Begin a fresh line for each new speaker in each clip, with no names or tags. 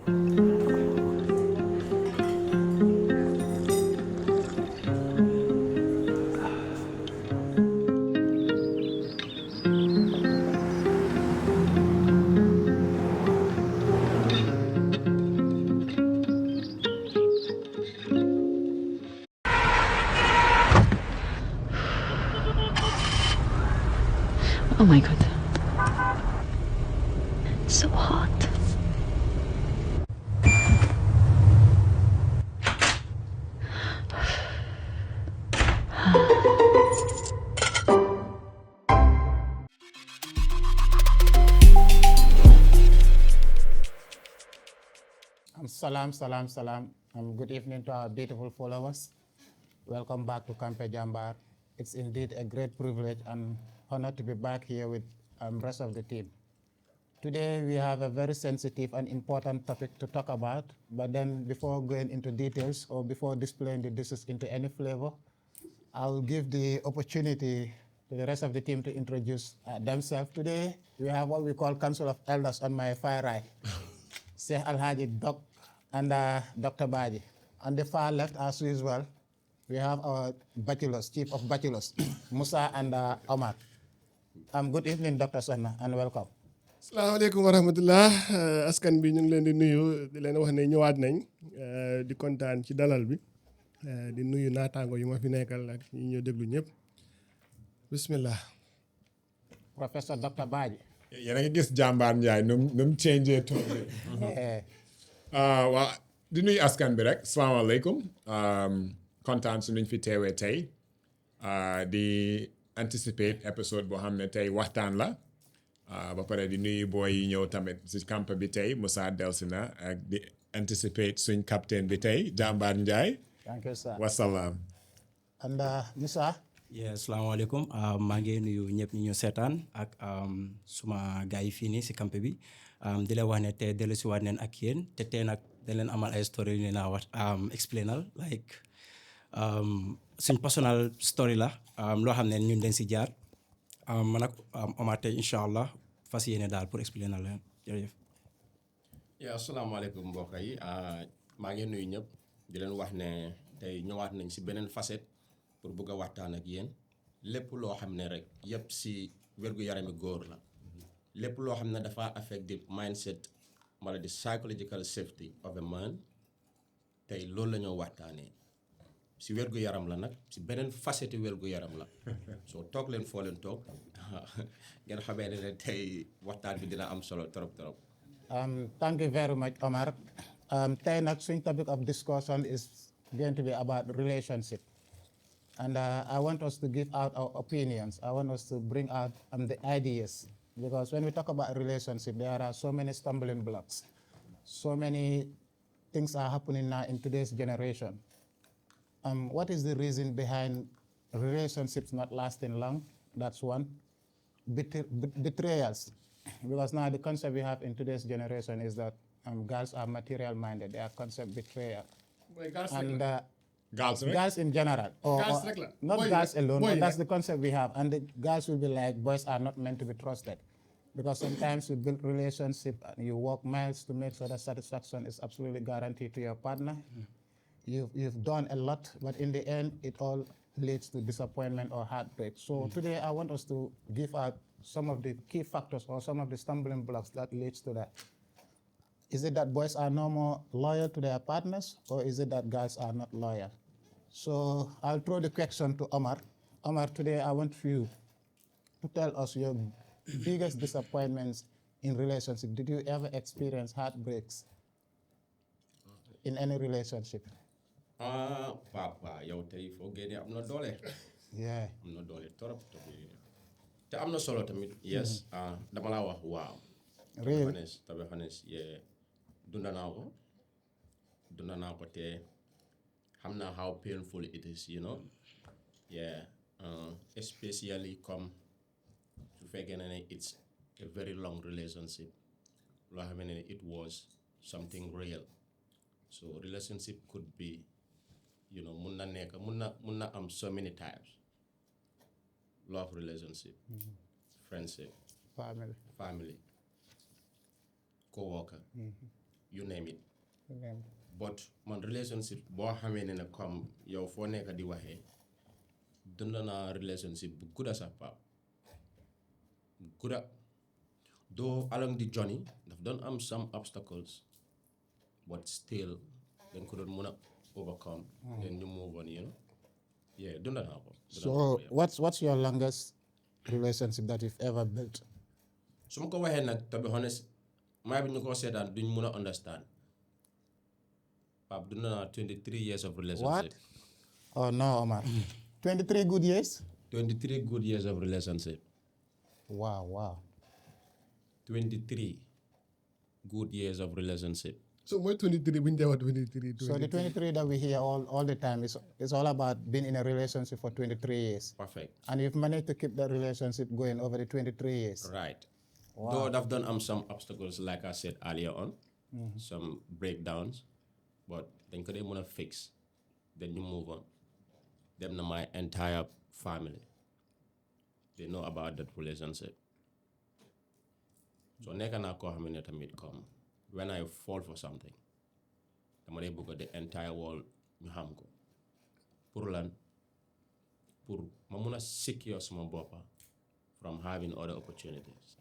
Oh my god. So hot.
Salam. Good evening to our beautiful followers. Welcome back to Campeh Jambarr. It's indeed a great privilege and honor to be back here with the rest of the team. Today we have a very sensitive and important topic to talk about, but then before going into details or before displaying the dishes into any flavor, I'll give the opportunity to the rest of the team to introduce themselves. Today we have what we call Council of Elders on my far right. Sheikh Alhaji Doc and Dr. Baji. On the far left, as usual, we have our bachelors, chief of bachelors, Musa and Omar. Good evening, Dr. Sanna, and welcome.
Assalamualaikum warahmatullah askan bi ñu ngi leen di nuyu di leen wax ne ñëwaat nañ di kontaan ci dalal bi di nuyu naataango yu ma fi nekkal ak ñi ñoo déglu ñëpp bismillah.
Professor Dr. Baji.
yéen a ngi gis Jambarr Njie nu mu changé tool bi. waa di nuyu askan bi rek salaamaaleykum kontaan su ñu fi teewee tey di anticipate épisode boo xam ne tey waxtaan la ba pare di nuyu booy yi ñëw tamit si camp bi tey Moussa delsi na ak di anticipate suñ captain bi tey Jambarr Njie.
Thank you, sir.
wasalaam.
And Musa.
Asalaamaaleykum maa ngi nuyu ñëpp ñi ñu seetaan ak suma gars yi fii nii si camp bi di leen wax ne tey dellusiwaat neen ak yéen te tey nag dañ leen amal ay story yu ne naa wax explainal like suñ personal story la loo xam ne ñun dañ si jaar man ak Omar tey incha allah fas yéene daal pour explainal leen jërëjëf.
asalaamaaleykum mbokk yi maa ngi nuyu ñëpp di leen wax ne tey ñëwaat nañ si beneen facette pour bëgg a waxtaan ak yéen lépp loo xam ne rek yëpp si wér-gu-yarami góor la lépp loo xam ne dafa affect the mindset wala the psychological safety of a man tey loolu la ñoo waxtaanee si wér-gu-yaram la nag si beneen facette wér-gu-yaram la soo toog leen foo leen toog ngeen xamee ne tey waxtaan bi dina am solo trop.
Thank you very much, Omar. Tey nag suñ topic of discussion is going to be about relationship. And I want us to give out our opinions. I want us to bring out the ideas. Because when we talk about relationship, there are so many stumbling blocks. So many things are happening now in today's generation. What is the reason behind relationships not lasting long? That's one. Betrayals. Because now the concept we have in today's generation is that girls are material minded. They are concept betrayal. Girls in general, not girls alone, but that's the concept we have. And the girls will be like, boys are not meant to be trusted. Because sometimes you build relationship and you walk miles to make sure that satisfaction is absolutely guaranteed to your partner. You've done a lot, but in the end, it all leads to disappointment or heartbreak. So today I want us to give out some of the key factors or some of the stumbling blocks that leads to that. Is it that boys are no more loyal to their partners, or is it that girls are not loyal? So I'll throw the question to Omar. Omar, today I want you to tell us your biggest disappointments in relationship. Did you ever experience heartbreaks in any relationship?
Papa yow tey foo génnee am na doole.
Yeah.
am na doole trop te am na solo tamit. Yes. dama laa wax waaw.
Really?
To be honest, yeah. dunda naa ko te xam naa how painful it is, you know. Yeah. Especially comme su fekkee ne it's a very long relationship loo xam ne it was something real. So relationship could be, you know, mun na am so many types. Love relationship, friendship,
Family.
co-worker, you name it. But man relationship boo xamee ne comme yow foo nekk di waxee dund naa relationship bu gudda sax pap gudda though along the journey daf doon am some obstacles but still dañ ko doon mën a overcome then ñu move on, you know. Yeah, dund naa ko.
So what's your longest relationship that you've ever built?
su ma ko waxee nag to be honest maa bi ñu ko seetaan duñ mën a understand. Pap dund naa 23 years of relationship.
What? Oh no, Omar. 23 good years?
23 good years of relationship.
Wow.
23 good years of relationship.
So mooy 23 bu ñu dee wax 23.
So the 23 that we hear all the time is all about being in a relationship for 23 years.
Perfect.
And you've managed to keep that relationship going over the 23 years.
Right. Though I've done some obstacles like I said earlier on, some breakdowns, but then could they want to fix, then you move on. Them na my entire family, they know about that relationship. So neka na ko xamne tamit come when I fall for something, dama lay bëgg the entire world ñu xam ko pour lan pour ma mëna secure sama boppa from having other opportunities.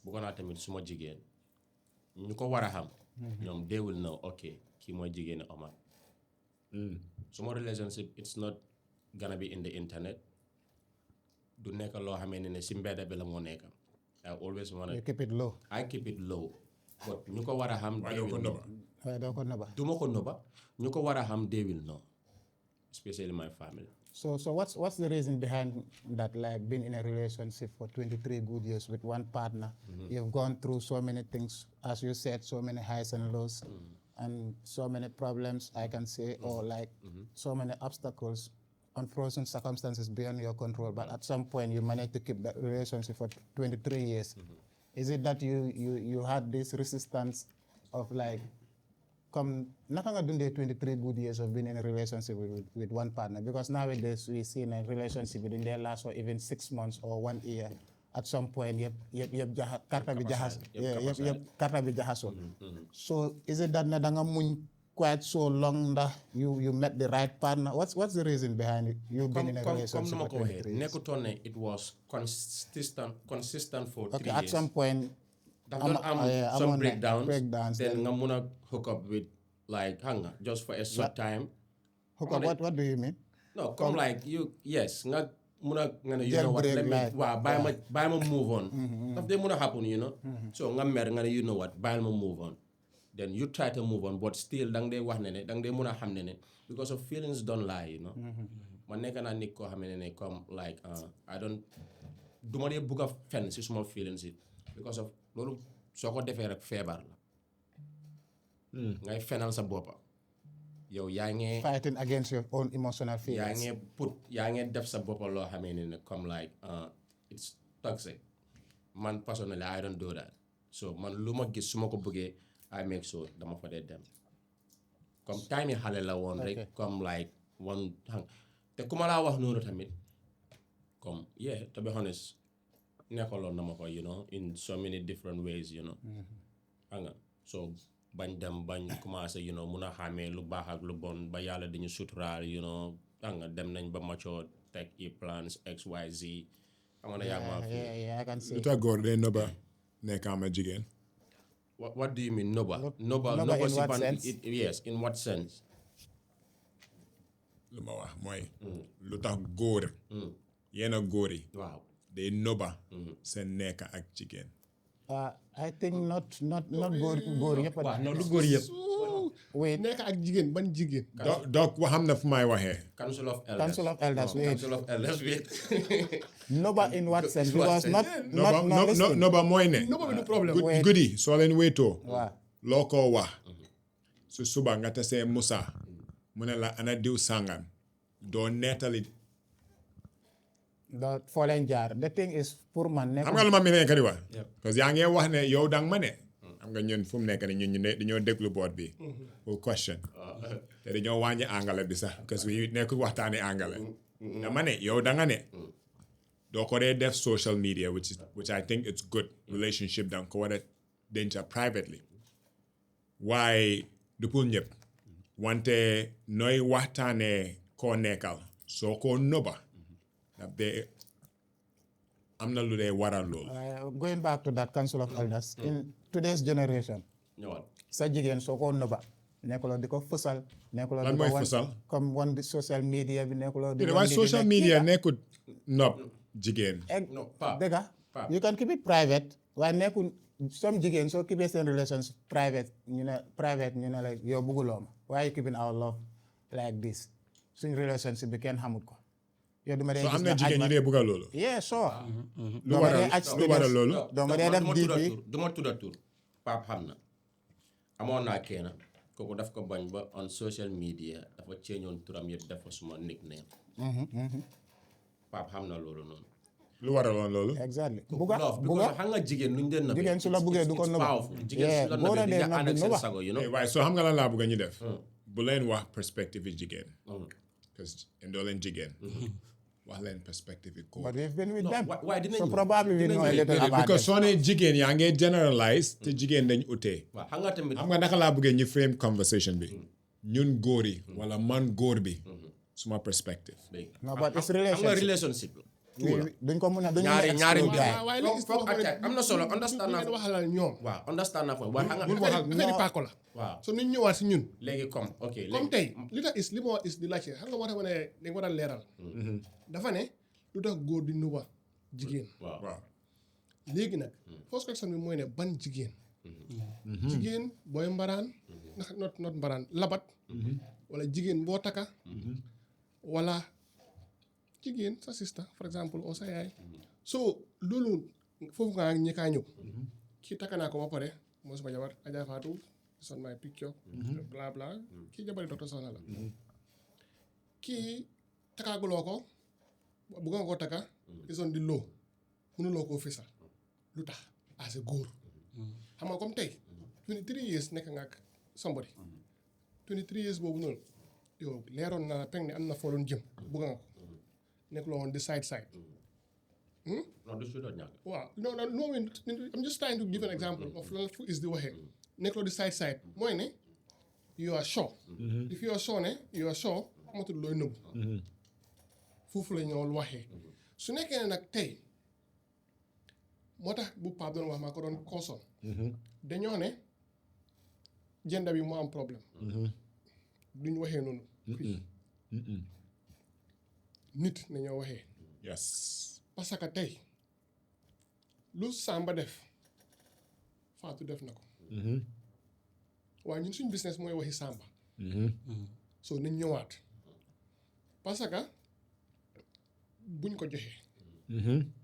Bëgg naa tamit suma jigéen ñu ko war a xam ñoom they will know okay kii mooy jigéeni Omar. Suma relationship it's not gonna be in the internet du nekk loo xamee ne si mbedda bi la moo nekk. I always want
You keep it low.
I keep it low but ñu ko war a xam
Why don't you know?
Why don't you know?
du ma ko nëbba ñu ko war a xam they will know, especially my family.
So what's the reason behind that, like being in a relationship for 23 good years with one partner? You've gone through so many things, as you said, so many highs and lows, and so many problems, I can say, or like so many obstacles, unfrozen circumstances beyond your control. But at some point, you managed to keep that relationship for 23 years. Is it that you had this resistance of like, come naka nga dundee 23 good years of being in a relationship with one partner? Because nowadays we see in a relationship within their last for even 6 months or 1 year. At some point, yep karta bi jahaso. So is it that na danga muñ quite so long that you met the right partner? What's the reason behind it? You've been in a relationship for 23 years.
Nekutone it was consistent for 3
Okay,
years.
at some point,
some breakdowns.
Then
Then I'm gonna hook up with like hanga just for a short time.
hook up. What do you mean?
No, come like you. Yes, nga muna nga you know what?
Jailbreak,
Let me
like,
buy my move on. If they muna happen, you know. So nga mer nga you know what? Buy my move on. Then you try to move on, but still dang they wax nene, dang they muna xam nene because of feelings don't lie, you know. Man nekk na nit ko xam ne come like I don't do ma dee bugg a fenn si suma feelings it because of loolu soo ko defee rek feebar la. Ngay fenal sa boppa yow yaa ngi
Fighting against your own emotional feelings.
yaa ngi def sa boppa loo xamee ne comme like it's toxic. Man personally I don't do that. So man lu ma gis su ma ko bëggee I make sure dama fa dee dem comme time yi xale la woon rek comme like one te ku ma laa wax noonu tamit comme to be honest nekkaloon na ma ko you know in so many different ways you know xam nga so bañ dem bañ commencé you know mun a xàmmee lu baax ak lu bon ba yàlla dañu suturaal you know xam nga dem nañ ba mature teg plans XYZ xam nga ne yaa ma
Yeah, I can see.
Lu tax góor day nëbba nekk am jigéen.
What do you mean noba
in what sense?
Yes, in what sense?
Lu ma wax mooy lu tax góor yenn góor yi
Wow.
day nëbba seen nekk ak jigéen.
I think not góor yëpp.
Waaw non lu góor yëpp.
Wait,
nekk ak jigéen ban jigéen.
donc xam na fu may waxee.
Council of Elders.
Council of Elders. Wait.
Council of Elders. Wait.
Noba in what sense? Because not listen.
Nëbba mooy ne.
Nëbba bi du problème.
Guddi soo leen wéetoo.
Waaw.
loo ko wax su suba nga tasee Musa mu ne la ana diw sàngam doo nettali.
foo leen jaar. The thing is pour man nekk.
xam nga lu ma mi nekk di wax. parce que yaa ngi wax ne yow dang ma ne. xam nga ñun fu mu nekk ni ñun dañoo déglu board bi. pour question. te dañoo wàññi angale bi sax parce que nekk waxtaani angale. dama ne yow danga ne. doo ko dee def social media which I think it's good relationship danga ko war a denc privately. waaye du pour ñëpp wante nooy waxtaanee koo nekkal soo ko nëbba daf dee am na lu dee waral loolu
Going back to that council of elders in today's generation
ñëwal
sa jigéen soo ko nëbba nekkuloo di ko fësal nekkuloo
lan
di
mooy
ko wan
fësal
comme wan di social media bi nekkuloo di
waaye social media nekkul nopp jigéen
No, Pape.
dëgga you can keep it private waaye nekkul some jigéen soo keepee seen relations private ñu ne la yow bugguloo ma why you keeping our love like this suñ relationship bi kenn xamul ko yow duma dee
so
gis
am na jigéen ñu dee bëgga loolu
yeah sure
lu waral loolu
dama dee def DP
du ma tudda tur Pape xam na amoon naa kenn kooku daf ko bañ ba on social media dafa ceeñoon turam yëpp def ko suma nickname Pape xam na loolu noonu
lu waraloon loolu
exactly
love because xam nga jigéen nuñ den na
jigéen su la buggee du ko nëbba
jigéen su la
góor a
nëbba di
dee
nga ànd ak
nëbba
seen sago you know
waaye soo xam nga lan laa bëgg ñu def bu leen wax perspective yi jigéen parce que indoo leen jigéen wax leen perspective yi góor
but we've been with them
waaye dinañ
so probably we know a little about
because
them
soo nee jigéen yaa ngi generalize te jigéen dañ utee
waaw xam nga tamit
xam nga naka laa bëggee ñu frame conversation bi ñun góor yi wala man góor bi suma perspective
no but it's
xam nga
relationship
relationship
duñ ko mun a duñ
ñaari
waaye léegi
foog am na solo understand naa
ngeen waxalal ñoom
waaw understand naa foofu waaye xam
bul
nga
waxal affaire paako la
waaw
so nuñ ñëwaat si ñun
léegi comme ok
comme
léegi
tey li tax li ma is di laajte xam nga moo tax ma ne dañ war a leeral dafa ne lu tax góor di nuba jigéen
waaw
léegi nag first question bi mooy ne ban jigéen jigéen booy mbaraan not mbaraan labat wala jigéen boo taka wala jigéen sa sister for exemple o sa yaay so loolu foofu nga ñi kaa ñëw kii taka naa ko ba pare moo sama jabar Adja Fatou son my picture bla bla kii jabari docteur Soxna la kii takaaguloo ko bëgg nga koo taka isoon di loo mënuloo koo fisal lu tax as a góor xam nga comme tey 23 years nekk nga ak somebody 23 years boobu noonu yow leeroon na peng ne am na foo doon jëm bëgg nga ko nekk loo woon di side
non du si doon ñàkk
waaw no I'm just trying to give an example of lan fu is di waxee nekk loo di side mooy ne you are sure if you are sure ne you are sure amatul looy nëbbu foofu la ñoo waxee su nekkee ne nag tey moo tax bu Pape doon wax maa ko doon koosoon dañoo ne gender bi moo am problème duñ waxee noonu fii nit nañoo waxee
yes
parce que tey lu Samba def Fatou def na ko waaye ñun suñ business mooy waxi Samba so nañ ñëwaat parce que buñ ko joxee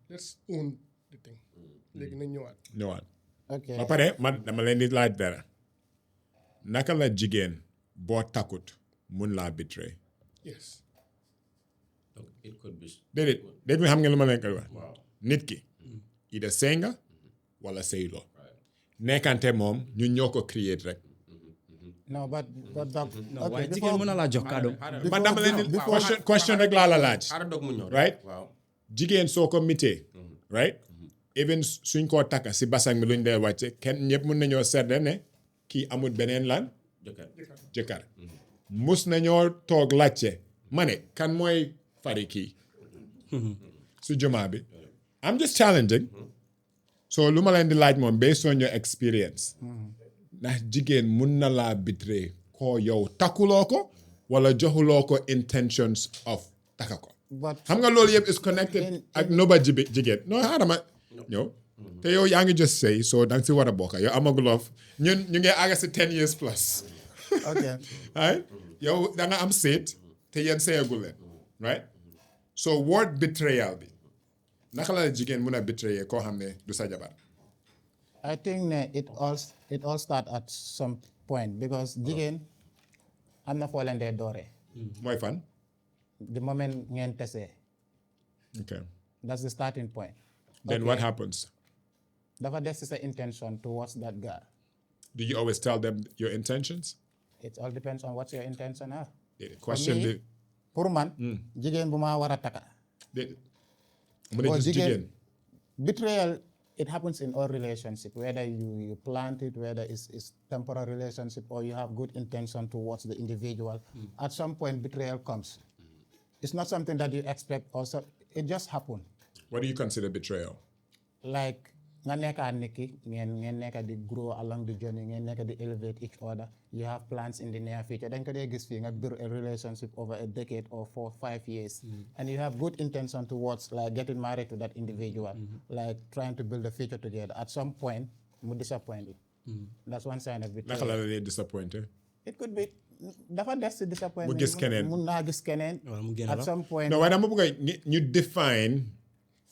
let's own the thing léegi nañ ñëwaat
ok
ba pare man dama leen di laaj dara naka la jigéen boo takkut mun laa betray
yes
donc it could be
déedéet mi xam nga lu ma leen koy wax nit ki ida sëy nga wala sëyloo nekkante moom ñun ñoo ko create rek
no but
non waaye jigéen mën na laa jox kàddu
man dama leen di question rek laa la laaj
xaaral dog mu ñëw
right
waaw
jigéen soo ko mitee right even suñ koo takka si basang bi luñ dee wàcce kenn ñëpp mun nañoo seetle ne kii amul beneen lan jëkkër mus nañoo toog laajte ma ne kan mooy fari kii si jumaa bi I'm just challenging so lu ma leen di laaj moom based on your experience ndax jigéen mun na laa betray koo yow takkuloo ko wala joxuloo ko intentions of taka ko
but
xam nga loolu yëpp is connected ak noba jigéen non xaaral ma ñëw te yow yaa ngi just say so danga si war a bokka yow amaguloo ñun ñu ngi àgga si 10 years plus
okay
right yow da nga am seet te yéen seeyagul leen right so word betrayal bi naka la jigéen mun a betrayer koo xam ne du sa jabar
I think ne it all start at some point because jigéen am na foo leen dee dooree
mooy fan
the moment ngeen tesee
okay
that's the starting point
then
Okay.
what happens
dafa des ci sa intention towards that girl
do you always tell them your intentions
it all depends on what your intention are
question
me,
bi
pour man jigéen bu ma war a taka
mu ne
Or
just jigéen
betrayal it happens in all relationship, whether you plant it, whether it's temporary relationship or you have good intention towards the individual. At some point, betrayal comes. It's not something that you expect. Also, it just happened.
What do you consider betrayal?
Like nga nekka niki ngeen nekka di grow along the journey, ngeen nekka di elevate each other. You have plans in the near future. Then ko dee gis fi nga build a relationship over a decade or 4 or 5 years, and you have good intention towards like getting married to that individual, like trying to build a future together. At some point, mu disappoint it. That's one sign of betrayal.
Naka la lay disappointed?
It could be dafa des ci disappointment.
Mu gis keneen.
Mun naa gis keneen. At some point.
No, waaye dama bëgg a ñu define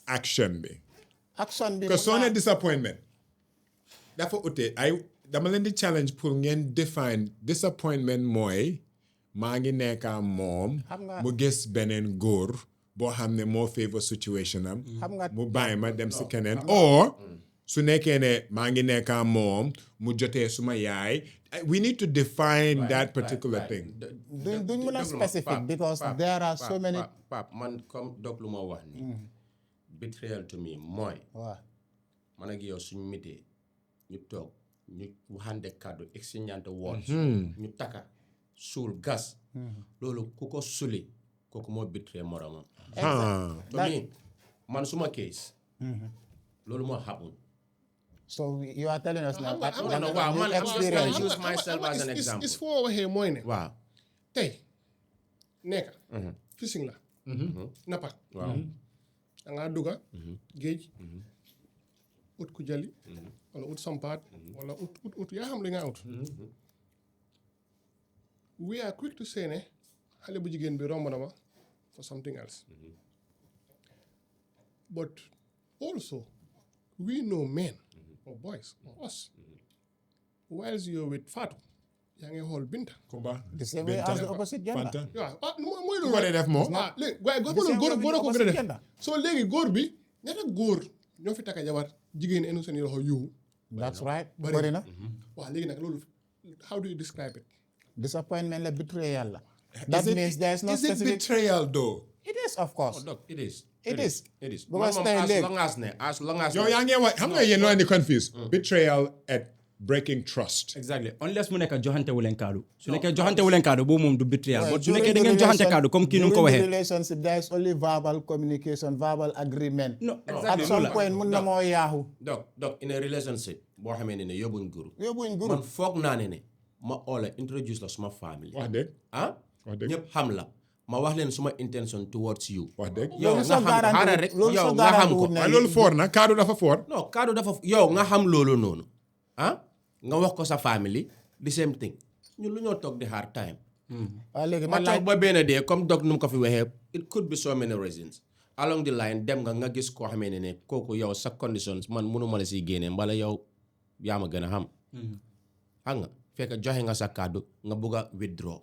action bi.
Action bi.
Because soo ne disappointment dafa ute dama leen di challenge pour ngeen define disappointment mooy maa ngi nekka moom mu gis beneen góor boo xam ne moo favor situation am mu bàyyi ma dem si keneen or su nekkee ne maa ngi nekka moom mu jotee suma yaay. We need to define that particular thing.
Duñ mën a specific because there are so many.
Pap man comme dog lu ma wax ni betrayal to me mooy man ak yow suñu mitee ñu toog ñu waxande kàddu exchangeante words ñu taka suul gas loolu ku ko suli kooku moo betray moromam. Man suma case loolu moo happen.
So you are telling us now that
man experience use myself as an example.
It's foo waxee mooy ne
waaw
tey nekka fishing la nappa da ngaa dugga géej ut ku jali wala ut sampaat wala ut yaa xam li nga ut. We are quick to say ne xale bu jigéen bi romb na ma for something else, but also we know men or boys or us whilst you're with Fatou yaa ngi xool Binta.
Kumba
the same way as the opposite gender.
waaw mooy loolu
ko dee def moo
léegi waaye góor ko gën a def soo léegi góor bi ñaata góor ñoo fi takka jabar jigéen enu seen loxo yuuxu.
That's right. Bëri na.
waaw léegi nag loolu how do you describe it?
Disappointment la betrayal la. That means there is no specific.
Is it betrayal though?
It is, of course.
Doc, it is.
It is.
Because as long as
yow yaa ngi wax xam nga yéen ñoo andi confuse. Betrayal at breaking trust.
Exactly. Unless mu nekk joxante wu leen kaddu. Su nekkee joxante wu leen kaddu boobu moom du betrayal. But su nekkee da ngeen joxante kaddu comme kii nu ko waxee.
During the relationship there is only verbal communication, verbal agreement.
No, exactly.
At some point mun na moo yaaxu.
Doc, in a relationship boo xamee ne yóbbuñ guru.
Man
foog naa ne ma oola introduce la suma family.
Wax dëgg. Wax dëgg.
ñëpp xam la. Ma wax leen suma intention towards you.
Wax dëgg.
yow nga xam xaaral rek yow nga xam ko.
waaye loolu foor na kaddu dafa foor.
Non kaddu dafa yow nga xam loolu noonu. Nga wax ko sa family the same thing. ñun lu ñoo toog di hard time. Ma toog ba benn dee comme dog nu mu ko fi waxee it could be so many reasons. Along the line dem nga gis koo xamee ne kooku yow sa conditions man mënuma la si génne mbala yow yaa ma gën a xam. Xam nga fekk joxe nga sa kaddu nga bugg a withdraw.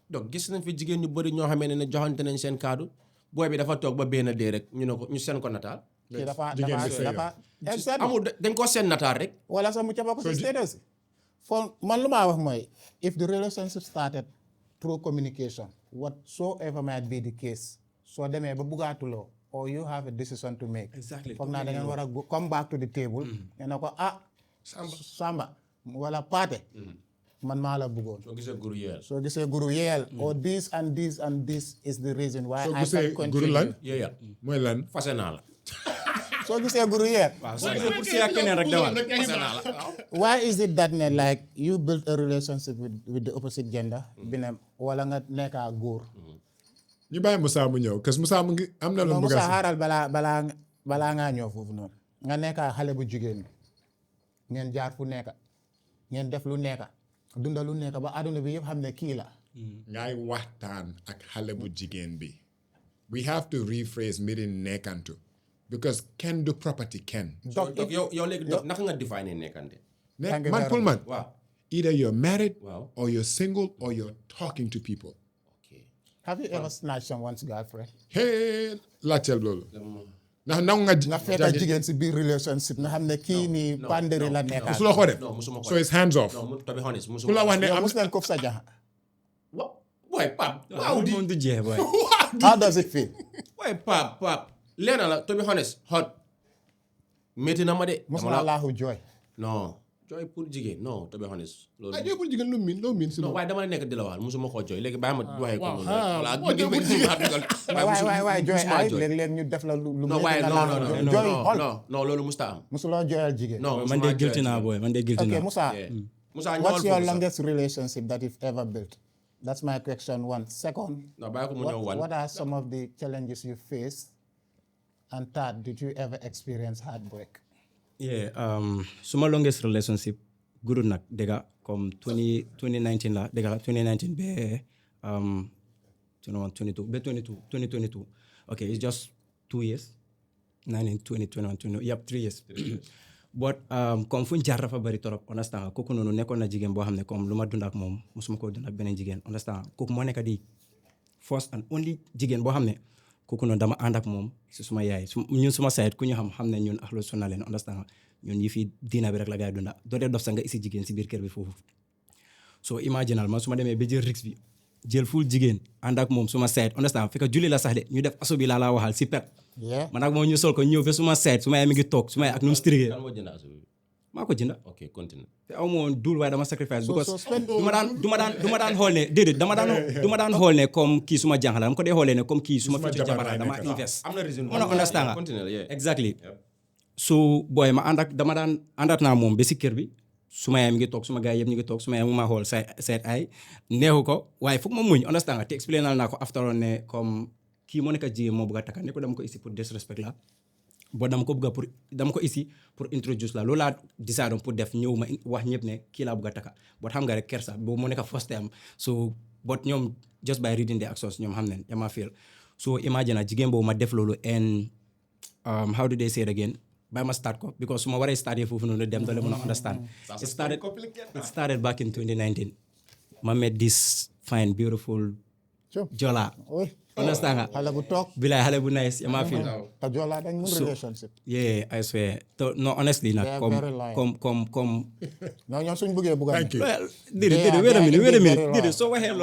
Donc gis nañ fi jigéen ñu bëri ñoo xamee ne joxante nañ seen kaddu booy bi dafa toog ba benn dee rek ñu seen ko nataal.
dafa
amul dañ ko seen nataal rek.
wala sax mu cappa ko si status. For man lu maa wax mooy if the relationship started through communication whatsoever might be the case soo demee ba buggaatuloo or you have a decision to make.
Exactly.
foog naa da ngeen war a come back to the table. nga ne ko Samba wala Paate. man maa la bëggoon. soo gisee guru yeel. or this and this and this is the reason why I can continue.
Guru lan?
Yeel.
Mooy lan?
Fase naa la.
soo gisee guru yeel.
Waaw soo gisee pour si ak keneen rek dawal.
Fase naa la.
Why is it that ne like you build a relationship with the opposite gender. bi ne wala nga nekkaa góor.
ñu bàyyi Moussa mu ñëw parce que Moussa mu ngi am na lu mu bëgg a
Moussa xaaral balaa ngaa ñëw foofu noonu. nga nekkaa xale bu jigéen ngeen jaar fu nekka ngeen def lu nekka dunda lu nekka ba àdduna bi yëpp xam ne kii la.
ngay waxtaan ak xale bu jigéen bi. We have to rephrase mbiri nekkantu because kenn du property kenn.
Donc yow léegi doc naka nga define nekkante.
Man pour man.
Waaw.
Either you're married
Wow.
or you're single or you're talking to people.
Okay.
Have you ever snatched someone's girlfriend?
Hey laajteel loolu. ndax nangu nga
nga fekk jigéen si biir relationship nga xam ne kii nii panderi la nekka.
musuloo ko def.
Non musuma ko.
So it's hands off.
Non to be honest
ku
musuma.
la wax ne
yow
am
mos ngeen kof sa jaxa.
Boy pap.
Waaw moom du jeex boy.
How does it feel?
Boy pap. Leena la to be honest hot. métti na ma de.
mos naa laaxu jooy.
non jooy pour jigéen non to be honest. loolu
jooy pour jigéen loo miin si
non
loolu.
waaye dama la nekk di la wax musuma koo jooy léegi bàyyi ma waxee ko
waaw,
noonu rek. voilà
boo jooy pour jigéen.
waay jooy ay léeg-léeg ñu def la lu
non waaye non
jooy xol.
non loolu musta am.
mosuloo jooyal jigéen.
non
man de guilty naa booy man de guilty
ok
naa.
Musa.
Musa
What's your longest relationship that you've ever built? That's my question one. Second,
non bàyyi ko mu ñëw
what are some of the challenges you faced? And third, did you ever experience heartbreak?
Yeah, suma longest relationship gudul nag dëgga comme 2019 la dëgga 2019 ba 2022 okay it's just 2 years 19 20 21 22 yep 3 years but comme fu ñu jaar dafa bari torop understand nga kooku noonu nekkoon na jigéen boo xam ne comme lu ma dund ak moom musuma koo dund ak beneen jigéen understand nga kooku moo nekk di first and only jigéen boo xam ne kooku noonu dama ànd ak moom si suma yaay ñun suma sayet ku ñu xam ne ñun axlu sunna leen understand nga ñun yi fi diina bi rek la gaay dunda doo dee dof sa nga isi jigéen si biir kër bi foofu so imaginal man su ma demee ba jël risque bi jël ful jigéen ànd ak moom suma sayet understand fekk julli la sax de ñu def aso bi laa waxal si pet man ak moom ñu sol ko ñëw fe suma sayet suma yaay mi ngi toog suma yaay ak nu mu strigee
kan moo jënd asu bi
maa ko jënda
ok continue
te aw ma woon duul waaye dama sacrifice because du ma daan xool ne déedéet du ma daan xool ne comme kii suma jànq la dama ko dee xoolee ne comme kii suma futur jabar la dama invest
am na raison
mën a understand nga
continue
exactly so booy ma dama daan àndaat naa moom ba si kër bi suma yaay mi ngi toog suma gars yëpp ñu ngi toog suma yaay mu maa xool seet ay neexu ko waaye foog ma muñ understand nga te explainal naa ko after all ne comme kii moo nekk jigéen moo bëgg a takka ne ko dama ko ici pour disrespect la boo dama ko ici pour introduce la loolu laa décidé pour def ñëw ma wax ñëpp ne kii laa bëgg a takka boo xam nga rek kersa boobu moo nekk first time so but ñoom just by reading the actions ñoom xam ne yama feel so imagine jigéen boobu ma def loolu and how do they say it again bàyyi ma start ko because su ma waree start foofu noonu dem doole mën a understand it started back in 2019 ma met this fine beautiful Jola understand nga
xale bu toog
bilaay xale bu nice yama feel
te Jola dañ mun relationship
yeah I swear no honestly nag comme
non ñoom suñ bëggee bëgg
déedéet wait a minute déedéet soo waxee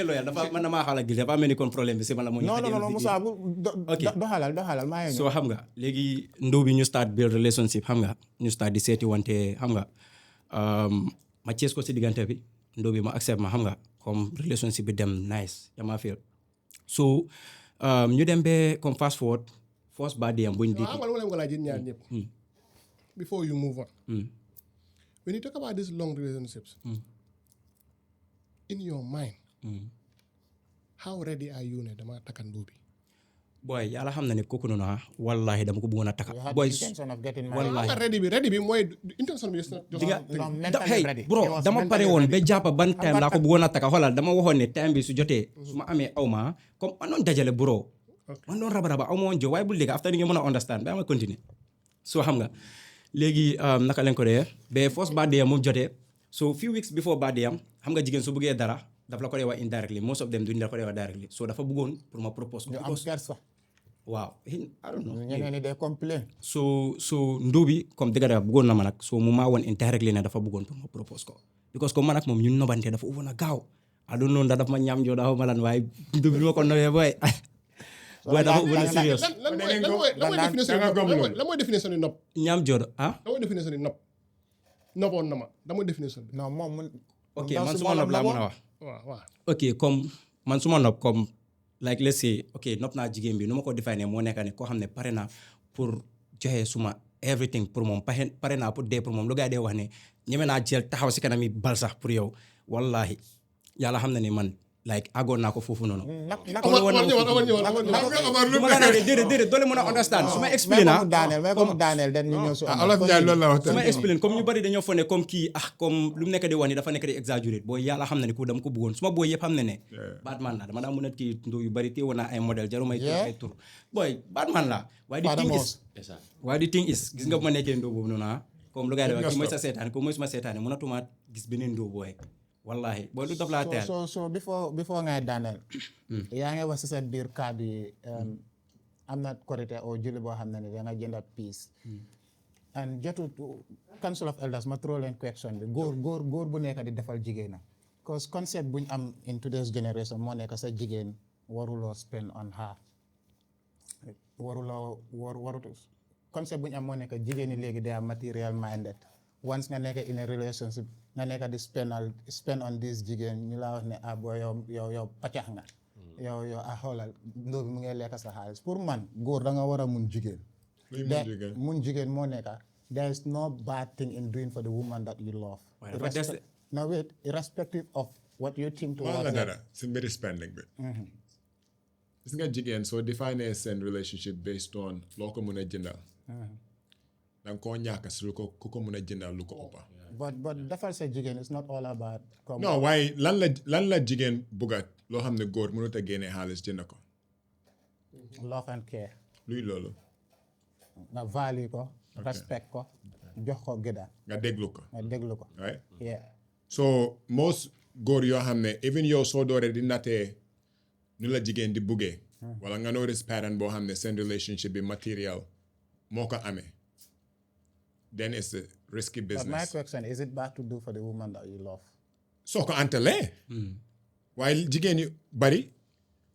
loyal dafa man damaa xala gil dafa mel ni kon problème bi si man la moo ñu
non Moussa bu doxalal maa ngi
soo xam nga léegi ndaw bi ñu start build relationship xam nga ñu start di seeti wante xam nga ma cees ko si diggante bi ndaw bi ma accept ma xam nga comme relationship bi dem nice yama feel so ñu dem ba comme fast forward first birthday am buñ di
wala nga laaj ñaar ñëpp before you move on when you talk about these long relationships in your mind how ready are you ne dama takkan Ndoye bi
boy yàlla xam na ne kooku noonu wallahi dama ko bëggoon a takka boy
wallahi ready bi mooy intention bi
hey bro dama pare woon ba jàppa ban time laa ko bëggoon a takka xoolal dama waxoon ne time bi su jotee su ma amee aw ma comme man doon dajale bro man doon raba aw ma woon jo waaye bu léegi after ni nga mën a understand ba ma continuer soo xam nga léegi naka leen ko dee ba first birthday am moom jotee so few weeks before birthday am xam nga jigéen su bëggee dara daf la ko dee wax indirectly most of them duñ la ko dee wax directly so dafa bëggoon pour ma propose waaw I don't know
ñeneen ñi day complain
so Ndoye bi comme dëgg dafa bëggoon na ma nag so mu maa woon indirectly ne dafa bëggoon pour ma propose ko because comme man ak moom ñun nobante dafa ufoon a gaaw I don't know ndax dafa ma ñaam joo dafa ma lan waaye Ndoye bi du ma ko nobee booy booy dafa ufoon a serious
lan mooy définition ni nopp
ñaam joo
lan mooy définition ni nopp noppoon na ma lan mooy définition bi
non moom
ok man suma nopp laa mën a wax
waaw
ok comme man suma nopp comme like let's say ok nopp naa jigéen bi nu ma ko définir moo nekk ne koo xam ne pare naa pour joxe suma everything pour moom pare naa pour dee pour moom lu gaa yi dee wax ne ñeme naa jël taxaw si kanam yi bal sax pour yow wallahi yàlla xam na ne man like àggoon naa ko foofu noonu. déedéet doole mën a understand su ma explain su ma explain comme ñu bari dañoo foog ne comme kii comme lu mu nekk di wax ni dafa nekk di exaggerate booy yàlla xam na ne ko dama ko bëggoon su ma booy yëpp xam ne Batman la dama daa mën a kii Ndoye yu bari téewoon naa ay modèle jarumay ay tur booy Batman la waaye di thing is gis nga bu ma nekkee Ndoye boobu noonu comme lu gaa yi di wax kii mooy sa seetaane comme mooy suma seetaane mënatuma gis beneen Ndoye booy wallahi boo lu dof laa teel
so before ngay daaneel yaa ngi wax si sa biir kàddu yi am na korité o julli boo xam ne da nga jënd peace and jotu council of elders ma throw leen question bi góor bu nekk di defal jigéenam because concept buñ am in today's generation moo nekk sa jigéen waruloo spend on her concept bu ñu am moo nekk jigéen ñi léegi they are material minded once nga nekk in a relationship nga nekk di spend on this jigéen ñu laa wax ne ah boo yow paccax nga yow xoolal ndóo bi mu ngi lekk sa xaalis pour man góor da nga war a mun jigéen mun jigéen moo nekk there is no bad thing in doing for the woman that you love no wait irrespective of what you think towards
it dara si mbiri spending bi gis nga jigéen soo define seen relationship based on loo ko mën a jëndal danga koo ñàkk si lu ko ku ko mën a jëndal lu ko ëppa
but defal sa jigéen it's not all about
non waaye lan la jigéen bugga loo xam ne góor mënut a génne xaalis jënd ko
love and care
luy loolu
nga value ko respect ko jox ko gëdda
nga déglu ko right
yeah
so most góor yoo xam ne even yow soo dooree di nattee nu la jigéen di buggee wala nga notice pattern boo xam ne seen relationship bi material moo ko amee then it's a risky business.
But my question, is it bad to do for the woman that you love?
soo ko antalee waaye jigéen yu bari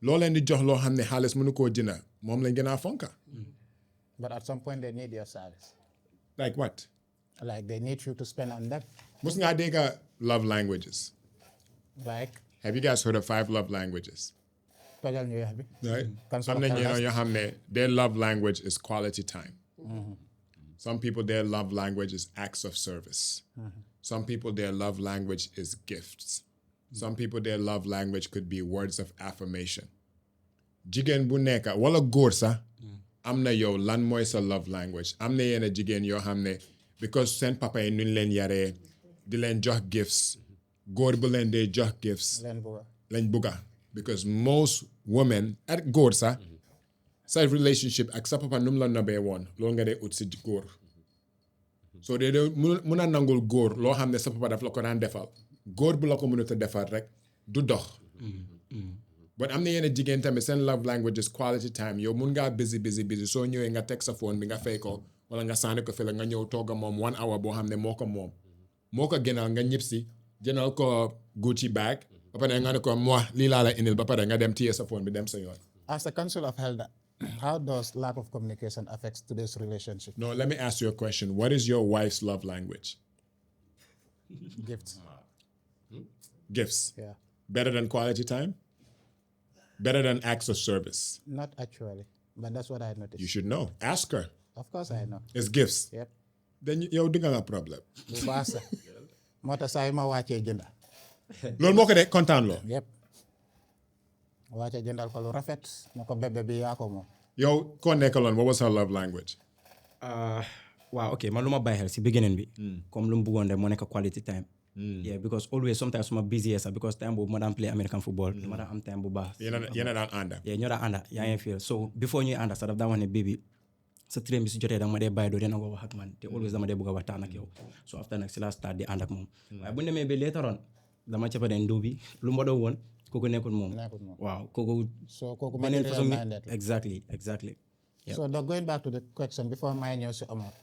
loo leen di jox loo xam ne xaalis mënu koo jënd moom lañ gën a fonka.
But at some point they need your service.
Like what?
Like they need you to spend on them.
Mus nga dégg love languages.
Like?
Have you guys heard of 5 love languages?
Tojal ñu yax bi.
Right. Am na ñeneen yoo xam ne their love language is quality time. Some people their love language is acts of service. Some people their love language is gifts. Some people their love language could be words of affirmation. Jigéen bu nekk wala góor sax am na yow lan mooy sa love language. Am na yenn jigéen yoo xam ne because seen papa yi nuñ leen yaree di leen jox gifts góor bu leen dee jox gifts lañ bugga because most women ak góor sax sa relationship ak sa papa num la nobee woon loolu nga dee ut si góor so dee mun a nangul góor loo xam ne sa papa daf la ko daan defal góor bu la ko mënut a defal rek du dox but am na yenn jigéen tamit seen love language is quality time yow mun ngaa busy soo ñëwee nga teg sa phone bi nga fay ko wala nga sànni ko fi la nga ñëw tooga moom 1 hour boo xam ne moo ko moom moo ko gënal nga ñib si jënal ko Gucci bag ba pare nga ne ko moi lii laa la indil ba pare nga dem téye sa phone bi dem sa yoon.
As the Council of Elder, how does lack of communication affect today's relationship?
No, let me ask you a question. What is your wife's love language?
Gifts.
Gifts?
Yeah.
Better than quality time? Better than acts of service?
Not actually, but that's what I noticed.
You should know. Ask her.
Of course I know.
It's gifts.
Yep.
Then yow di nga nga problem.
Bu baax sax moo tax saa yu ma wàccee jënda.
Loolu moo ko de kontaan loo.
Yep. Wàccee jëndal ko lu rafet na ko bébé bi yaa ko moom.
Yow koo nekkaloon what was her love language?
Waaw ok man lu ma bàyyi xel si beginning bi. Comme lu mu bëggoon rek moo nekk quality time. Yeah, because always sometimes suma busy sax because time boobu ma daan play American football. Ma daan am time bu baax.
Yéen a daan ànda.
Yeah, ñoo daan ànda yaa ngi feel so before ñuy ànda sax daf daan wax ne baby sa train bi su jotee danga ma dee bàyyi doo dee nangoo wax ak man te always dama dee bëgg a waxtaan ak yow so after nag si la start di ànd ak moom waaye bu ñu demee ba later on dama cappa den ndóo bi lu ma doon woon kooku nekkul moom waaw kooku
so kooku
beneen façon
minded.
exactly yep.
So going back to the question before my ñëw si Omar,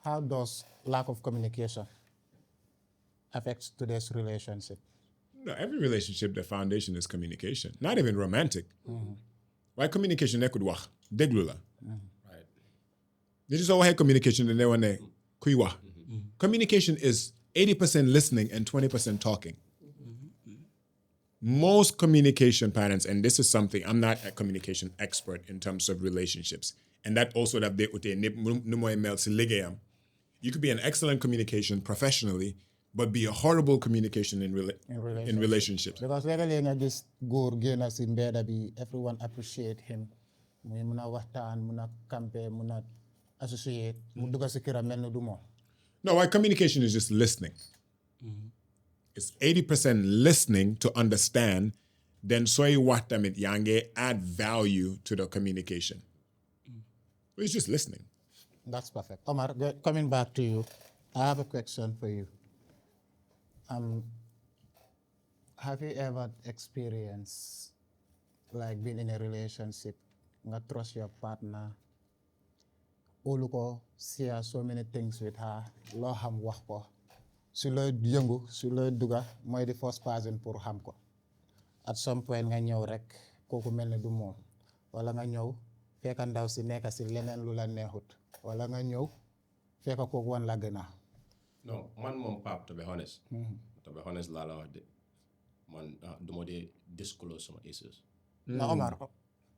how does lack of communication affect today's relationship?
No, every relationship the foundation is communication. Not even romantic. Why communication nekkul wax déglu la. Nit yi soo waxee communication dañ lay wax ne kuy wax. Communication is 80% listening and 20% talking. Most communication patterns, and this is something, I'm not a communication expert in terms of relationships, and that also that they utee nu mooy mel si liggéeyam. You could be an excellent communication professionally, but be a horrible communication in relationships.
Because léeg-léeg nga gis góor génn si mbedda bi everyone appreciate him muy mun a waxtaan mun a campé mun a associate mu dugg si këram mel ni du moom.
No, why communication is just listening. It's 80% listening to understand, then sooy wax tamit yaa ngi add value to the communication. So it's just listening.
That's perfect. Omar, coming back to you, I have a question for you. Have you ever experienced like being in a relationship, nga trust your partner, óolu ko, share so many things with her, loo xam wax ko, su looy yëngu su looy duga mooy the first person pour xam ko. At some point nga ñëw rek kooku mel ni du moom wala nga ñëw fekk ndaw si nekk si leneen lu la neexut wala nga ñëw fekk kooku wan la gën a.
non man moom Pape to be honest laa la wax de man du ma dee disclose sama issues.
na Omar.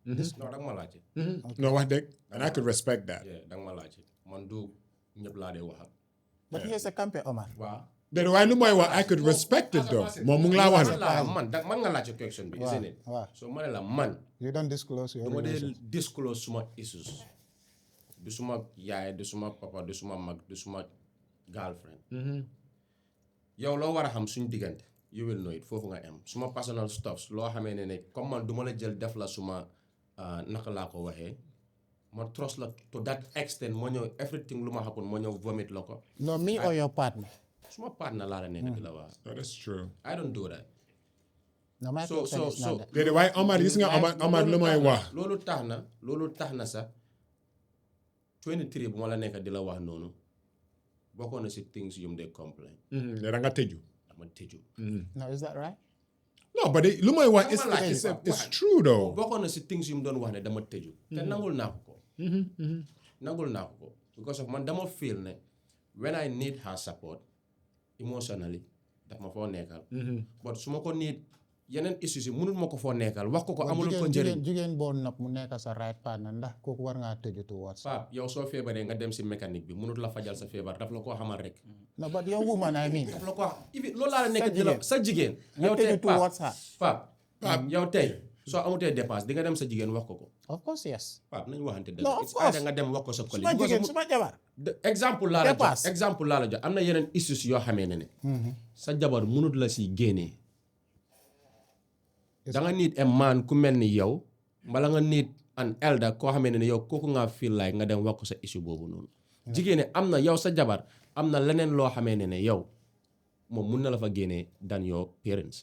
non danga ma laajte.
No, wax dëgg and I could respect that.
danga ma laajte man du ñëpp laa dee waxal.
but here's a Campeh Omar.
waaw.
déedéet waaye lu mooy wax I could respect it though moom mu ngi laa wax ne.
man nga laajte question bi. isn't it so ma ne la man.
you don't disclose your
du ma dee
relationship.
disclose suma issues. du suma yaay du suma papa du suma mag du suma girlfriend. yow loo war a xam suñ diggante you will know it foofu nga am suma personal stuffs loo xamee ne comme man du ma la jël def la suma naka laa ko waxee ma trust la to that extent moo ñëw everything lu ma happen moo ñëw vomit la ko.
no me or your partner.
suma partner laa la nekk di la wax.
That's true.
I don't do that.
no my question is not that.
déedéet waaye Omar gis nga Omar lu may wax.
loolu tax na sax 23 bu ma la nekk di la wax noonu bokkoon na si things yu mu dee complain.
da nga tëju.
dama tëju.
no is that right.
no but lu may wax it's true though.
bokkoon na si things yu mu doon wax ne dama tëju. te nangul naa ko. nangul naa ko because of man dama feel ne when I need her support emotionally daf ma foo nekkal. but su ma ko need yeneen issues yi mënul ma ko foo nekkal wax ko amul ko njëriñ.
jigéen boo nopp mu nekk sa right partner ndax kooku war ngaa tëju towards.
Pape yow soo feebaree nga dem si mécanique bi mënut la fajal sa feebar daf la koo xamal rek.
no but yow woman I mean.
daf la ko loolu laa la nekk di la sa jigéen. yow tey Pape yow tey soo amutee dépense di nga dem sa jigéen wax ko.
of course yes.
Pape nañu waxante dëgg.
no of course
nga dem wax ko sa collègue.
suma jigéen suma jabar.
exemple laa la jox am na yeneen issues yoo xamee ne sa jabar mënut la si génnee. da nga need a man ku mel ni yow mbala nga need an elder koo xamee ne yow kooku nga feel like nga dem wax ko sa issue boobu noonu. jigéen ne am na yow sa jabar am na leneen loo xamee ne yow moom mun na la fa génnee than your parents.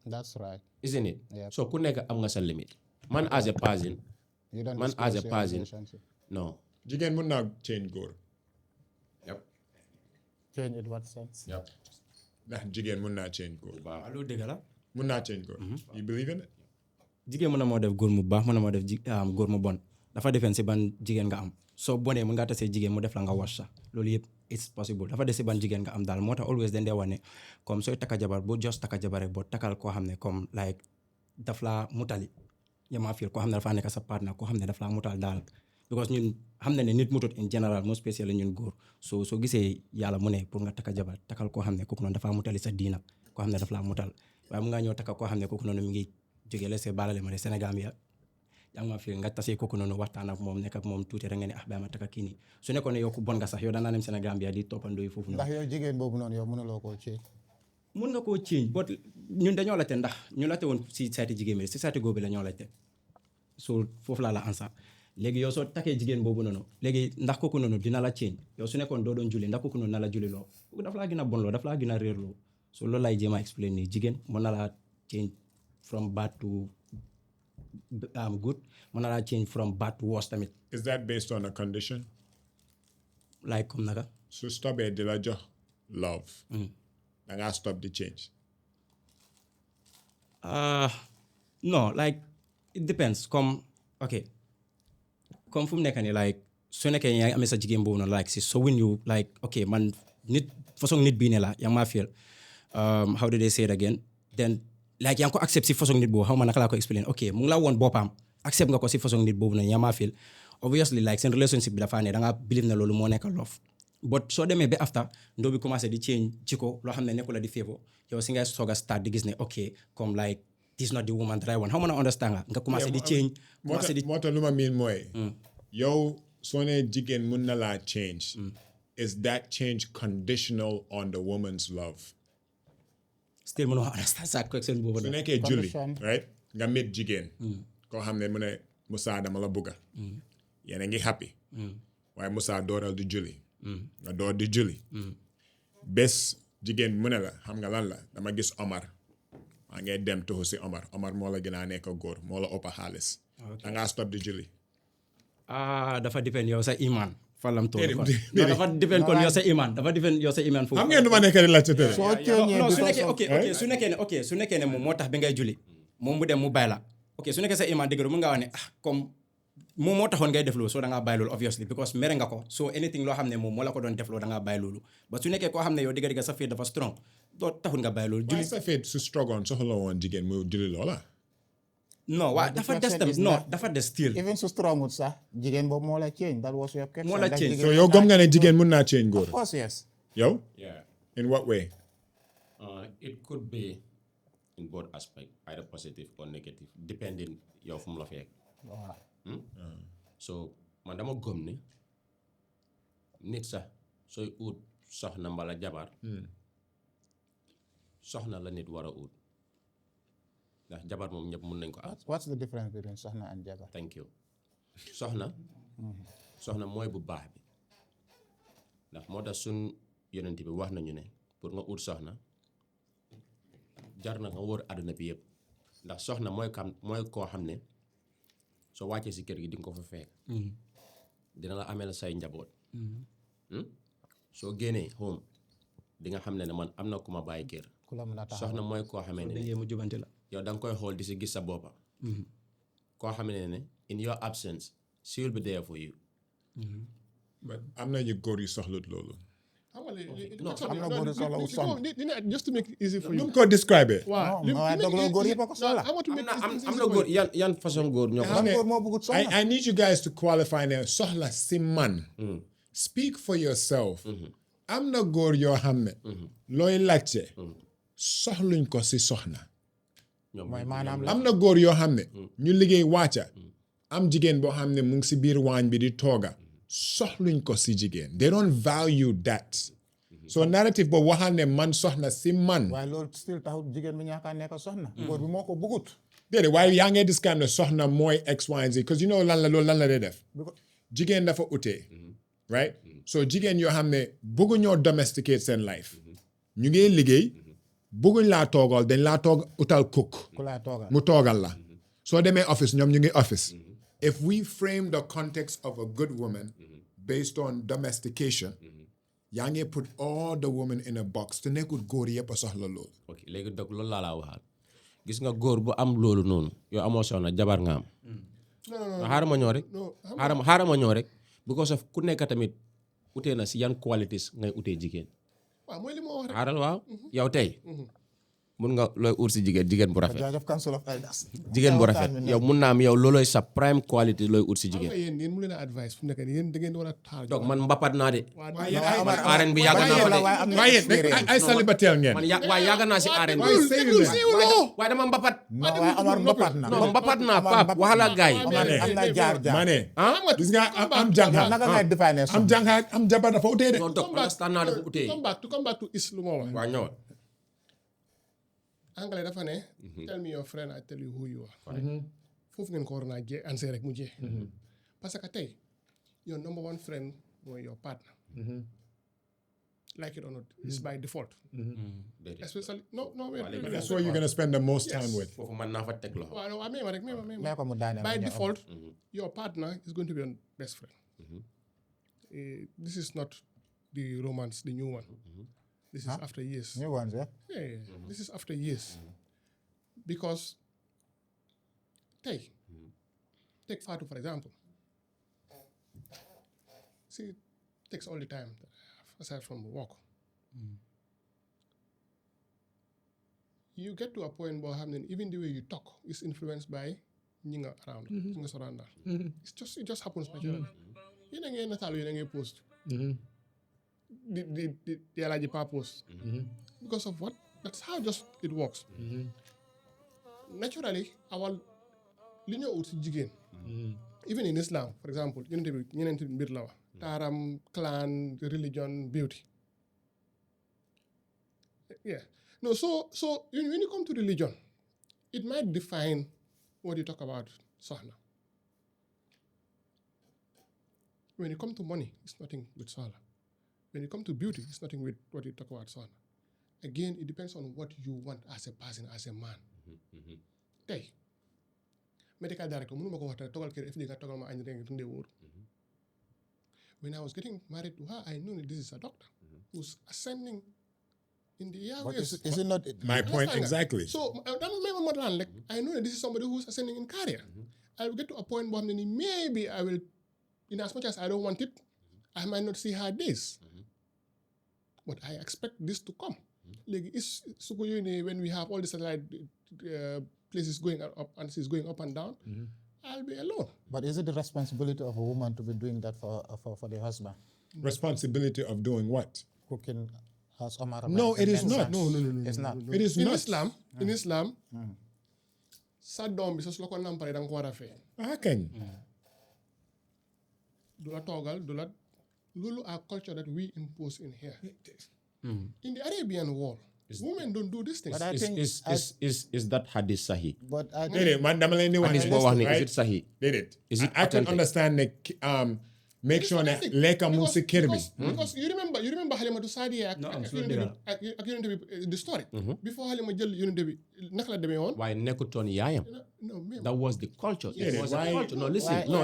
that's right.
isn't it.
Yep.
so ku nekk am nga sa limite. man as a person.
you don't
man as a person non.
jigéen mun naa change góor.
yep.
change in what sense.
yep.
ndax jigéen mun naa change góor.
waaw loolu dëgg la.
mun naa change góor. you believe in it.
jigéen mën na moo def góor mu baax mën na moo def góor mu bon dafa defeen si ban jigéen nga am soo bonee mën ngaa tasee jigéen mu def la nga wash sax loolu yëpp it's possible dafa des si ban jigéen nga am daal moo tax always dañ dee wax ne comme sooy takka jabar boo just takka jabar rek boo takkal koo xam ne comme like daf laa mutali yamaa fiil koo xam ne dafaa nekk sa partner koo xam ne daf laa mutal daal because ñun xam ne nit mutut in general most spécial ñun góor soo gisee yàlla mu ne pour nga takka jabar takkal koo xam ne kooku noonu dafaa mutali sa diina koo xam ne daf laa mutal waaye mu ngaa ñëw takka koo xam ne kooku noonu mi ngi jógee la see baalale ma ne Sénégal bi yaa ngi ma fi nga tasee kooku noonu waxtaan ak moom nekk ak moom tuuti rek nga ne bàyyi ma takka kii nii su nekkoon ne yow ku bon nga sax yow danaa dem Sénégal bi di toppandoo yi foofu noonu.
ndax yow jigéen boobu noonu yow mënuloo koo change.
mun nga koo change but ñun dañoo laajte ndax ñu laajte woon si saati jigéen bi si saati góor bi la ñoo laajte so foofu laa la ansa léegi yow soo takkee jigéen boobu noonu léegi ndax kooku noonu dina la change yow su nekkoon doo doon julli ndax kooku noonu na la julli loo kooku daf laa gën a bon loo daf laa gën a réer loo so loolu laay jéem a explain nii jigéen mën na laa change from bad to good mën na laa change from bad to worse tamit.
is that based on a condition.
like comme naka.
su stopee di la jox love. da ngaa stop di change.
no like it depends comme ok comme fu mu nekk nii like su nekkee yaa ngi amee sa jigéen boobu noonu like si so when you like ok man nit façon nit bii ne la yaa maa feel how do they say it again then like yaa ngi ko accept si façon nit boobu xaw ma naka laa ko explain ok mu ngi la woon boppam accept nga ko si façon nit boobu noonu yaa maa feel obviously like seen relationship bi dafa ne da ngaa believe ne loolu moo nekk love but soo demee ba after ndoo bi commencé di change jikko loo xam ne nekkul la di favor yow si ngay soog a start di gis ne ok comme like this is not the woman that I want how mën a understand nga commencé di change. commencé di
moo tax lu ma miin mooy. yow soo nee jigéen mun na laa change. is that change conditional on the woman's love.
still mënoo understand sa question boobu.
su nekkee julli right nga met jigéen. koo xam ne mu ne Moussa dama la bugga. yéen a ngi happy. waaye Moussa dooral di julli. nga door di julli. bés jigéen mu ne la xam nga lan la dama gis Omar. maa ngay dem tuxu si Omar moo la gën a nekk góor moo la ëpp xaalis. da ngaa stop di julli.
dafa depend yow sa iman. falam tool kon dafa depend kon yow sa iman dafa depend yow sa iman foofu.
xam ngeen du ma nekk di laajte tere.
non su nekkee ne moom moo tax bi ngay julli moom mu dem mu bay la ok su nekkee sa iman dëgg mun nga wax ne comme moom moo taxoon ngay def loolu so da ngaa bàyyi loolu obviously because mere nga ko so anything loo xam ne moom moo la ko doon def loolu da ngaa bàyyi loolu ba su nekkee koo xam ne yow digga sa faith dafa strong doo taxul nga bàyyi loolu
waaye sa faith su strong on soxla woon jigéen mu julli loola.
non waaw dafa des tamit non dafa des still
even su strong wut sax jigéen boobu moo la change that was your question.
Moo la
That
change.
jigéen
so yow gëm nga ne jigéen mun naa change góor.
of course yes.
yow
Yeah.
in what way.
It could be in both aspects, either positive or negative, depending yow fu mu la fekk.
waaw
So man dama gëm ne nit sax sooy ut soxna mbala jabar soxna la nit war a ut ndax jabar moom ñëpp mun nañ ko am.
what's the difference between soxna and jabar.
Thank you. soxna mooy bu baax bi ndax moo tax suñ yonent bi wax nañu ne pour nga ut soxna jar na nga wër àdduna bi yëpp ndax soxna mooy koo xam ne soo wàccee si kër gi di nga ko fa fekk dina la ameel say njaboot soo génnee home di nga xam ne man am na ku ma bàyyi kër
ku la mën a taxaw.
soxna mooy koo xamee ne
dangay mu jubanti la
yow da nga koy xool di si gis sa boppa koo xamee ne in your absence she will be there for you.
but am na ñu góor yu soxlut loolu.
xam nga léegi
am na góor yu soxla wu sonn.
just to make it easy for
nu
you.
mu ko describe.
waaw
non waaye dogloo góor yëpp a ko soxla.
am na góor yan façon góor ñoo ko
ban góor moo bëggut soxna.
I need you guys to qualify ne soxla si man. speak for yourself. am na góor yoo xam ne. looy laajte. soxluñ ko si soxna.
mooy maanaam la
am na góor yoo xam ne. ñu liggéey wàcca. am jigéen boo xam ne mu ngi si biir waañ bi di tooga. soxluñ ko si jigéen. they don't value that. so narrative boobu waxal ne man soxna si man.
waaye loolu still taxut jigéen bi ñaaka nekk soxna. góor bi moo ko bëggut.
déedéet waaye yaa ngi describe ne soxna mooy X Y and Z because you know lan la loolu lan la dee def. jigéen dafa utee. right so jigéen yoo xam ne bëgguñoo domesticate seen life. ñu ngi liggéey. bëgguñ laa toogal dañ laa toog utal cook.
ku laa toogal
mu toogal la. soo demee office ñoom ñu ngi office. if we frame the context of a good woman based on domestication. yaa ngi put all the women in a box te nekkul góor yëpp a soxla loolu.
ok léegi donc loolu laa waxaat gis nga góor bu am loolu noonu yow amoo soxna jabar nga am. xaaral ma ñëw rek. xaaral ma ñëw rek. because of ku nekk tamit utee na si yan qualities ngay utee jigéen.
waaw mooy li ma wax rek.
xaaral waaw yow tey mun nga looy ut si jigéen bu rafet.
jaajëf council of elders.
jigéen bu rafet yow mun naa am yow loolooy sa prime quality looy ut si jigéen.
yéen mu leen a advice fu mu nekk nii yéen da ngeen war a taal.
donc man mbapat naa de.
waaye
arène bi yàgg naa fa de.
waaye ay célibataire ngeen.
man waaye yàgg naa si arène bi. waaye dama mbapat.
waaye Amar mbapat na.
non mbapat naa Pape waxala gaay yi.
am na jaar
ma ne. gis nga am jàngat.
naka ngay define
am jàngat am jabar dafa utee de.
non donc understand naa dafa utee.
come back to is lu ma wax.
waa ñëwal.
anglais dafa ne. tell me your friend I tell you who you are. foofu ngeen ko war naa jee answer rek mu jee. parce que tey your number one friend mooy your partner. like it or not it's by default. especially no wait.
that's what you're gonna spend the most time with.
foofu man naa fa teg loxo.
waaw waaw may ma
may ko mu daane
by default your partner is going to be your best friend. This is not the romance the new one. This is after years.
New ones, yeah?
Yeah. This is after years. Because take Fatu for example. See, it takes all the time aside from work. You get to a point where even the way you talk is influenced by ñinga around. Ñinga surround. It just happens naturally. You know, you post. The allergy purpose. Because of what? That's how just it works. Naturally, our linear jigen. Even in Islam, for example, taram, clan, religion, beauty. Yeah. No, so when you come to religion, it might define what you talk about sahna. When you come to money, it's nothing with sahna. When you come to beauty, it's nothing with what you talk about, son. Again, it depends on what you want as a person, as a man. Hey, medical director, when I was getting married to her, I knew that this is a doctor who's ascending in the airways.
But is it not...
My point exactly.
So, I know that this is somebody who's ascending in career. I will get to a point where maybe I will, in as much as I don't want it, I might not see her days. But I expect this to come. Like when we have all the satellite places going up and she's going up and down, I'll be alone.
But is it the responsibility of a woman to be doing that for the husband?
Responsibility of doing what?
Cooking house Omar?
No, it is not.
No.
It's not.
It is not.
In Islam, sa doom bi sa su la ko nampale da nga ko war a fay.
Kañ.
Du la toogal, du la loolu are culture that we impose in here. In the Arabian world, women don't do these things.
But I think
Is that hadith sahih?
but I think
Déedéet man dama leen di wax
Hadith boo wax ni is it sahih?
Déedéet.
Is it
I can
authentic?
understand ne make sure ne lekka mu si kër bi.
Because you remember Halimatu Saadiya ak yonent bi the story. Before Halima jël yonent bi naka la demee woon.
Waaye nekkutoon yaayam.
No, même.
That was the culture. It
Yeah,
was
why-
a culture. No,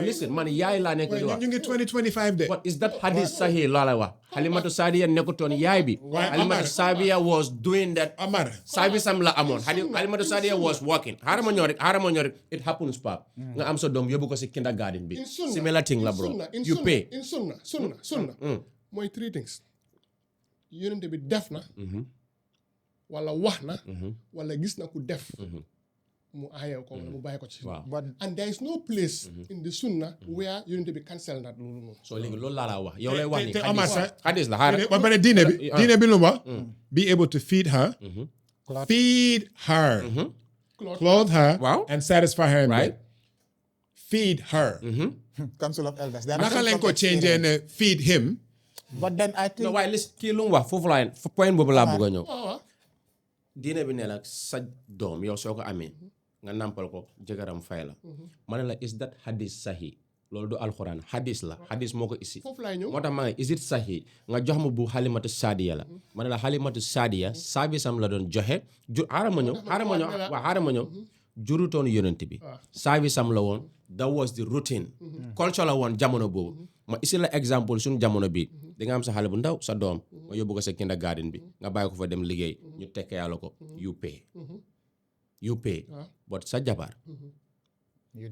listen. Man, yaay laa nekk di wax.
ñu ngi 2025 de.
But is that hadith sahih laa la wax? Halimatu Saadiya nekkutoon yaay bi. Halimatu Saadiya was doing that.
Amar.
Service la amoon. Halimatu Saadiya was working. Xaaral ma ñëw rek. It happens pap. Nga am sa doom yóbbu ko si kindergarten bi.
In Sunnah,
Similar thing la bro. You pay.
In Sunnah. Mooy three things. Yonent bi def na. Wala wax na. Wala gis na ku def. Mu aaye ko wala mu bàyyi ko ci.
Waaw.
but
And there is no place in the Sunnah where yonent bi cancel that loolu noonu.
So léegi loolu laa la wax. Yow lay wax ni
te Omar sax
hadith la xaaral.
ba pare diine bi lu mu wax be able to feed her clothe her
Waaw.
and satisfy her in
Right.
bed. Feed her
Council of Elders. They are
naka
not
lañ
from
ko change
experience.
ne feed him
But then I think
No waaye listen kii lu mu wax foofu laa point boobu laa bëgg a ñëw.
waaw
diine bi ne la sa doom yow soo ko amee nga nampal ko jëkkëram fay la ma ne la is that hadith sahih loolu du alxuraan hadith la hadith moo ko isi
foofu laay ñëw.
moo tax ma ne is it sahih nga jox ma bu Halimatu Saadiya la ma ne la Halimatu Saadiya service am la doon joxe xaaral ma ñëw jurutoon yonent bi service am la woon that was the routine culture la woon jamono boobu ma isi la exemple suñu jamono bi di nga am sa xale bu ndaw sa doom nga yóbbu ko sa kindergarten bi nga bàyyi ko fa dem liggéey ñu tekke yàlla ko you pay but sa jabar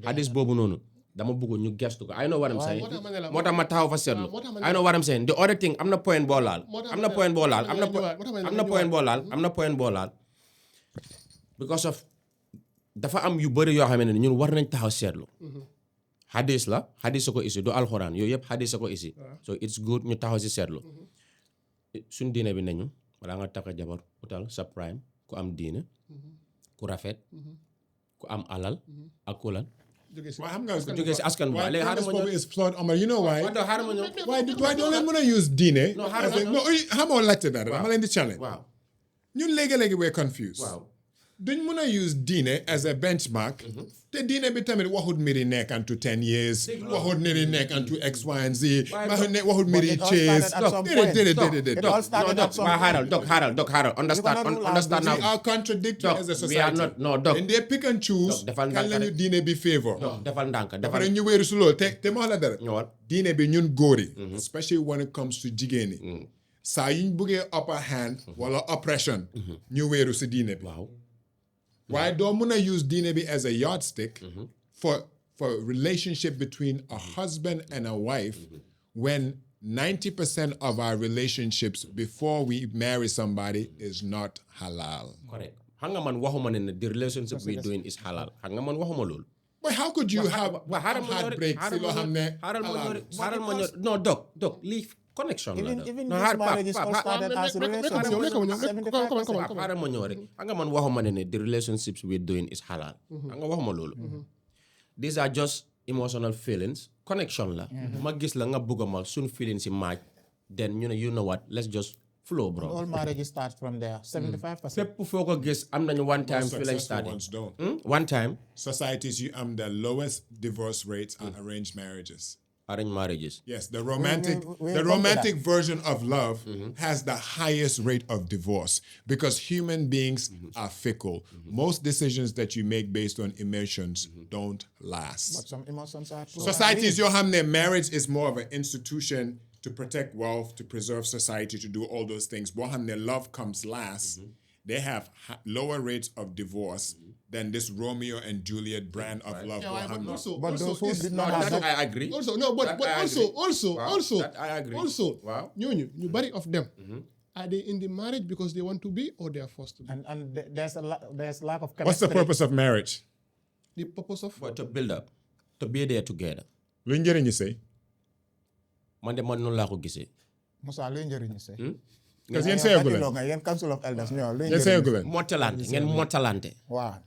hadis boobu noonu dama bëgg ñu gestu ko I know what I'm saying moo tax ma taxaw fa seetlu I know what I'm saying the other thing am na point boo laal because of dafa am yu bëri yoo xam ne ñun war nañ taxaw seetlu hadis la hadis ko isi du alxuraan yooyu yëpp hadis ko isi so it's good ñu taxaw si seetlu suñ diine bi nañu wala nga takk jabar utal sa prime ku am diine ku rafet ku am alal ak ku lan
waaye xam nga
jógee si askan bi
why
léegi xaaral ma ñëw
is flawed Omar you know why
xaaral ma ñëw
why doo leen mën a use diine
xaaral ma ñëw.
no xamoo laajte dara dama leen di challenge
waaw
ñun léegi-léegi we're confused
waaw
duñ mën a use diine as a benchmark te diine bi tamit waxut mbiri nekkantu 10 years waxut mbiri nekkantu X Y and Z waxut mbiri
it all
chase
started at some point.
déedéet
It all started at some point.
xaaral understand now
we are contradictory
Doc,
as a
we are
society
not- no, Doc.
and they pick and choose
Doc, defal
kan
ndànk
lañu
rek.
diine bi favor
defal ndànk
dafa ne ñu wéeru si loolu te ma wax la dara
ñëwal
diine bi ñun góor yi especially when it comes to jigéen yi saa yuñ buggee upper hand wala oppression ñu wéeru si diine bi
waaw
waaye doo mën a use diine bi as a yardstick for relationship between a husband and a wife when 90% of our relationships before we marry somebody is not halal.
correct xam nga man waxuma ne the relationship we doing is halal xam nga man waxuma loolu
But how could you have
xaaral ma ñëw rek
heartbreak si loo xam ne
xaaral ma ñëw non Doc lii connection la
even
No,
this marriage is all started as a relationship.
xaaral ma ñëw rek xam nga man waxuma ne the relationships we're doing is halal xam nga waxuma loolu these are just emotional feelings connection la ma gis la nga bëgg ma suñ feelings yi match then ñu ne you know what let's just flow bro
All marriages start from there. 75%.
fépp foo ko gis am nañu one time fii lañ
successful
started
ones don't.
one time
Societies you the lowest divorce rates are arranged marriages.
arranged marriages
Yes, the
we'll come to
romantic version of love has the highest rate of divorce because human beings are fickle. Most decisions that you make based on emotions don't last.
But some emotions are true.
Societies, your hamne marriage is more of an institution to protect wealth, to preserve society, to do all those things. But hamne love comes last, they have lower rates of divorce than this Romeo and Juliet brand of love.
Yeah, but also,
But
also
those who
is-
did not have
That
that,
I agree.
Also, no, but
That I
also,
agree.
also,
Wow,
also,
that I agree.
also,
Wow.
you body of them, are they in the marriage because they want to be or they are forced to be?
and there's lack of
What's the
chemistry.
purpose of marriage?
The purpose of
But to build up, to be there together.
Lu njëriñ ñu sëy?
Man de man noonu laa ko gisee.
Moussa luy njëriñ say.
Parce que yéen sëyagu leen.
nga yéen council of elders ñoo luy
Yéen
njëriñ
sëyagu leen.
Mottalante ngeen mottalante.
waaw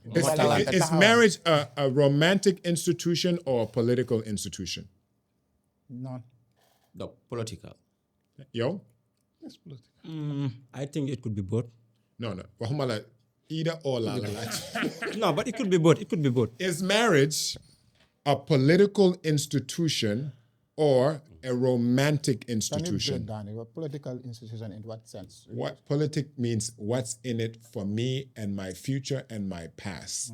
Is marriage a romantic institution or a political institution?
non
Donc political.
Yo?
I think it could be both.
No. Waxuma la either or la laaj.
No, but it could be both. It could be both.
Is marriage a political institution or a romantic
can you break
institution?
down it? A political institution in what sense?
What politic means what's in it for me and my future and my past.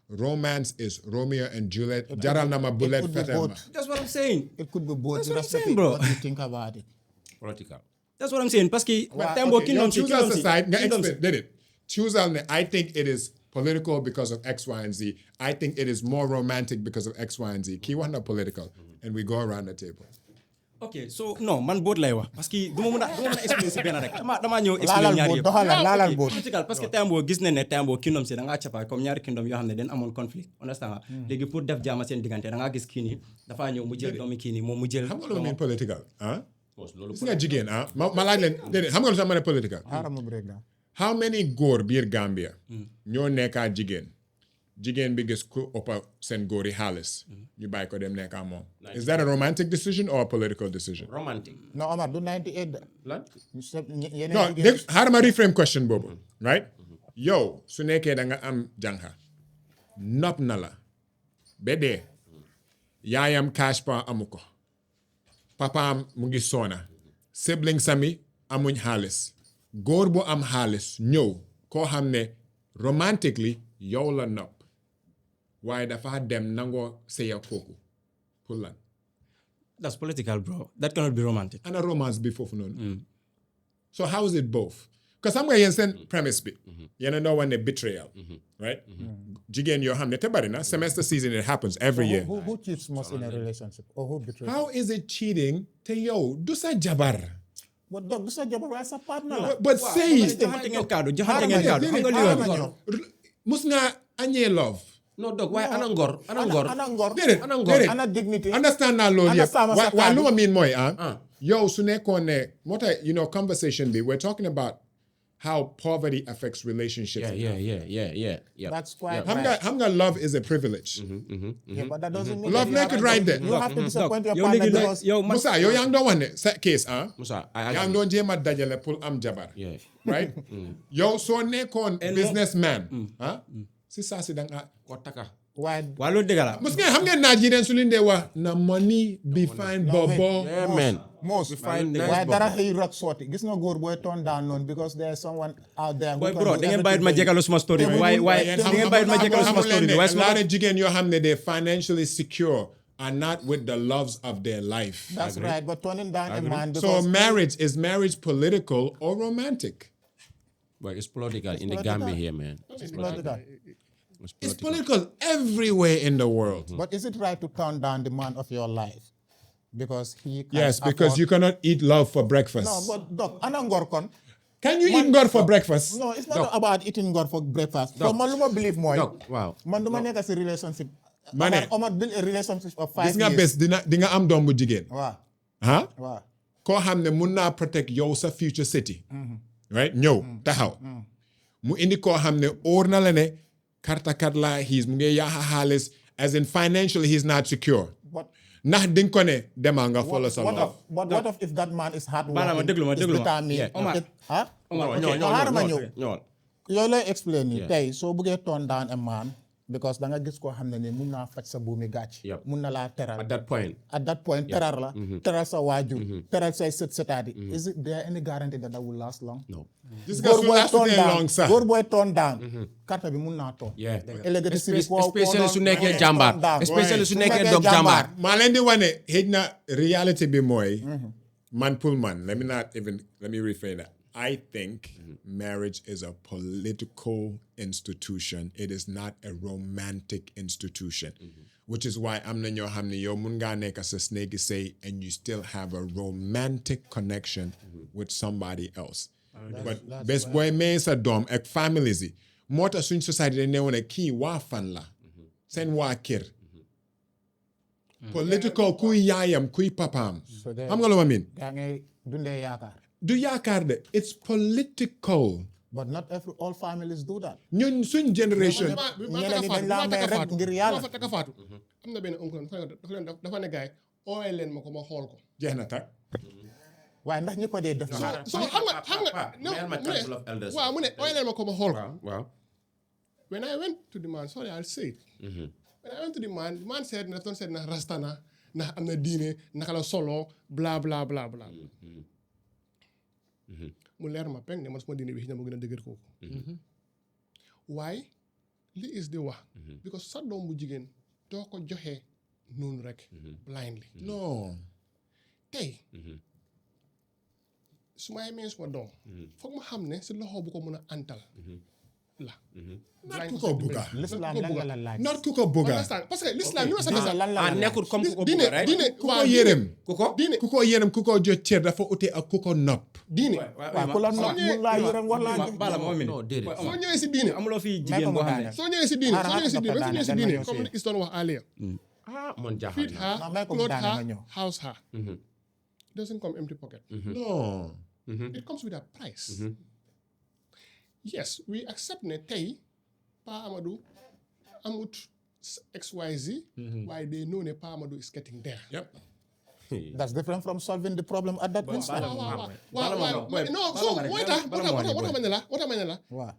Romance is Romeo and Juliet. Jaral na ma bullet
could be
fetel ma.
both.
That's what I'm saying.
It could be both.
That's what I'm
Irrespective
saying, bro.
What do you think about it?
Political.
That's what I'm saying. Parce que
Wow,
time boo
Okay, yo,
kingdom si
choose
kingdom
us
si.
aside. Nga
kingdom si.
explain. Did it? Choose on the, I think it is political because of X, Y, and Z. I think it is more romantic because of X, Y, and Z. Key one not political. And we go around the table.
Okay, so no, man both lay wax parce que du ma mën a explain si benn rek dama ñëw explain
laalal
ñaar
both
yëpp.
doxalal laalal
Ok,
both.
political parce que time boo gis nañ ne time boo kingdom si da ngaa cappa comme ñaari kingdom yoo xam ne dañ amoon conflict understand nga léegi pour def jaama seen diggante da ngaa gis kii nii dafaa ñëw mu jël doomi kii nii moom mu jël
Xam nga lu mean political? Huh?
Boss, loolu
Gis nga jigéen ma laaj leen déedéet xam nga lu tax ma ne political?
xaaral ma break down.
How many góor biir Gambia ñoo nekkaa jigéen bi gis ku ëppa seen góor yi xaalis ñu bàyyi ko dem nekkaa moom. Is that a romantic decision or a political decision?
romantic.
No Omar du 98 de.
Lan?
yeneen
No,
jigéen
xaaral ma reframe question boobu right yow su nekkee da nga am jànqa nopp na la ba dee yaayam cash pa amu ko papaam mu ngi soona sibling sami amuñ xaalis góor bu am xaalis ñëw koo xam ne romantically yow la nopp waaye dafa dem nangoo sëya kooku pour lan
That's political, bro. That cannot be romantic.
ana romance bi foofu noonu so how is it both because xam nga yéen seen premise bi yéen a noo wane betrayal right jigéen yoo xam ne te bari na semester season it happens every year
who cheats most in a relationship or who betrays?
how is it cheating te yow du sa jabar
But dog du sa jabar waaye sa partner la.
but say
joxante ngeen kaddu joxante ngeen kaddu xam nga li
xaaral ma
yoon
ñëw.
mus nga añee love
non donc waaye ana ngor ana ngor.
ana ngor
déedéet
ana ngor.
déedéet
ana dignity.
understand naa loolu yëpp
Understand ma sa
waaye lu
kàddu.
ma miin mooy yow su nekkoon ne moo tax conversation bi we're talking about how poverty affects relationships
yeah.
That's quite
xam nga love is a privilege
Yeah, but that doesn't mean
Love
that you
make
have
it right
to-
there.
You have to disappoint your
yow
partner
léegi
because
yow man
Musa yow yaa ngi doon wax ne sa case
Musa, I
yaa ngi
agree.
doon jéem a dajale pour am jabar
Yeah.
right yow soo nekkoon businessman si saa si da nga
Ko taka.
waaye
waa loolu dëgg la
mus ngeen xam ngeen naaj yi den su leen dee wax na money be fine bobo
Yeah, man.
most waaye dara xëy rek sotti gis nga góor booy turn down noonu because there is someone out there who
boy
can
bro
do
da ngeen
everything
bàyyi ma
for you.
jégalu suma story bi waaye da ngeen bàyyi ma jégalu suma story bi waaye
a
suma
lot of jigéen yoo xam ne they financially secure are not with the loves of their life
That's right, but turning down a man
so
because
is marriage political or romantic?
But it's political in the Gambia here, man.
it's political.
It's political everywhere in the world.
But is it right to turn down the man of your life because he can
Yes, because you cannot eat love for breakfast.
No, but doc, ana ngor kon.
Can you eat God for breakfast?
No, it's not about eating God for breakfast. So man lu ma believe mooy.
Doc, wow.
Man du ma nekk si relationship.
Ma ne.
Omar build a relationship of 5
Gis nga
years.
bés di nga am doom bu jigéen.
Waaw,
Huh?
waaw.
Koo xam ne mun naa protect yow sa future city. Right? Ñëw taxaw. Mu indi koo xam ne óor na la ne kartakat la mu ngi yaaxa xaalis as in financially he's not secure.
But
Ndax di nga ko ne demal nga follow sa love.
what if that man is hard
Bala ma
working?
déglu ma,
is
déglu ma.
determined?
Yeah. Omar.
Huh?
ñoo
ñëw. Yow lay explain ni
Yeah.
tey soo bëggee turn down a man because da nga gis koo xam ne ni mun naa faj sa buumi gàcc.
Yep.
Mun na laa teral.
At that point.
At that point, terar la, teral sa waajur, teral say setaati. Is it there any guarantee that will last long?
No.
Gis nga su lastutee long sax.
góor booy turn down. carte bi mun naa toog.
Yeah.
Ëllëgati si biir koo
Especially su nekkee
turn
jàmbaar.
down.
Especially su
Su
nekkee
nekkee
dog jàmbaar.
maa leen di wane xëj na reality bi mooy man pour man let me reframe that I think marriage is a political institution. It is not a romantic institution, which is why am na ñoo xam ne yow mun ngaa nekk sa snake say and you still have a romantic connection with somebody else. But bés booy may sa doom ak families yi moo tax suñ society dañ ne woon ne kii waa fan la seen waa kër political kuy yaayam kuy papaam xam nga lu ma miin
yaa ngi dundee yaakaar.
du yaakaar de it's political.
But not all families do that.
ñun suñ generation.
ñeneen ñi dañ laa may rek ngir yàlla.
dafa faatu am na benn oncle dafa ne gaay ooyee leen ma ko ma xool ko.
jeex na tak.
waaye ndax ñi ko dee def.
so xam nga waaw mu ne ooyee leen ma ko ma xool ko.
waaw.
When I went to the man, sorry, I'll say it. When I went to the man said, Nathan said, na rastana, na am na diine, nakala solo, blah, blah, blah, blah. Mu leer ma peng ne man suma diine bi xina mo gëna dëgër ko. Why? Li is the wax. Because sa doom bu jigéen doo ko joxe noonu rek blindly.
non.
Tey su ma yemee suma doom foog ma xam ne si loxo bu ko mën a antal la.
not ku ko bugga.
l'islam lan la laaj.
not ku ko bugga.
parce que l'islam ni ma sa gisa
lan la laaj.
nekkul comme ku ko bëgg rek.
diine
ku ko yërëm.
diine
ku ko yërëm ku ko jox cër dafa ute ak ku ko nopp.
diine
waaw ku la nopp mun laa yërëm wax laa jox.
bala moo
non déedéet.
soo ñëwee si diine
amuloo fii jigéen boo xam ne
soo ñëwee si diine comme li Iston wax earlier
man jaaxal
feed
na.
her
may ko
clothe
daane nga
her
ñëw.
house her doesn't come empty pocket
non.
it comes with a price yes we accept ne tey Pa Amadou amut XYZ waaye they know ne Pa Amadou is getting there.
Yep.
That's different from solving the problem at that instant.
waaw no so mooy tax moo tax ma ne la
waaw.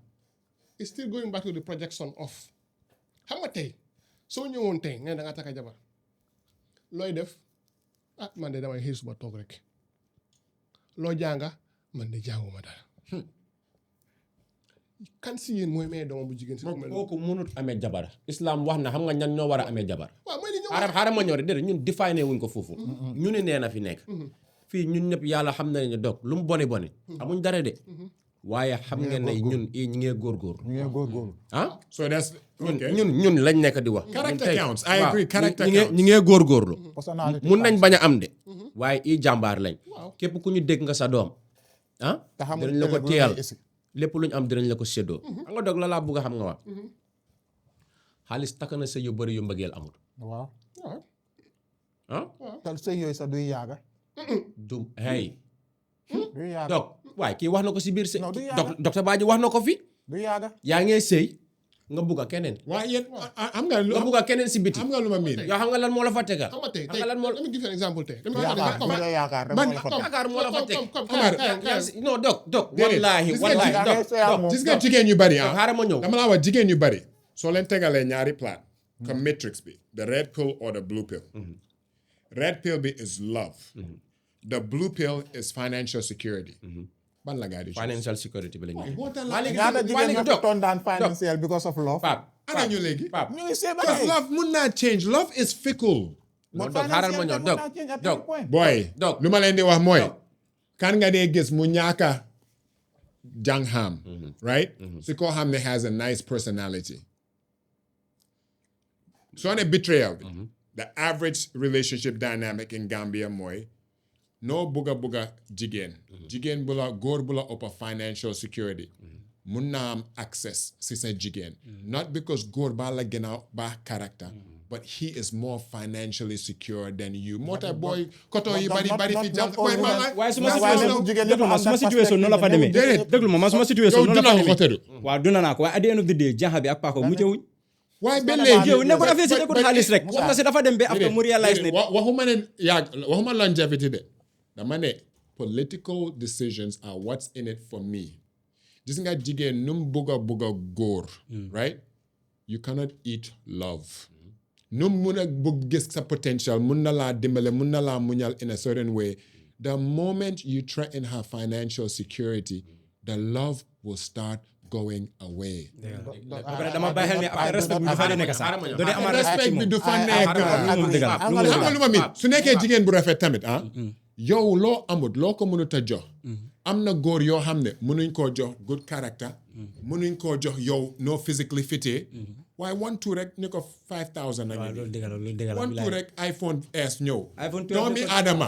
it's still going back to the projection of xam nga tey soo ñëwoon tey nga ne da nga takka jabar looy def man de damay xëy suba toog rek loo jànga man de jànguma dara kan si yéen mooy may doomam bu jigéen si
kooku mënut amee jabar islam wax na xam nga ñan ñoo war a amee jabar.
waaw mooy li ñu
xaaral ma ñëw rek déedéet ñun défine wuñ ko foofu. ñu ne nee na fi nekk. fii ñun ñëpp yàlla xam na ne dog lu mu boni amuñ dara de. waaye xam ngeen ne ñun ñi ngee góorgóorlu.
ñu ngi góorgóorlu.
ah
so that's okay.
ñun lañ nekk di wax.
character counts. I agree. Character counts.
ñi ngee góorgóorlu.
Personality
mun nañ bañ a am de. waaye i jàmbaar lañ. képp ku ñu dégg nga sa doom. ah
te xam
dinañ la ko téyal lépp lu ñu am dinañ la ko séddoo. xam nga dog la laa bugg a xam nga wax. xaalis takk na sëy yu bëri yu mbëggeel amul.
waaw.
ah.
tal sëy yooyu sax duy yaaga.
du hey.
duy yaaga.
donc waaye kii wax na ko si biir sëy.
Non, du yaaga.
docteur Badji wax na ko fi.
du yaaga.
yaa ngee sëy nga bugg a keneen.
waaye yéen am nga lu
nga bugg a keneen si biti.
am nga lu ma miin.
yoo xam nga lan moo la fa tegal.
xam nga tey
xam nga lan moo
let me give you an example tey
yaakaar li nga yaakaar rek moo la fa teg.
yaakaar moo la fa teg.
Omar
non dog
Déedéet.
wallaahi
Gis nga
wallaahi
yaa ngi sëy ak moom.
gis nga jigéen yu bari ah.
xaaral ma ñëw.
dama laa wax jigéen yu bari soo leen tegalee ñaari plat comme matrix bi the red pill or the blue pill. red pill bi is love. the blue pill is financial security. ban la gaa di
financial security bi la ñu.
ñaata jigéen ñoo ko toon daan financial because of love.
Pape
ana ñu léegi.
Pape
ñu ngi sëy ba
Because
tey.
love mun naa change love is fickle.
non dog xaaral ma ñëw dog
boy
Dog.
lu ma leen di wax mooy kan nga dee gis mu ñaaka jàng xam right si koo xam ne has a nice personality soo ne betrayal bi the average relationship dynamic in Gambia mooy noo bugga jigéen bu la góor bu la ëpp financial security mun naa am access si sa jigéen not because góor baa la gën a baax character but he is more financially secure than you moo tax booy koto yi bari fi jàng
waaye suma situation noonu la fa demee déglu ma suma situation
yow
noonu la fa
duna ko
demee
tëdd
waaw duna naa ko waaye at the end of the day janxa bi ak paako mu jëwuñ
waaye ba léegi
yow nekkul affaire si nekkul xaalis rek wax nga si dafa dem ba après mu réalise ne
waxuma longevity de dama ne political decisions are what's in it for me gis nga jigéen nu mu bugga góor right you cannot eat love nu mu mun a bëgg gis sa potential mun na laa dimbale mun na laa muñal in a certain way the moment you threaten her financial security the love will start going away.
dama bàyyi xel ne après respect bi du fa nekk sax doo dee amal respect
respect bi du fa nekk
moom dëgg la
xam nga lu ma mit su nekkee jigéen bu rafet tamit yow loo amut loo ko mënut a jox am na góor yoo xam ne mënuñ koo jox good character mënuñ koo jox yow no physically fitee waaye 1-2 rek ni ko 5,000
waaw loolu dëgg la
1-2 rek iPhone S ñëw
iPhone 12
doomi Adama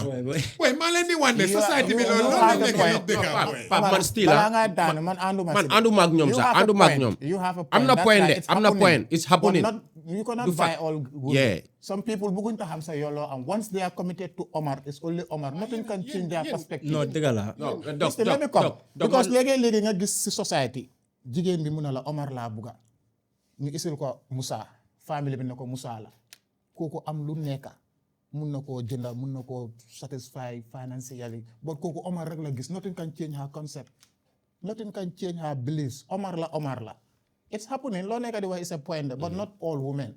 way maa leen di wànne société bi loolu
have
loolu
a
nekk
point.
dëgg
Pape man still
balaa ngaa daanu man ànduma
man
si.
ànduma ak ñoom
You
sax
have a
ànduma ak
point.
ñoom
You have a
am na
That's
point
why
de
it's
am na
happening.
point it's happening
But not, you cannot
Du
buy
fa-
all good.
Yeah.
Some people bëgguñ ta xam sa yooloo am once they are committed to Omar it's only Omar nothing can change their perspective.
non dëgg la
non
Listen, let me come. Because léegi nga gis si society jigéen bi mun na la Omar laa bugga ñu isil ko Moussa famille bi ne ko Moussa la kooku am lu nekka mun na koo jënda mun na koo satisfy financially but kooku Omar rek la gis nothing can change her concept nothing can change her beliefs Omar la it's happening loo nekka di wax is a point but not all women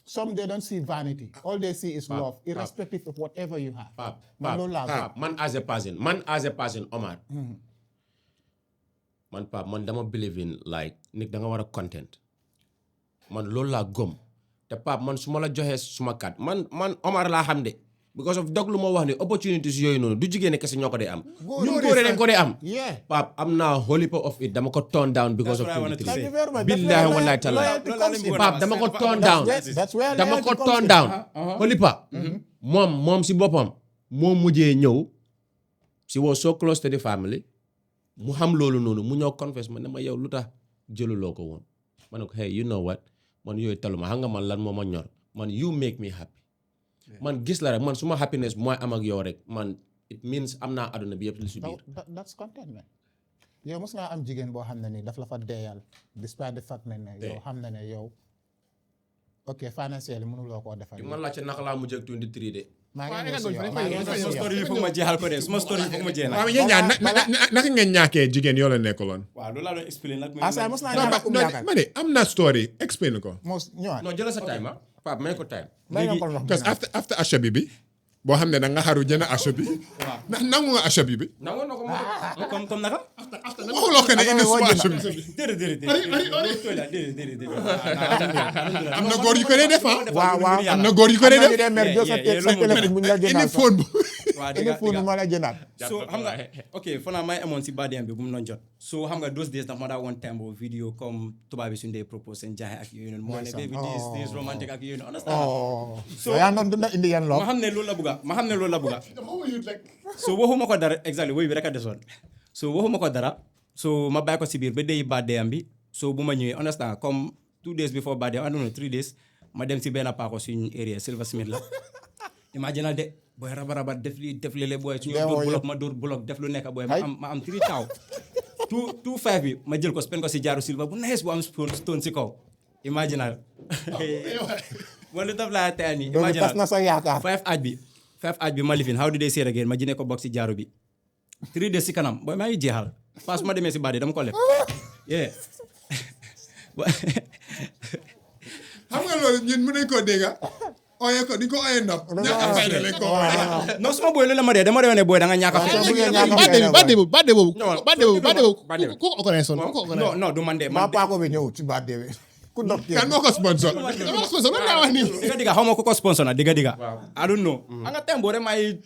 some they don't see vanity all they see is love irrespective of whatever you have man loolu laa
Pape man as a person Omar man Pape man dama believe in like nit da nga war a content man loolu laa gëm te Pape man su ma la joxee suma kat man Omar laa xam de because of dog lu ma wax ne opportunities yooyu noonu du jigéen kese ñoo ko dee am ñun góore dañ ko dee am
yeah
Pape am naa whole heap of it dama ko turn down because of
That's what I wanted to
23
Thank you very much.
billahi wallahi taala Pape dama ko turn down
That's where
dama
loyalty
ko
comes
turn
in.
down whole heap moom si boppam moo mujjee ñëw si was so close to the family mu xam loolu noonu mu ñëw confess ma ne ma yow lu tax jëluloo ko woon ma ne ko hey you know what man yooyu taluma xam nga man lan moo ma ñor man you make me happy man gis la rek man suma happiness mooy am ak yow rek man it means am naa àdduna bi yëpp li si biir
That's contentment. yow mos ngaa am jigéen boo xam ne ni daf la fa deeyal despite the fact ne yow xam na ne yow ok financially mënuloo koo defal.
man laajte naka laa mujjee ak 23 de.
maa ngi ñëw si yow maa ngi ñëw si
suma
yow.
story yi foog ma jeexal ko de suma story yi foog ma jeexal.
waaw yéen ñaar naka ngeen ñàkkee jigéen yoo la nekkaloon.
waaw loolu laa doon explain nag.
Asa mos naa ñàkk kum ñàkk.
ma ne am na story explain ko.
mos ñëwaat.
non jëlal sa time ah Pape may ko time.
may nga ko ndox
because after achabi bi boo xam ne da nga xaru jënd achabi. ndax nangu nga achabi bi.
nangoon na ko
comme naka.
waxuloo ko ne indi suma achabi.
déedéet.
am na góor yu ko dee def ah.
waaw
am na góor yu ko dee
am na ñu
def.
dee mer jël sa téléphone bu ñu la
indi
jëndaat
phone bu.
waaw
indi phone bu ma la jëndaat.
so xam nga ok fanaa may amoon si baadiyam bi bu mu noon jot so xam nga those days ndax ma daa woon tembo vidéo comme tubaab bi suñu dee propose seen jaaxe ak yooyu noonu moo ne baby this romantic ak yooyu noonu understand
so yaa ngi doon dund indi yan
ma
loo.
xam ne loolu la bugga so waxuma ko dara exactly woy bi rek a desoon so waxuma ko dara so ma bàyyi ko si biir ba day baadiyam bi so bu ma ñëwee understand comme 2 days before baadiyam I don't know 3 days ma dem si benn paako suñu area Silver Smith la imaginal de booy raba def lii booy suñu dóor bloc ma dóor bloc def lu nekk booy ma am 3 taw 2.5 bi ma jël ko spend ko si jaaru silver bu nice bu am stone si kaw imaginal wala lu taf laa tey nii
loolu tas na sa yaakaar.
5 aj bi ma lifin how did they say it again ma jine ko box si jaaru bi 3 days si kanam booy maa ngi jeexal parce que ma demee si baade dama ko lef yeah
xam nga loolu ñun mën nañu koo dégg ooye ko di ko ooye nopp. ñàkk a fayda lañ ko ooye.
non suma booy loolu la ma dee dama demee ne booy da nga ñàkk a fay
Badde boobu ku ko organise woon ku ko organise
non du man de
maa paako bi ñëw ci baat bi. ku ndox
kan moo ko sponsor.
dama sponsor lan laa wax nii
diga xaw ma ko sponsor na diga I don't know anga tembo rek may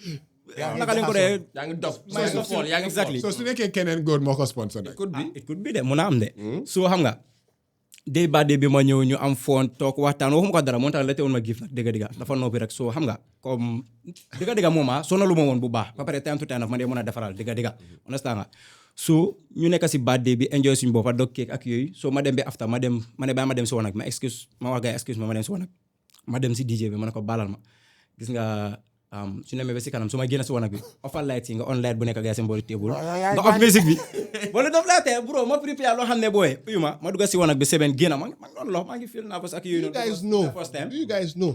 naka lañ ko dee
yaa ngi dof
may dof
yaa ngi
exactly
so su nekkee keneen góor moo ko sponsor nag.
it could be de mun a am de so xam nga day ba day bi ma ñëw ñu am foon toog waxtaan waxuma ko dara moo tax la teewoon ma gift nag diga dafa noppi rek so xam nga comme diga moom sonalu ma woon bu baax ba pare time to time daf ma dee mën a defaral diga understand nga so ñu nekk si birthday bi enjoy suñu boppa dog cake ak yooyu so ma dem bi after ma dem si wanag ma excuse ma wax gars excuse ma dem si wanag ma dem si DJ bi ma ne ko balal ma gis nga su nemee ba si kanam su ma génn si wanag bi offal light yi nga on light bu nekk gars seen boori table nga off music bi wala daf laa tee bro ma prépare loo xam ne booy uyu ma dugga si wanag bi seben génn ma doon lox maa ngi feel nervous ak yooyu
do you guys know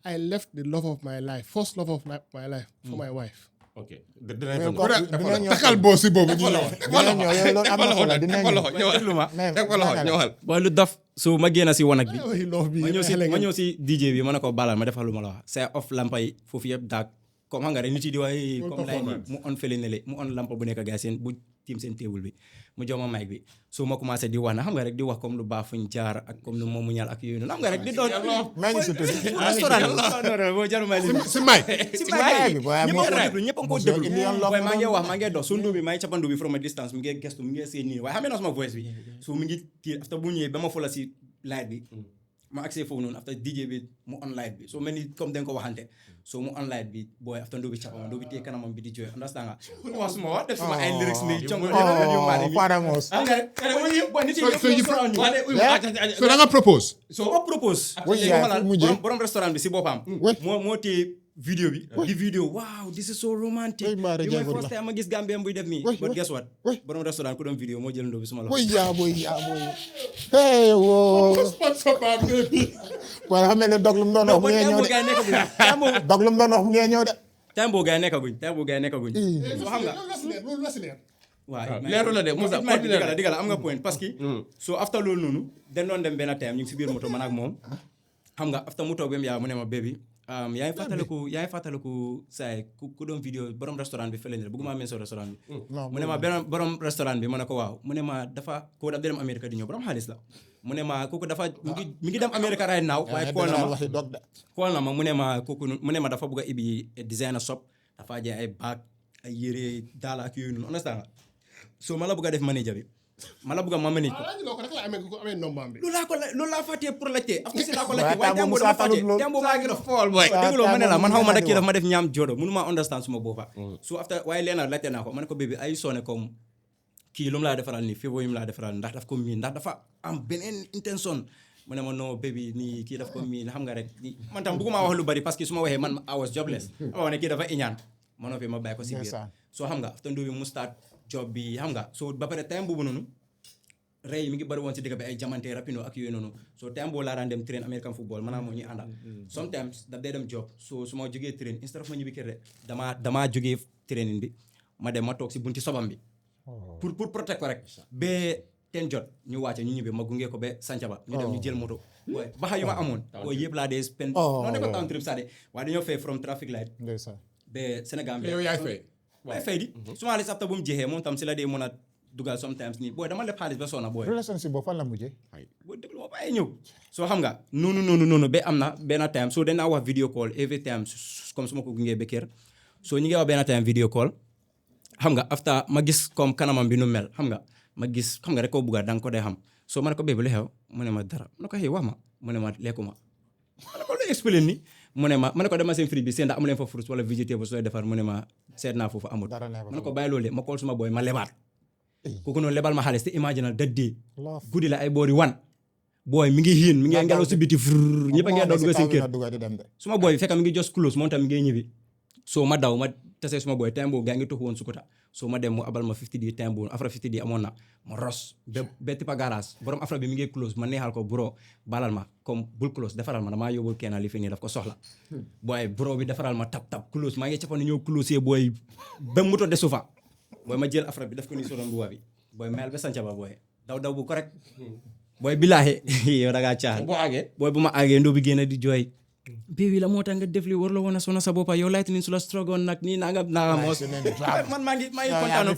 I left the love of my life first love of my life for my wife.
ok
takal boo si boobu ñu ñëw.
booy lu daf so ma génn si wanag bi
love bi
ma ñëw si DJ bi ma ne ko balal ma defal lu ma la wax c'est off lampa yi foofu yëpp daag comme xam nga rek nit yi di wax comme lay mu on feli ne le mu on lampa bu nekk gars seen bu team seen table bi mu jox ma mic bi so ma commencé di wax na xam nga rek di wax comme lu baax fuñ jaar ak comme lu moomu ñal ak yooyu noonu xam nga rek di doon
maa ngi si tudd
restaurant non boo jaruma li
si may
ñëpp a ko déglu boy maa ngi wax maa ngi dox su ndu bi maa ngi capandu bi from a distance mi ngi gestu mi ngi seen nii waaye xam nga sama voice bi so mi ngi tiir after bu ñëwee ba ma fola si light bi ma accès foofu noonu after DJ bi mu on light bi so mel ni comme dañ ko waxante so mu on light bi boy after ndu bi capama ndu bi téye kanamam bi di jooy understand nga wax suma wax def suma ay lyrics ni congo yu mari bi
Paramos
so da nga propose
so ma propose borom restaurant bi si boppam moo téye video bi di video wow this is so romantic you my first time ma gis Gambien buy def nii but guess what borom restaurant ku doon video moo jël ndu bi suma loxo
boy hey wo
sponsor ba baby
wala xam ne dog lu mu doon wax mu ngi ñëw de dog lu mu doon wax mu ngi ñëw de
time boo gaay nekkaguñ so xam nga
loolu la si leer
waaw
leeru la de Moussa
digga la am nga point parce que so after loolu noonu dañ doon dem benn time ñu ngi si biir moto man ak moom xam nga after mu toog ba mu yaa mu ne ma baby yaa ngi fàttaliku saay ku doon vidéo borom restaurant bi fële nii bëgguma mention restaurant bi mu ne ma benn borom restaurant bi ma ne ko waaw mu ne ma dafa koo daf dem Amérique di ñëw borom xaalis la mu ne ma kooku dafa mi ngi dem Amérique right now waaye kool na ma mu ne ma kooku mu ne ma dafa bëgg a ibi designer shop dafa jaay ay bag ay yére daal ak yooyu noonu understand nga so ma la bëgg a def manager bi ma la bëgg a ma manage ko loolu laa fàttee pour laajte after si laa ko laajte waaye tembo dama fàtte tembo maa ngi la fool boy dégguloo ma ne la man xaw ma da kii daf ma def ñaam jodo mënu maa understand suma boppa so after waaye leena laajte naa ko ma ne ko bébé ay sonné comme kii lu mu laa defaral nii fivo yi mu laa defaral ndax daf ko miin ndax dafa am beneen intention mu ne ma non bébé nii kii daf ko miin xam nga rek man tam bëgguma wax lu bari parce que su ma waxee man I was jobless ma wax ne kii dafa iñaan ma noppi ma bàyyi ko si biir so xam nga after ndu bi mu start job bi xam nga so ba pare time boobu noonu rey mi ngi bari woon si dëkk bi ay jamante rapino ak yooyu noonu so time boo laa daan dem train American football maanaam moo ñuy àndal sometimes daf day dem job so su ma jógee train instead of ma ñibbi kër de damaa jógee training bi ma dem ma toog si bunti sobam bi pour protect ko rek ba ten jot ñu wàcce ñu ñibbi ma gunge ko ba Sancaba ñu dem ñu jël moto waaye baxa yu ma amoon waaye yëpp laa dee spend non ne ko town trip sax de waaye dañoo fay from traffic light ba Sénégal bi
yow yaay fay
waaye fay di su ma xaalis after bu mu jeexee moom tam si la dee mën a dugal sometimes nii booy dama leb xaalis ba soona booy
relationship boobu fan la mujjee
booy déglu ma bàyyi ñëw soo xam nga noonu ba am na benn time so dañ naa wax video call every time comme su ma ko gungee ba kër so ñu ngi wax benn time video call xam nga after ma gis comme kanamam bi nu mel xam nga ma gis xam nga rek koo bugga danga ko dee xam so ma ne ko bébé lu xew mu ne ma dara ma ne ko xëy wax ma mu ne ma lekkuma ma ne ko lu explain ni mu ne ma ne ko dama seen free bi seen ndax amu leen fa fruits wala vegetable sooy defar mu ne ma seet naa foofu amul ma ne ko bàyyi loolu de ma call suma booy ma lebaat kooku noonu lebal ma xaalis te imagine that day guddi la ay boori wan booy mi ngi xiin mi ngi ngelaw si biti ñëpp a ngi daw dugg seen kër suma booy fekk mi ngi just close moom tam mi ngi ñibbi so ma daw ma tase suma booy time boobu gaa ngi tuxu woon Sukuta so ma dem mu abal ma 50 di time boobu afra 50 di amoon na ma ros ba tipa garage borom afra bi mi ngi close ma neexal ko bro balal ma comme bul close defaral ma damaa yóbbul kenn li fi nii daf ko soxla booy bro bi defaral ma tap close maa ngi cappa ne ñëw close booy ba moto desu fa booy ma jël afra bi daf ko nii soron bu wa bi booy mel ba Sancaba booy daw bu correct booy bilaahi yow da ngaa caaxaan booy bu ma àggee ndoo bi génn di jooy bébi la moo tax nga def li war la woon a sona sa boppa yow light ni su la strogoon nag nii naa moos man maa ngi kontaan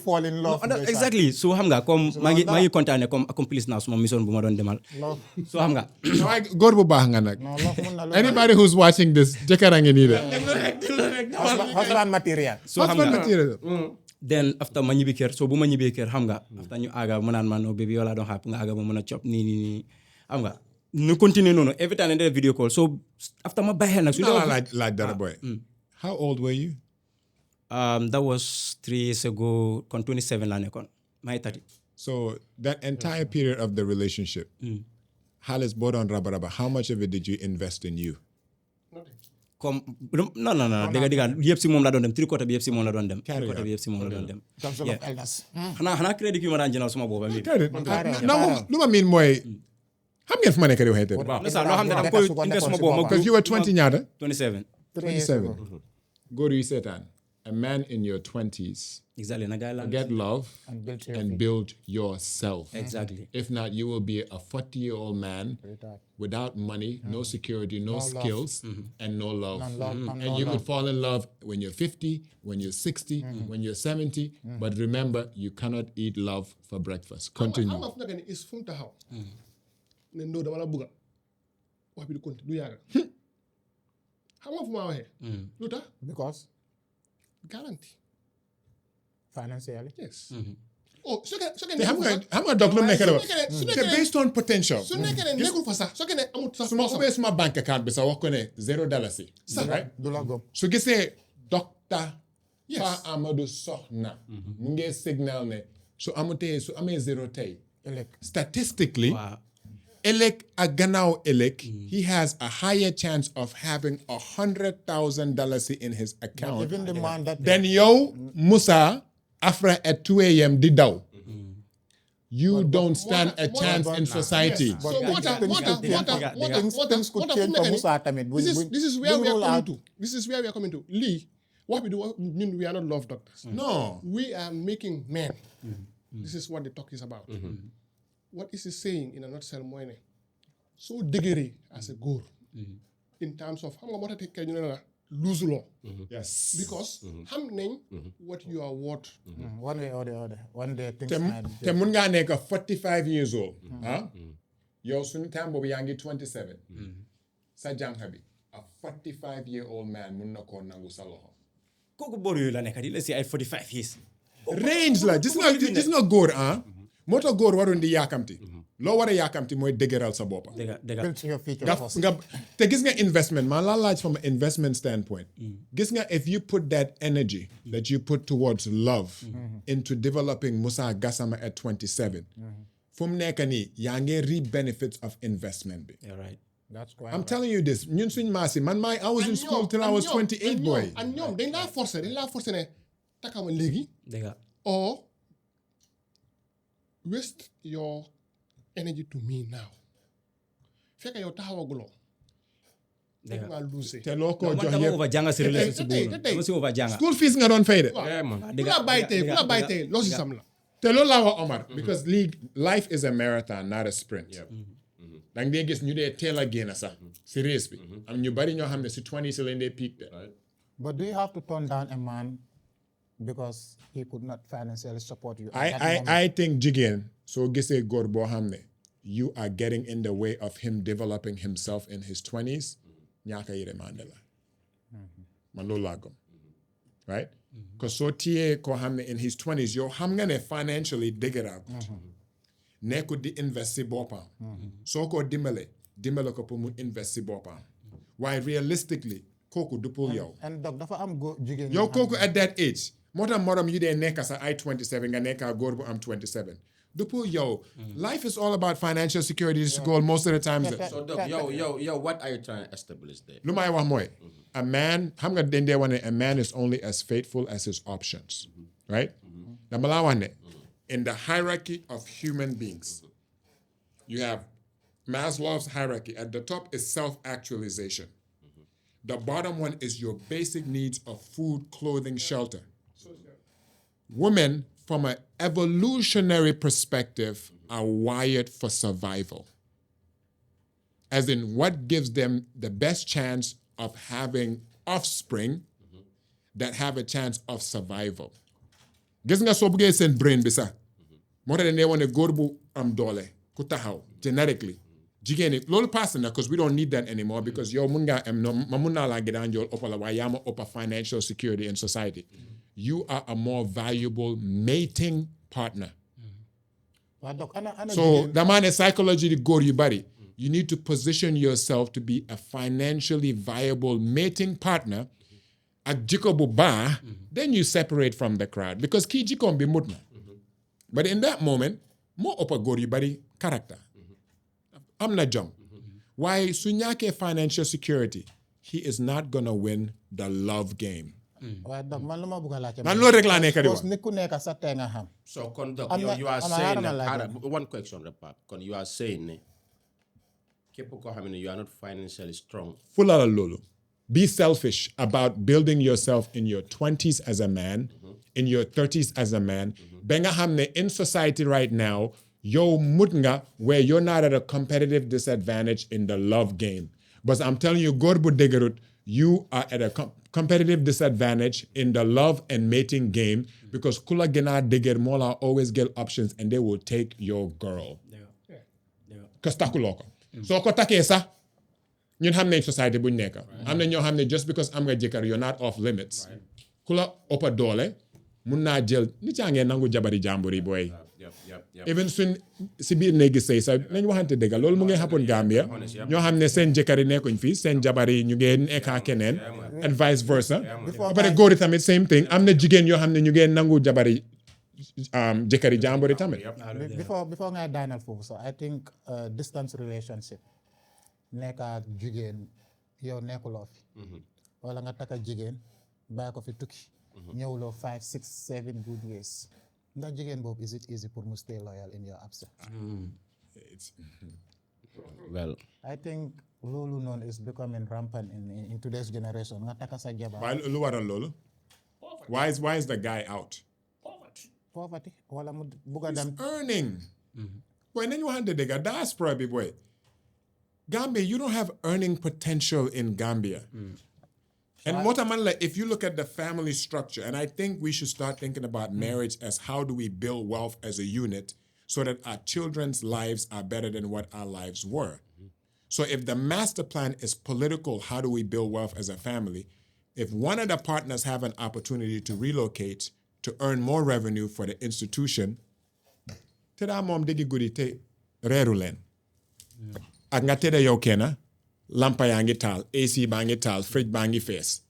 exactly so xam nga comme maa ngi kontaane comme accomplice naa suma mission bu ma doon demal so xam nga
waaye góor bu baax nga nag anybody who's watching this jëkkër a ngi nii de
husband material
so xam nga then after ma ñibbi kër so bu ma ñibbee kër xam nga after ñu aaga mu naan ma no bébi yow laa doon xaar nga aaga ma mën a cop nii xam nga ñu continuer noonu every time and video call so after ma bàyyi nag su
laaj dara boy how old were you
that was 3 years ago kon 27 laa nekkoon may 30
so that entire period of the relationship xaalis boo doon raba how much of it did you invest in you
comme non dëgg yëpp si moom la doon dem tricoté bi yëpp si moom la doon dem tricoté bi yëpp si moom la doon dem xanaa crédit ki ma daan jënal suma booba mi
lu ma miin mooy xam ngeen fu ma nekk di waxee tey
loo xam ne dama koy invest suma booba
because you were 20 ñaata
27
góor yu seetaan a man in your 20s,
exactly na guy
get love
And build your
and build yourself.
exactly
If not, you will be a 40-year-old man without money, no security, no skills, and no love. And you could fall in love when you're 50, when you're 60, when you're 70. But remember, you cannot eat love for breakfast. Continue.
xam nga fu nekk nii is fu mu taxaw. ne ndoo dama la bëgga wax bi du continue du yàgg. xam nga fu ma waxee. lu tax
Because
guarantee.
financially.
Yes. Oh su fekkee
xam nga dog lu nekk rek
su
te
nekkee
based on potential.
su nekkee ne nekkul fa sax su fekkee ne amul sax.
su ma ubbee suma bank account bi sax wax ko ne $0. Right?
Du la gëm.
su gisee docteur
Yes.
Pa Amadou Soxna mu ngi signal ne su amee zéro tey statistically ëllëg ak gannaaw ëllëg he has a higher chance of having $100,000 in his account
Even the man that
than yow Musa Afra at 2 a.m. di daw you don't stand a chance in society.
So moo tax
things could change for Musa tamit.
This is where we are coming to. This is where we are coming to. Lii wax bi du ñun we are not love doctors.
No.
We are making men. This is what the talk is about. What is he saying in a nutshell mooy ne soo dëgëree as a góor in terms of xam nga moo tax te ñu ne la lose law.
Yes.
Because xam nañ what you are worth.
One way or the other. One day things
te mun ngaa nekk 45 years old yow suñu temps boobu yaa ngi 27 sa jànq bi a 45-year-old man mun na koo nangu sa loxo
kooku boor yooyu la nekk di la si ay 45 years
range la gis nga góor moo tax góor waroon di yaakamti loo war a yaakamti mooy dëgëral sa boppa
dëgg
build your future first.
te gis nga investment man laa laaj from an investment standpoint gis nga if you put that energy that you put towards love into developing Musa Gassama at 27 fu mu nekk nii yaa ngi reap benefits of investment bi
right
That's quite
I'm telling you this ñun suñ maasi man I was in school till I was 28 boy
and ñoom dañ laa forcer ne takkama léegi
dëgg
or waste your energy to me now fekk yow taxawaguloo dëgg nga lose
te loo ko jox
man
yëpp
over jàng si relationship
tey
ma si over jàng
school fees nga doon fay de
ku la bàyyi tey loo si sam la
te loolu laa wax Omar because life is a marathon not a sprint danga dee gis ñu dee teel a génn sax si race bi am ñu bari ñoo xam ne si 20 si lañ dee peak de
But do you have to turn down a man because he could not financially support you?
I think jigéen soo gisee góor boo xam ne you are getting in the way of him developing himself in his 20s ñaaka yërmande la man loolu laa gëm right because soo tiyee koo xam ne in his 20s yow xam nga ne financially dëgëraat nekkul di invest si boppam soo ko dimbale ko pour mu invest si boppam waaye realistically kooku du pour yow
And doc dafa am jigéen
yow kooku at that age moo tax morom yu dee nekka sa ay 27 nga nekka góor bu am 27 du pour yow life is all about financial security is goal most of the time
So Doc, yo, what are you trying to establish there?
lu may wax mooy a man xam nga dañ dee wax ne a man is only as faithful as his options right dama laa wax ne in the hierarchy of human beings you have Maslow's hierarchy at the top is self-actualization the bottom one is your basic needs of food, clothing, shelter. Women, from an evolutionary perspective, are wired for survival. As in, what gives them the best chance of having offspring that have a chance of survival. Gis nga soo bëggee seen brain bi sax moo tax dañuy wane góor bu am doole ku taxaw genetically jigéen ñi loolu passé na because we don't need that anymore because yow mun ngaa am ma mun naa laa gën a njool ëpp la waaye yaa ma ëpp financial security in society you are a more valuable mating partner so damaa ne psychology di góor yu bari you need to position yourself to be a financially viable mating partner ak jikko bu baax then you separate from the crowd because kii jikkoom bi mut na but in that moment moo ëpp góor yu bari character am na jom waaye su ñàkkee financial security he is not gonna win the love game
waaye donc man lu ma bëgg a laajte
man loolu rek laa nekk di wax
nit ku nekk sa tee nga xam
So conduct,
I'm not-
you are
I'm
saying
not
that,
like
one question, Repap. You are saying, képp koo xam ne you are not financially strong.
fulala loolu be selfish about building yourself in your 20s as a man, in your 30s as a man. Ba nga xam ne in society right now, yow mut nga where you're not at a competitive disadvantage in the love game. But I'm telling you, góor bu dëgërut, you are at a competitive disadvantage in the love and mating game because kula gena dëgër moo la always get options and they will take your girl. Because takuloo ko. Soo ko takee sax ñun xam nañ society buñ nekk. Am na ñoo xam ne just because am nga jëkkër you're not off limits. Ku la ëppa doole mun naa jël ni caa ngeen nangu jabari jàmbur yi booy. Even suñ si biir néegi sëy sax nañ waxante dëgg loolu mu ngi happen Gambia ñoo xam ne seen jëkkër yi nekkuñ fii seen jabar yi ñu ngi nekk ak keneen and vice versa. Ba pare góor yi tamit same thing am na jigéen yoo xam ne ñu ngi nangu jabari jëkkër yi jàmbur yi tamit.
Before ngay daanal foofu sax I think distance relationship nekk ak jigéen yow nekkuloo fi wala nga takk jigéen bàyyi ko fi tukki ñëwuloo 5 6 7 good years ndax jigéen boobu is it easy pour mu stay loyal in your absence?
Well,
I think loolu noonu is becoming rampant in today's generation nga takk sa jabar.
Waaye lu waral loolu? Why is the guy out?
Poverty wala mu bugg a dem
Earning. Boy, nañu waxante dëgg diaspora bi boy. Gambia, you don't have earning potential in Gambia. And Motamanla, if you look at the family structure, and I think we should start thinking about marriage as how do we build wealth as a unit so that our children's lives are better than what our lives were. So if the master plan is political, how do we build wealth as a family? If one of the partners have an opportunity to relocate to earn more revenue for the institution, teda mom digi gudi te reeru leen. Ak nga tëdda yow kenn lampa yaa ngi taal AC baa ngi taal fridge baa ngi fees.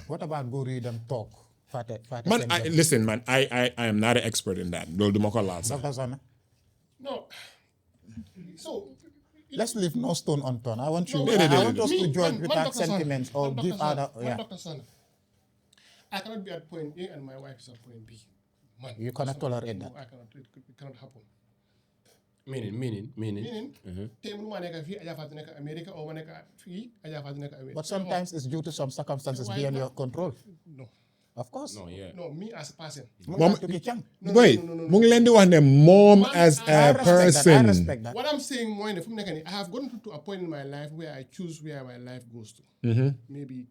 What about góor yi dem toog fàtte
Man,
seen jabar?
listen, man, I am not an expert in that. Loolu duma ko laal sax.
Dr. Sana,
No. So,
let's leave no stone unturned. I want you.
No,
I want us to judge
man,
without
Dr. Sana,
sentiments or
man,
give
Dr.
other.
Sana,
Yeah,
Dr. Sana, I cannot be at point A and my wife is at point B. Man,
you cannot tolerate
no,
that.
I cannot. It cannot happen.
meaning.
Meaning, tey mënuma nekk fii Adja Fatou nekk America or ma nekk fii Adja Fatou nekk America.
But sometimes it's due to some circumstances
Why
beyond
not?
your control.
No,
Of course.
No, yeah.
no, me as a person.
Moom
Tukki cang.
boy mu ngi leen di wax ne moom as
I
a
respect that. I
person.
respect that.
What I'm saying mooy ne fu mu nekk nii I have gotten to a point in my life where I choose where my life goes to. Maybe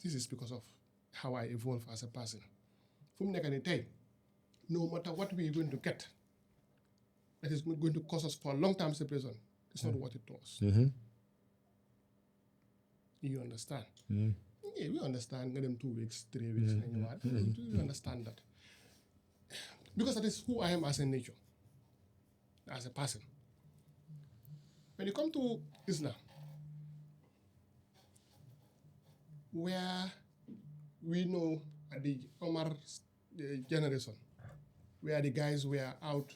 this is because of how I evolve as a person. Fu mu nekk nii tey no matter what we are going to get, it is going to cause us for a long time separation. It's not what it was. You understand? Yeah, we understand. Get them 2 weeks, 3 weeks. We understand that. Because that is who I am as a nature, as a person. When you come to Islam, where we know at the Omar generation, where the guys were out,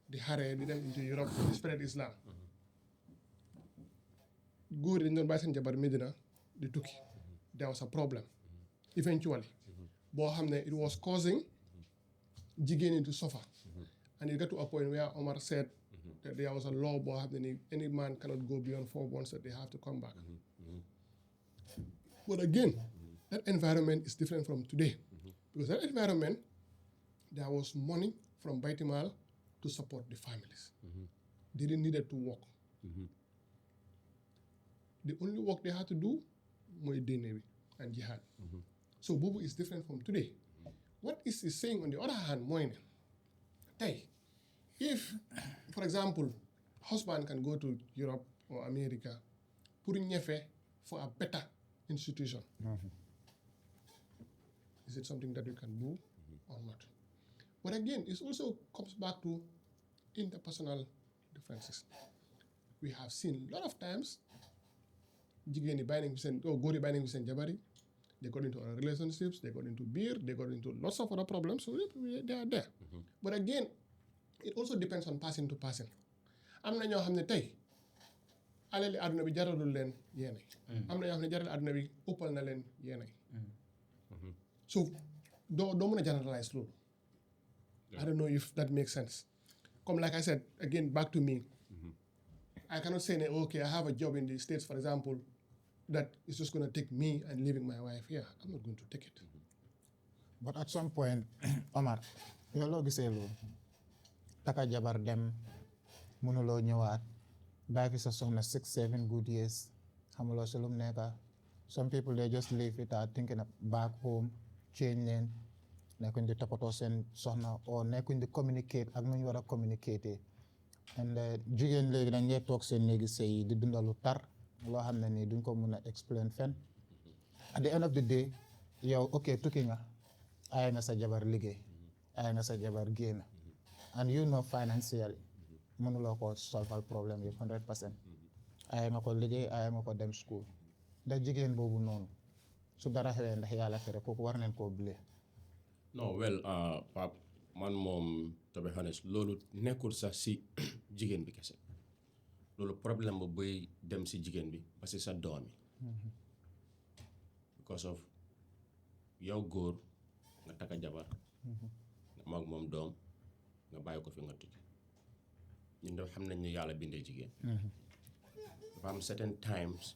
the Hare, they them into Europe, they spread Islam. Good in the Basin Jabar Medina, they took it. There was a problem. Eventually, it was causing jigeni to suffer. And it got to a point where Omar said that there was a law, any man cannot go beyond 4 months, that they have to come back. But again, that environment is different from today. Because that environment, there was money from Baitimal to support the families. They didn't need to work. The only work they had to do was Denewi and Jihad. So Bubu is different from today. What is he saying on the other hand, Moine? Hey, if, for example, husband can go to Europe or America, putting Nyefe for a better institution, is it something that we can do or not? But again, it also comes back to interpersonal differences. We have seen a lot of times, Jigeni binding Gori binding with Jabari, they got into relationships, they got into beer, they got into lots of other problems, so they are there. But again, it also depends on person to person. Am na ñoo xam ne tey alali àdduna bi jaralul leen yéenay. Am na ñoo xam ne jaral àdduna bi ëppal na leen yéenay. So doo mën a generalize loolu. I don't know if that makes sense. Come like I said, again, back to me. I cannot say, okay, I have a job in the States, for example, that it's just gonna take me and leaving my wife here. I'm not going to take it.
But at some point, Omar, yow loo gisee loolu taka jabar dem mënuloo ñëwaat bàyyi fi sa soxna 6-7 good years xamuloo si lu mu nekka. Some people they just leave without thinking of back home change leen nekkuñ di toppatoo seen soxna or nekkuñ di communicate ak nu ñu war a communiquer and jigéen léegi dañ lay toog seen néegi sëy yi di dundalu tar loo xam ne nii duñ ko mun a explain fenn at the end of the day yow ok tukki nga ay nga sa jabar liggéey ay nga sa jabar génn and you know financially mënuloo ko solval problème yi 100% ay nga ko liggéey ay nga ko dem school ndax jigéen boobu noonu su dara xewee ndax yàlla tere kooku war nañ koo bile.
non well Pape man moom to be honest loolu nekkul sax si jigéen bi kese loolu problème bu buy dem si jigéen bi parce que sa doom yi because of yow góor nga takka jabar nga mag moom doom nga bàyyi ko fi nga tukki ñun dafa xam nañ ne yàlla bindee jigéen dafa am certain times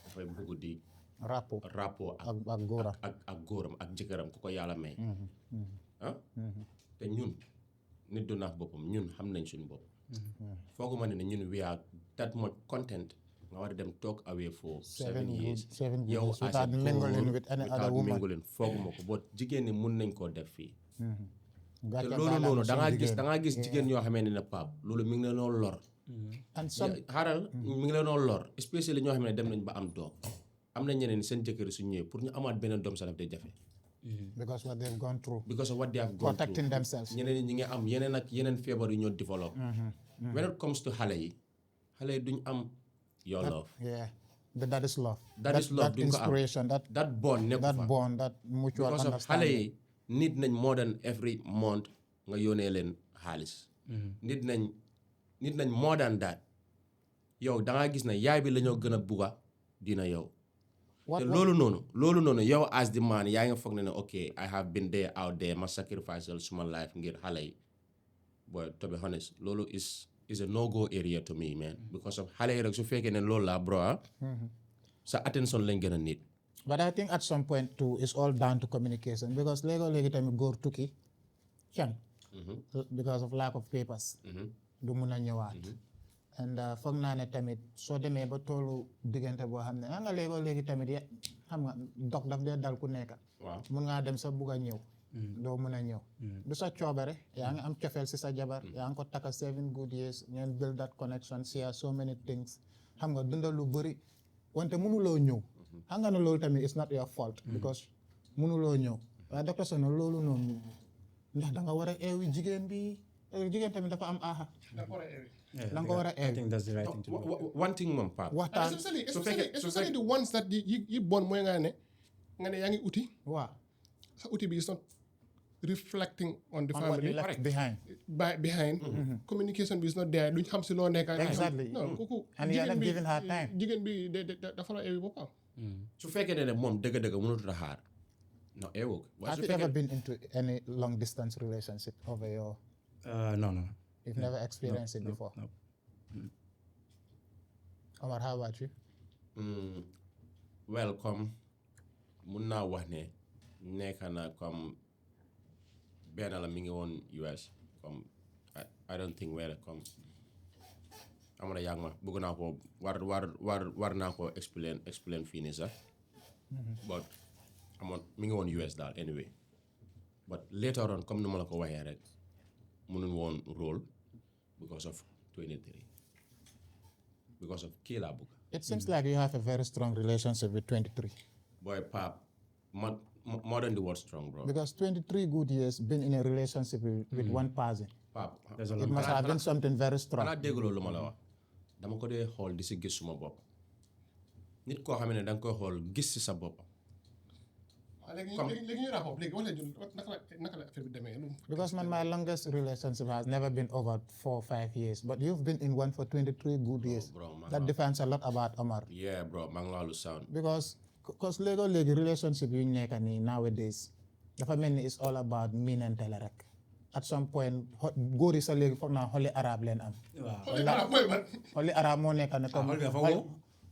dafay bëgg di rapport
ak góoram
ak góoram ak jëkkëram ku ko yàlla may te ñun nit du naax boppam ñun xam nañ suñu bopp fooguma ne ñun we are that much content nga war a dem talk away for 7 years yow as a
mingling with any other woman
mingling fooguma ko boo jigéen ñi mun nañ koo def fii te
gàcce
loolu noonu dangaa gis jigéen yoo xamee ne Pape loolu mi ngi leen noo lor
and some
xaaral mi ngi leen noo lor especially ñoo xam ne dem nañ ba am doom am na ñeneen seen jëkkër su ñëwee pour ñu amaat beneen doom sax daf day jafe
because what they've gone through
because of what they have gone
protecting
through
themselves
ñeneen ñi ngi am yeneen ak yeneen feebar yu ñoo develop when it comes to xale yi duñ am your love
yeah but that is love
that is love
that
duñ ko am
inspiration
that bond nekku
that
fa
bond that mutual
because of xale
understanding
yi nit nañ more than every month nga yónnee leen xaalis nit nañ more than that yow dangaa gis ne yaay bi la ñoo gën a bugga dina yow te loolu noonu yow as the man yaa ngi foog ne ok I have been there out there ma sacrifice suma life ngir xale yi boy to be honest loolu is a no go area to me man because of xale yi rek su fekkee ne loolu la bro sa attention lañ gën a nit
but I think at some point too it's all down to communication because léegi tamit góor tukki can because of lack of papers du mun a ñëwaat and foog naa ne tamit soo demee ba toolu diggante boo xam ne nga léegi tamit xam nga dox daf dee dal ku nekk
waaw
mun ngaa dem sa bugg a ñëw doo mun a ñëw du sa coobare yaa ngi am cofeel si sa jabar yaa ngi ko takka 7 good years ngeen build that connection share so many things xam nga dundal lu bëri wante mënuloo ñëw xam nga ne loolu tamit it's not your fault because mënuloo ñëw waaye docteur Sono loolu noonu ndax da nga war a eewi jigéen bi jigéen tamit dafa am aaxa da nga ko war a eewi.
I think that's the right thing to do.
one thing moom Pape
waxtaan
especially the ones that yi bon mooy nga ne yaa ngi uti
waaw
sa uti bi is not reflecting on the
on what
family
you left behind
communication bi is not there duñ xam si loo nekk
exactly
non kooku
and you are not giving her time
jigéen bi dafa la eewi boppam
su fekkee ne moom dëgg-dëgg mënut a xaar non eewoo ko
have you ever been into any long distance relationship over your
No.
you've never experienced it before
No.
Omar how about you
well comme mun naa wax ne nekk na comme benn la mi ngi woon US comme I don't think well comme amana yàgg ma bëgg naa ko war naa ko explain fii nii sax but mi ngi woon US daal anyway but later on comme ni ma la ko waxee rek mënuñ woon rôle because of 23 because of kii laa bëgg
it seems like you have a very strong relationship with 23
boy Pape more than the word strong bro
because 23 good years been in a relationship with one person
Pape
it must have been something very strong
xanaa dégguloo lu ma la wax dama ko dee xool di si gis suma bopp nit koo xam ne da nga koy xool gis si sa bopp
léegi ñu rapport léegi wax leen naka la affaire bi demee
because my longest relationship has never been over 4-5 years but you've been in one for 23 good years
bro,
that defines a lot about Omar
yeah bro maa ngi laalu sound
because léegi relationship yu ñu nekk nii nowadays dafa mel ni it's all about miinante la rek at some point góor yi sax léegi foog naa xoli arab leen am xoli arab moo nekk ne comme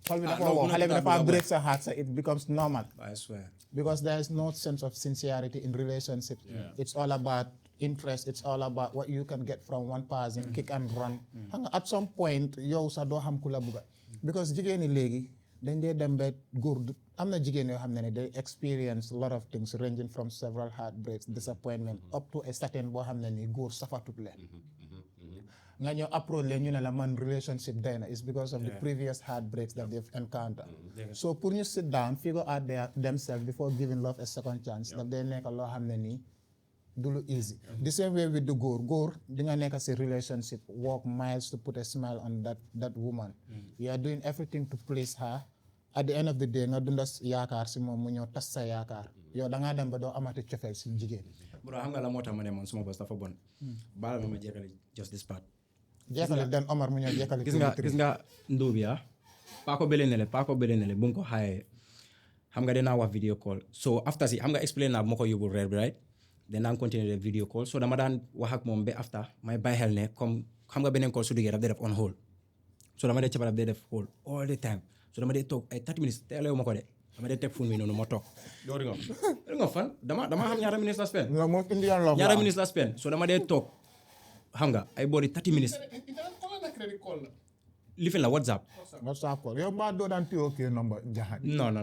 xol bi dafa
no,
wow
no,
xale bi
no,
dafa
no,
break sa heart so it becomes normal
I swear.
because there is no sense of sincerity in relationship. It's all about interest. It's all about what you can get from one person, kick and run. Xam nga at some point yow sax doo xam ku la bugga because jigéen ñi léegi dañ dee dem ba góor am na jigéen yoo xam ne they experience a lot of things ranging from several heartbreaks, disappointment up to a certain boo xam ne ni góor safatut leen nga ñëw approach leen ñu ne la man relationship day na is because of the previous heartbreaks that they've encountered. So pour ñu sit down figure out themselves before giving love a second chance daf day nekk loo xam ne nii du lu easy. The same way with the góor di nga nekk si relationship walk miles to put a smile on that woman. You are doing everything to please her. At the end of the day nga dunda yaakaar si moom mu ñëw tas sa yaakaar yow da ngaa dem ba doo amati cofeel si jigéen.
Bro xam nga la moo tax ma ne man suma boss dafa bon. baal ma jekkali just this part.
jekkali den Omar mu ñëw jekkali.
gis nga Ndobi paako bele nele bu nga ko xaayee xam nga dinaa wax video call so after si xam nga explain naa bu ma ko yóbbu reer bi right danaa continuer the video call so dama daan wax ak moom ba after may bàyyi xel ne comme xam nga beneen call su duggee daf dee def on hold so dama dee cappa daf dee def hold all the time so dama dee toog ay 30 minutes teelewu ma ko de dama dee teg phone bi noonu ma toog doo nga fan dama xam ñaata minutes la spend ñaata minutes la spend so dama dee toog xam nga ay boori 30 minutes lifin la WhatsApp
call yow mbaa doo daan POK number jaxat.
non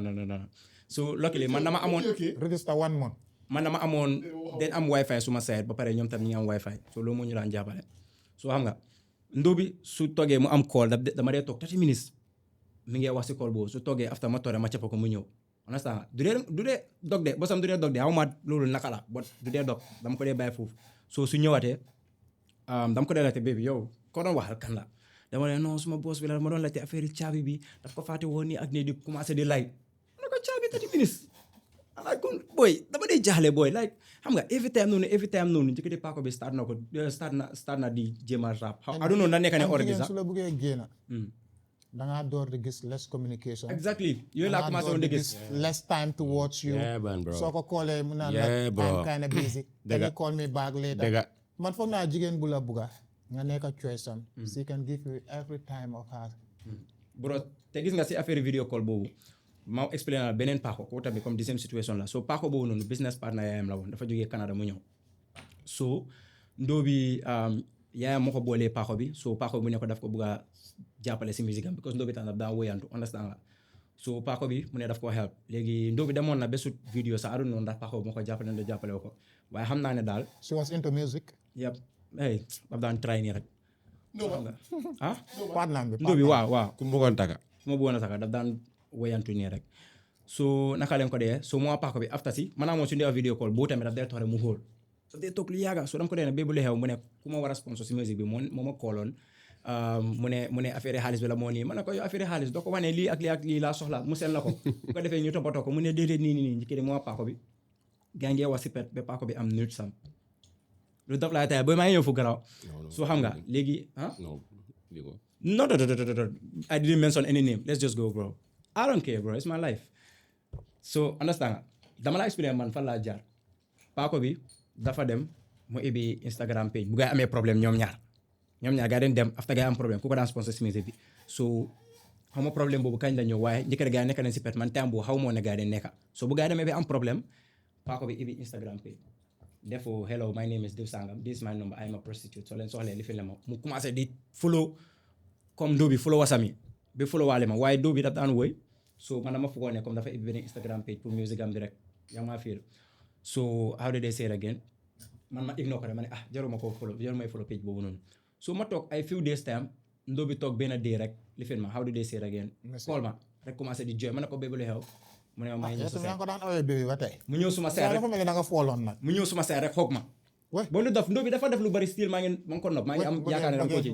so luckily man dama amoon
register 1 month.
man dama amoon den am wifi suma side ba pare ñoom tam ñi ngi am wifi so loolu moo ñu daan jàppale so xam nga Ndobi su toogee mu am call dama dee toog 30 minutes mi ngi wax si call boobu su toogee after ma toore ma cappa ko mu ñëw understand du dee dog de bosam du dee dog de xaw ma loolu naka la but du dee dog dama ko dee bàyyi foofu so su ñëwaatee dama ko dee laajte baby yow ko doon waxal kan la dama ne non suma boss bi la ma doon laajte affaire caabi bi daf ko fàtte woon nii ak nii di commencé di lay ma ne ko caabi 30 minutes ala kon boy dama dee jaaxle boy like xam nga every time noonu njëkkati paako bi start na di jéem a rap I don't know na nekk ne already sax
su la bëggee génn da ngaa door di gis less communication.
exactly yooyu laa commencé woon di gis
less time to watch you. soo ko callee mu naan la I'm kind of busy. can you call me back later. man foog naa jigéen bu la bugga nga nekk choice am. she can give you every time of her.
bro te gis nga si affaire video call boobu ma explain la beneen paako ko tamit comme the same situation la so paako boobu noonu business partner yaayam la woon dafa jógee Canada mu ñëw so Ndobi yaayam moo ko boolee paako bi so paako bi mu ne ko daf ko bëgg a jàppale si musique am because Ndobi tam daf daan woyantu understand nga so paako bi mu ne daf ko help léegi Ndobi demoon na besut video sax adoon noonu ndax paako bi moo ko jàppale na jàppale ko waaye xam naa ne daal
she was into music.
yep hey daf daan try nii rek
partner bi
Ndobi waaw
ku mu bëggoon taka
su ma bëggoon a taka daf daan woyantu nii rek so naka leen ko dee so moo paako bi after si maanaam moom su ndee video call boo tamit daf dee toore mu xool daf dee toog lu yàgga so dama ko dee ne bébu lu xew mu ne ku ma war a sponsor si musique bi moo ma kooloon mu ne affaire xaalis bi la moo nii ma ne ko yow affaire xaalis doo ko wane lii ak lii laa soxla mu seen la ko bu ko defee ñu toppatoo ko mu ne déedéet nii njëkkee moo paako bi gaa ngee wax si pet ba paako bi am nut sam lu daf laa tey ba maa ngi ñëw fu garaaw so xam nga léegi no I didn't mention any name let's just go bro I don't care bro it's my life so understand dama la expliquer man fan laa jaar paako bi dafa dem mu ubbi Instagram page bu gaa amee problème ñoom ñaar gaa den dem after gaa am problème ku ko daan sponsor si musique bi so xaw ma problème boobu kañ la ñëw waaye njëkkër gaa nekk nañ si pet man temps boobu xaw moo ne gaa den nekka so bu gaa demee ba am problème paako bi ubbi Instagram page defo hello my name is Diw Sangam this is my number I am a prostitute so leen soxlee li fi la ma mu commencé di follow comme Ndobi follow wasami ba follow waale ma waaye Ndobi daf daan woy so man dama foogoo ne comme dafa ubbi beneen Instagram page pour musique am bi rek yaa maa fiir so how did they say it again man ma ignore ko rek ma ne jaruma ko follow jaruma follow page boobu noonu so ma toog ay few days time Ndobi toog benn day rek li fi ma how did they say it again call ma rek commencé di joy ma ne ko bébu lu xew mu ne ma ñëw sa
ko daan awee bébé ba tey
mu ñëw suma seer rek
dafa mel ni da nga fooloon nag
mu ñëw suma seer rek xoog ma boo lu def Ndobi dafa def lu bari style maa ngi ko nopp maa ngi am yaakaar ne dama ko ci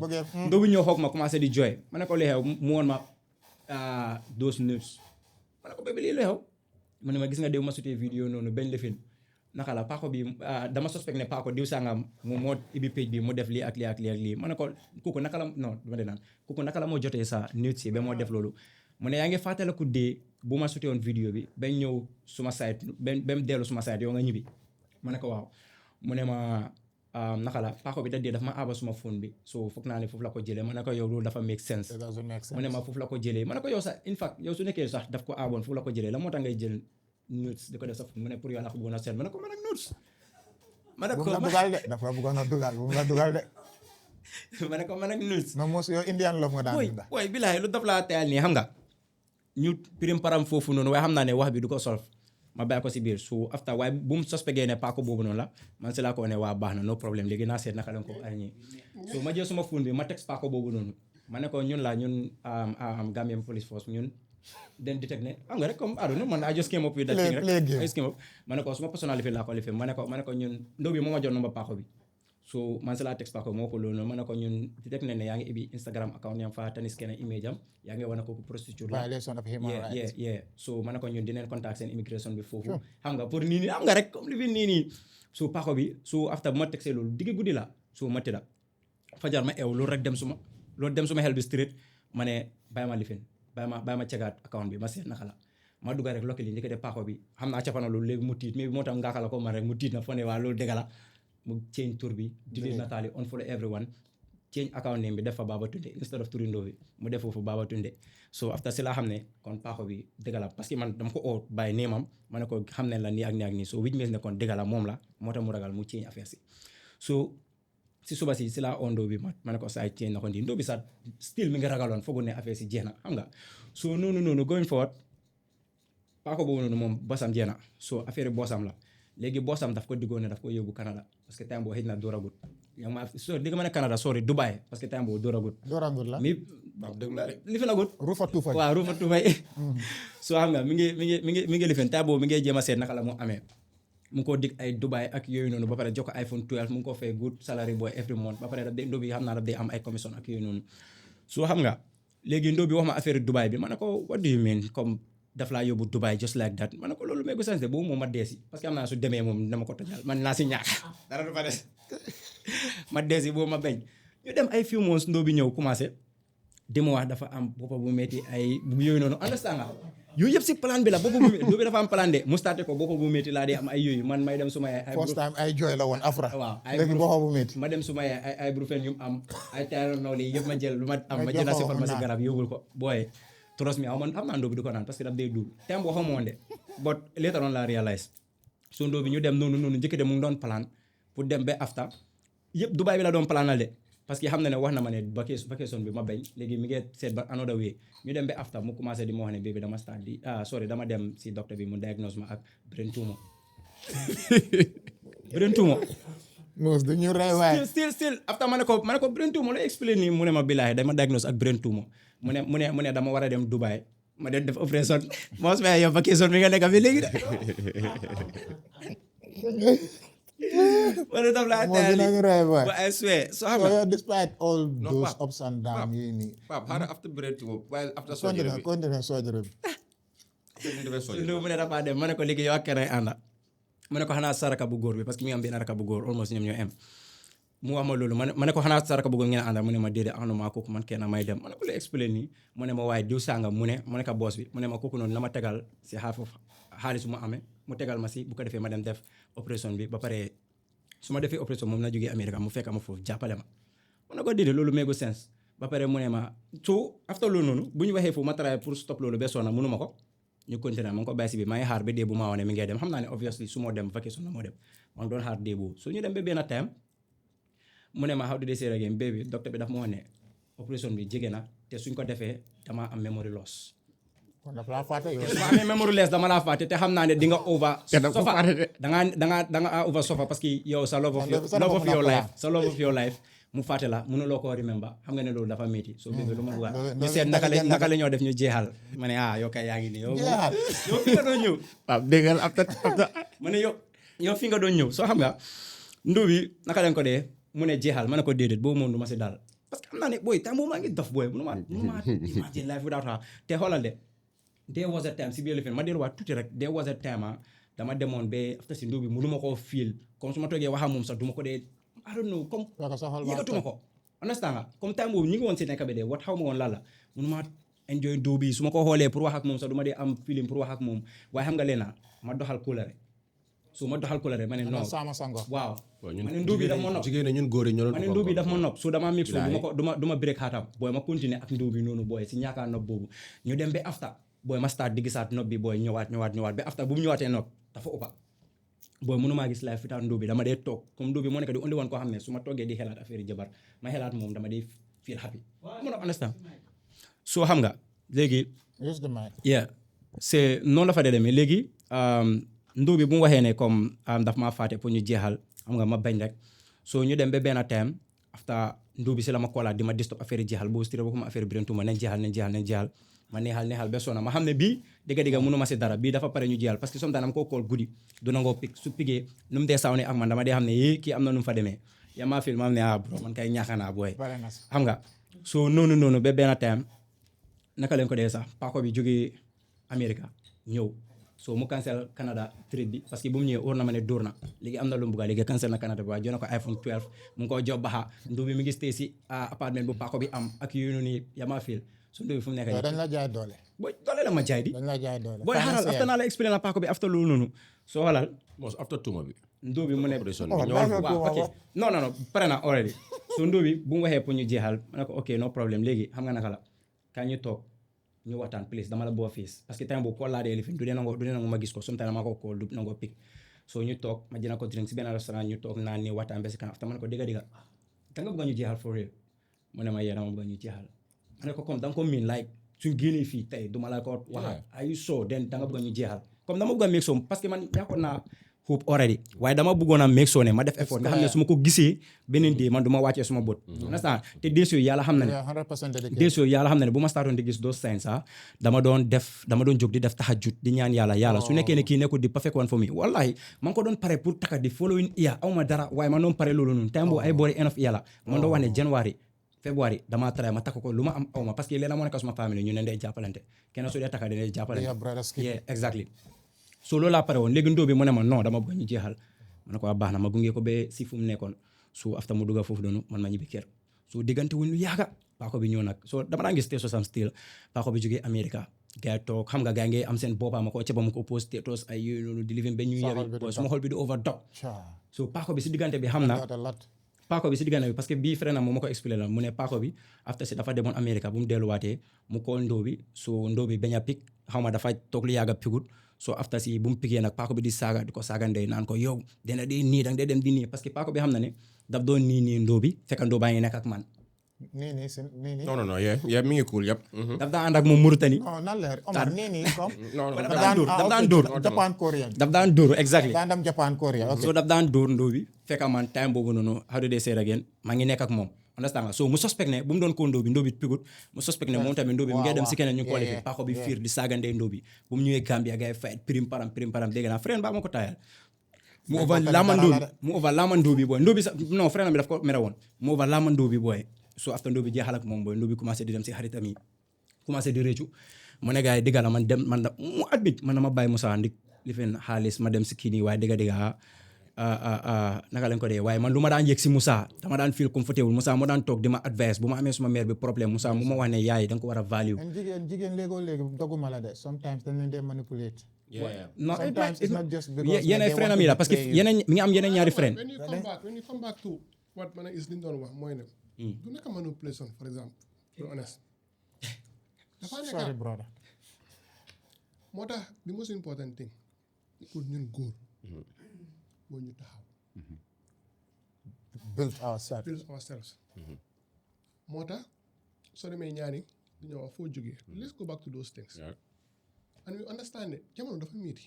Ndobi ñëw xoog ma commencé di joy ma ne ko lu xew mu woon ma those news ma ne ko bébé lii lu xew mu ne ma gis nga déw ma sutee vidéo noonu benn lifin naka la paako bi dama suspect ne paako Diw Sangam moom moo ibi page bi mu def lii ak lii ma ne ko kooku naka la non dama de naan kooku naka la moo jotee sa news yi ba moo def loolu mu ne yaa ngi fàttaliku dee bu ma sutee woon vidéo bi bañ ñëw suma site ba mu dellu suma site yow nga ñibbi ma ne ko waaw mu ne ma naka la paako bi da dee daf ma aaba suma phone bi so foog naa ne foofu la ko jëlee ma ne ko yow loolu dafa make sense
It doesn't make sense.
mu ne ma foofu la ko jëlee ma ne ko yow sax in fact yow su nekkee sax daf ko aaboon foofu la ko jëlee la moo tax ngay jël notes di ko def sa phone mu ne pour yow la ko bëggoon a seet ma ne ko man ak notes ma ne
bu
ko
mu la dugal de dafa bëggoon a dugal bu mu la dugal de.
ma ne ko man ak notes
non mos yow Indian love nga daan dunda.
woy bilaay lu daf laa teyal nii xam nga ñu pirim param foofu noonu waaye xam naa ne wax bi du ko solve ma bàyyi ko si biir so after waaye bu mu suspecté ne paako boobu noonu la man si laa ko ne waa baax na no problème léegi naa seet naka lañ ko ay ñii so ma jël suma phone bi ma text paako boobu noonu ma ne ko ñun Gambian Police Force ñun den detect ne xam nga rek comme I don't know man I just came up with that thing rek I just came up ma ne ko suma personnalité laa ko lifin ma ne ko ñun ndaw bi moo ma jox number paako bi so man si laa text paako moo ko loolu noonu ma ne ko ñun detect ne yaa ngi ibi Instagram account yam fa tanis kenn image am yaa ngi wane ko prostitute la
violation of human rights.
yeah so ma ne ko ñun dinañ contact seen immigration bi foofu xam nga pour nii xam nga rek comme li fi nii so paako bi so after bu ma texee loolu digg guddi la so ma tëdda fajar ma eew loolu rek dem suma xel bi straight ma ne bàyyi ma lifin bàyyi ma cegaat account bi ma seet naka la ma dugga rek lokki li njëkk de paako bi xam naa capana loolu léegi mu tiit mais moo tax ngaaka la ko man rek mu tiit na fo ne waa loolu dëgg la mu change tur bi delete nataali unfollow everyone change account name bi def fa Baba Tunde instead of turindo bi mu def foofu Baba Tunde so after si laa xam ne kon paako bi dëgg la parce que man dama ko oo bàyyi néemam ma ne ko xam ne la nii ak nii ak nii so which means ne kon dëgg la moom la moo tax mu ragal mu change affaire si so si suba si laa oo ndóo bi ma ne ko saa change na ko ndi ndóo bi sax still mi ngi ragaloon foogul ne affaire si jeex na xam nga so noonu going forward paako boobu noonu moom bosam jeex na so affaire boosam la léegi boosam daf ko diggoon ne daf ko yóbbu Canada parce que time boo xëj na dooragut yaa ma so digga ma ne Canada sorry Dubai parce que time boo dooragut
la
mi li fi nagut
ruufa tuufa
waaw ruufa tuufay so xam nga mi ngi lifin time boobu mi ngi jéem a seet naka la mu amee mu ngi ko dig ay Dubai ak yooyu noonu ba pare jox ko iPhone 12 mu ngi ko fay good salary boy every month ba pare daf day ndóo bi xam naa daf day am ay commission ak yooyu noonu so xam nga léegi ndóo bi wax ma affaire Dubai bi ma ne ko what do you mean comme daf laa yóbbu Dubai just like that ma ne ko loolu mégu sens de boobu moom ma dee si parce que am naa su demee moom dama ko tojal man naa si ñàkk dara du fa des ma dee si boobu ma bañ ñu dem ay few months ndóo bi ñëw commencé di ma wax dafa am boppa bu métti ay bu yooyu noonu understand nga yooyu yëpp si plan bi la boppa bu métti ndóo bi dafa am plan de mu starté ko boppa bu métti laa dee am ay yooyu man may dem suma yaay
first time ay jooy la woon afra
waaw
léegi boppa bu métti
ma dem suma yaay ay brufen yu am ay Tylenol yi yëpp ma jël lu ma am ma jël si pharmacie garab yóbbul ko booy trust me man xam naa ndóo bi du ko naan parce que daf day dul temps boo xamoon de but later on la réalise so ndóo bi ñu dem noonu njëkk de mu ngi doon plan pour dem ba after yëpp Dubai bi la doon planal de parce que xam na ne wax na ma ne vacation bi ma bañ léegi mi ngi seet ba another way ñu dem ba after mu commencé di ma wax ne bébé dama start di dama dem si docteur bi mu diagnose ma ak brain tumor brain tumor
mos du ñu rey waay
still after ma ne ko brain tumor lay explain nii mu ne ma billaahi dama diagnose ak brain tumor mu ne dama war a dem Dubai ma dem def opération moo su ma yow vacation bi nga nekk bi léegi de wala daf laa teel but I swear so xam nga
despite all those ups and downs yi nii
Pap xaaral after brain tumor while after surgery bi
continue surgery bi
lu mu ne dafa dem ma ne ko léegi yow ak kenn ay ànda ma ne ko xanaa saraka bu góor bi parce que mi ngi am benn raka bu góor almost ñoom ñoo am mu wax ma loolu ma ne ko xanaa saraka bu góor ngeen ànda mu ne ma déedéet ànduma kooku man kenn may dem ma ne ko lay explain nii mu ne ma waaye diw sàngam mu ne ko boss bi mu ne ma kooku noonu na ma tegal si xaalis bu ma amee mu tegal ma si bu ko defee ma dem def opération bi ba pare su ma defee opération moom na jógee Amérique mu fekk ma foofu jàppale ma mu ne ko déedéet loolu mégo sens ba pare mu ne ma so after loolu noonu bu ñu waxee foofu ma travaille pour stop loolu besoon na mënu ma ko ñu continuer ma ngi ko bàyyi si bi maa ngi xaar ba dee bu maa wane mi ngay dem xam naa ne obviously su moo dem vacation na moo dem ma ngi doon xaar dee boobu so ñu dem ba benn time mu ne ma how did they say again baby docteur bi daf ma wax ne opération bi jege na te suñ ko defee dama am memory loss
kon dafa laa fàtte yow
su ma amee memory loss dama laa fàtte te xam naa ne di nga over sofa danga over sofa parce que yow sa love of your life mu fàtte la mënuloo koo remember xam nga ne loolu dafa métti soo bébé lu ma bëgg ñu seet naka la ñoo def ñu jeexal ma ne yow kay yaa ngi nii yow fi nga doon ñëw waaw déggal after ma ne yow fi nga doon ñëw soo xam nga ndóo bi naka lañ ko dee mu ne jeexal ma ne ko déedéet boobu moom du ma si daal parce que xam naa ne booy temps boobu maa ngi dof booy mënu ma imagine life without her te xoolal de there was a time si biir lifin ma delluwaat tuuti rek there was a time dama demoon ba after si ndóo bi mënu ma koo feel comme su ma toogee wax ak moom sax du ma ko dee I don't know comme yëgatuma ko understand nga comme time boobu ñu ngi woon si nekk bi de wat xaw ma woon lan la mënu ma enjoy ndóo bi su ma ko xoolee pour wax ak moom sax du ma dee am feeling pour wax ak moom waaye xam nga leena ma doxal kóolare so ma doxal ko la rek ma ne non
sama sango
waaw
ñun
ma ne ndóobi daf ma nopp
jigéen ñi ñun góor yi ñoo doon
ma ne
ëpp
ndóobi daf ma
encore.
nopp so dama mix duma break xaatam booy ma continuer ak ndóobi noonu booy si ñaakaa nopp boobu ñu dem ba after booy ma start di gisaat nopp bi booy ñëwaat ba after bu mu ñëwaatee nopp dafa ëppa booy mënumaa gis life without ndóobi dama dee toog comme ndóobi moo nekk di undi woon koo xam ne su ma toogee di xelaat affaire jabar ma xelaat moom dama dee feel happy mën a understand so xam nga léegi
use the mic
yeah c'est noonu la fa dee demee léegi ndóobi bu mu waxee ne comme daf maa faate pour ñu jeexal xam nga ma bañ rek so ñu dem ba benn time after ndóobi si la ma koolaat di ma disturb affaire jeexal boo stiré ba kuma affaire birantuma nañ jeexal ma neexal ba sona ma xam ne bii digga mënu ma si dara bii dafa pare ñu jeexal parce que sometimes dama ko call guddi du nangoo pick su piggee nu mu dee saw ne ak man dama dee xam ne kii am na nu mu fa demee yaa maa fil ma am ne bro man kay ñaaxanaa booy xam nga so noonu ba benn time naka leen ko dee sax paako bi jógee Amérique ñëw so mu cancel Canada trip bi parce que bu mu ñëwee óor na ma ne dóor na léegi am na lu mu bugga léegi cancel na Canada bi waaye jox na ko iPhone 12 mu ngi ko jox baxa ndóobi mi ngi stay si appartement bu paako bi am ak yooyu noonu yaa maa fil su ndóobi fu mu nekk nii
dañ la jaay doole
booy doole la ma jaay di
dañ la jaay doole
booy xaaral after naa la expliqué la paako bi after loolu noonu soo xalal
Mos after tuuma bi.
ndóobi mu ne
d'accord.
waaw ok non pare na already so ndóobi bu mu waxee pour ñu jeexal ma ne ko ok no problème léegi xam nga naka la kañ ñu toog ñu waxtaan please dama la boo fiis parce que time boobu call laa dee lifin du dee nangu ma gis ko sometimes maa ko call du nangoo pick so ñu toog ma jëna ko drink si benn restaurant ñu toog naan ni waxtaan ba si kanam after ma ne ko digga da nga bëgg ñu jeexal for real mu ne ma yee dama bëgg ñu jeexal ma ne ko comme da nga ko miin like suñ génnee fii tey duma la ko waxaat are you sure then da nga bëgg ñu jeexal comme dama bëgg a make sure parce que man jàppoon naa hope already waaye dama bëggoon a make sure ne ma def effort nga xam ne su ma ko gisee beneen dee man du ma wàccee suma bët understand te des yooyu yàlla xam na ne
100%
des yooyu yàlla xam na ne bu ma startoon di gis those signs dama doon jóg di def tahajjud di ñaan yàlla su nekkee ne kii nekkul di perfect one for me wallahi man ko doon pare pour taka di following year aw ma dara waaye man doon pare loolu noonu time boobu ay boori end of yàlla man doon wax ne January February damaa try ma takk ko lu ma am aw ma parce que léegi moo nekk suma famille ñu ne ndey jàppalante kenn su dee taka dee jàppalante yeah exactly so loolu laa pare woon léegi ndóobi mu ne ma non dama bëgg ñu jeexal ma ne ko baax na ma gunge ko ba si fu mu nekkoon so after mu dugga foofu doonu man ma ñibbi kër so diggante wuñ lu yaaga paako bi ñëw nag so dama daan gis status am still paako bi jógee Amérique gars yi toog xam nga gars yi ngay am seen boppam ma ko ca ba mu ko post status ay yooyu noonu di living ba ñu yewi suma xol bi di overdog so paako bi si diggante bi xam na paako bi si diggante bi parce que bii frère na moom ma ko expliqué la mu ne paako bi after si dafa demoon Amérique bu mu delluwaatee mu ko ndóobi so ndóobi bañ a pik xaw ma dafa toog lu yaaga pigut so after si bu mu pigee nag paako bi di ko saaga ndey naan ko yow dina dee nii danga dee dem di nii parce que paako bi xam na ne daf doon nii ndóobi fekk ndóob baa ngi nekk ak man
nii
non yeah mi ngi cool yëpp.
daf daan ànd ak moom Mauritanie
non nan la Omar nii comme
daf daan dóor
Japan Korea
daf daan dóor exactly
daan dem Japan Korea
so daf daan dóor ndóobi fekk man time boobu noonu how do they say again maa ngi nekk ak moom understand nga so mu suspect ne bu mu doon ko ndóobi pigut mu suspect ne moom tamit ndóobi mu ngay dem si keneen ñu qualifié paako bi fiir di saaga ndey ndóobi bu mu ñëwee Gambia gars yi fight prim param dégg naa frère baa ma ko taayal mu over laama ndóobi booy ndóobi sax non frère bi daf ko mere woon mu over laama ndóobi booy so after ndóobi jeexal ak moom booy ndóobi commencé di dem si xaritam yi commencé di réccu mu ne gars yi digga la mu admit man dama bàyyi Moussa ndik li fen xaalis ma dem si kii nii waaye digga naka lañ ko dee waaye man lu ma daan yëg si Moussa dama daan feel comfortable Moussa moo daan toog di ma advice bu ma amee suma mère bi problème Moussa mu ma wax ne yaay da nga ko war a value
jigéen léegi doguma la de sometimes dañ leen dee manipulate
non
sometimes it's not just because
yeneen frère am yi la parce que yeneen mi ngi am yeneen ñaari frère
when you come back to what man is li ñu doon wax mooy ne du nekk manipulation for exemple to be honest dafa nekk
sorry brother
moo tax the most important thing pour ñun góor moo ñu taxaw
build ourselves moo tax soo demee ñaani di ñëw wax foo jógee let's go back to those things and we understand it jamono dafa métti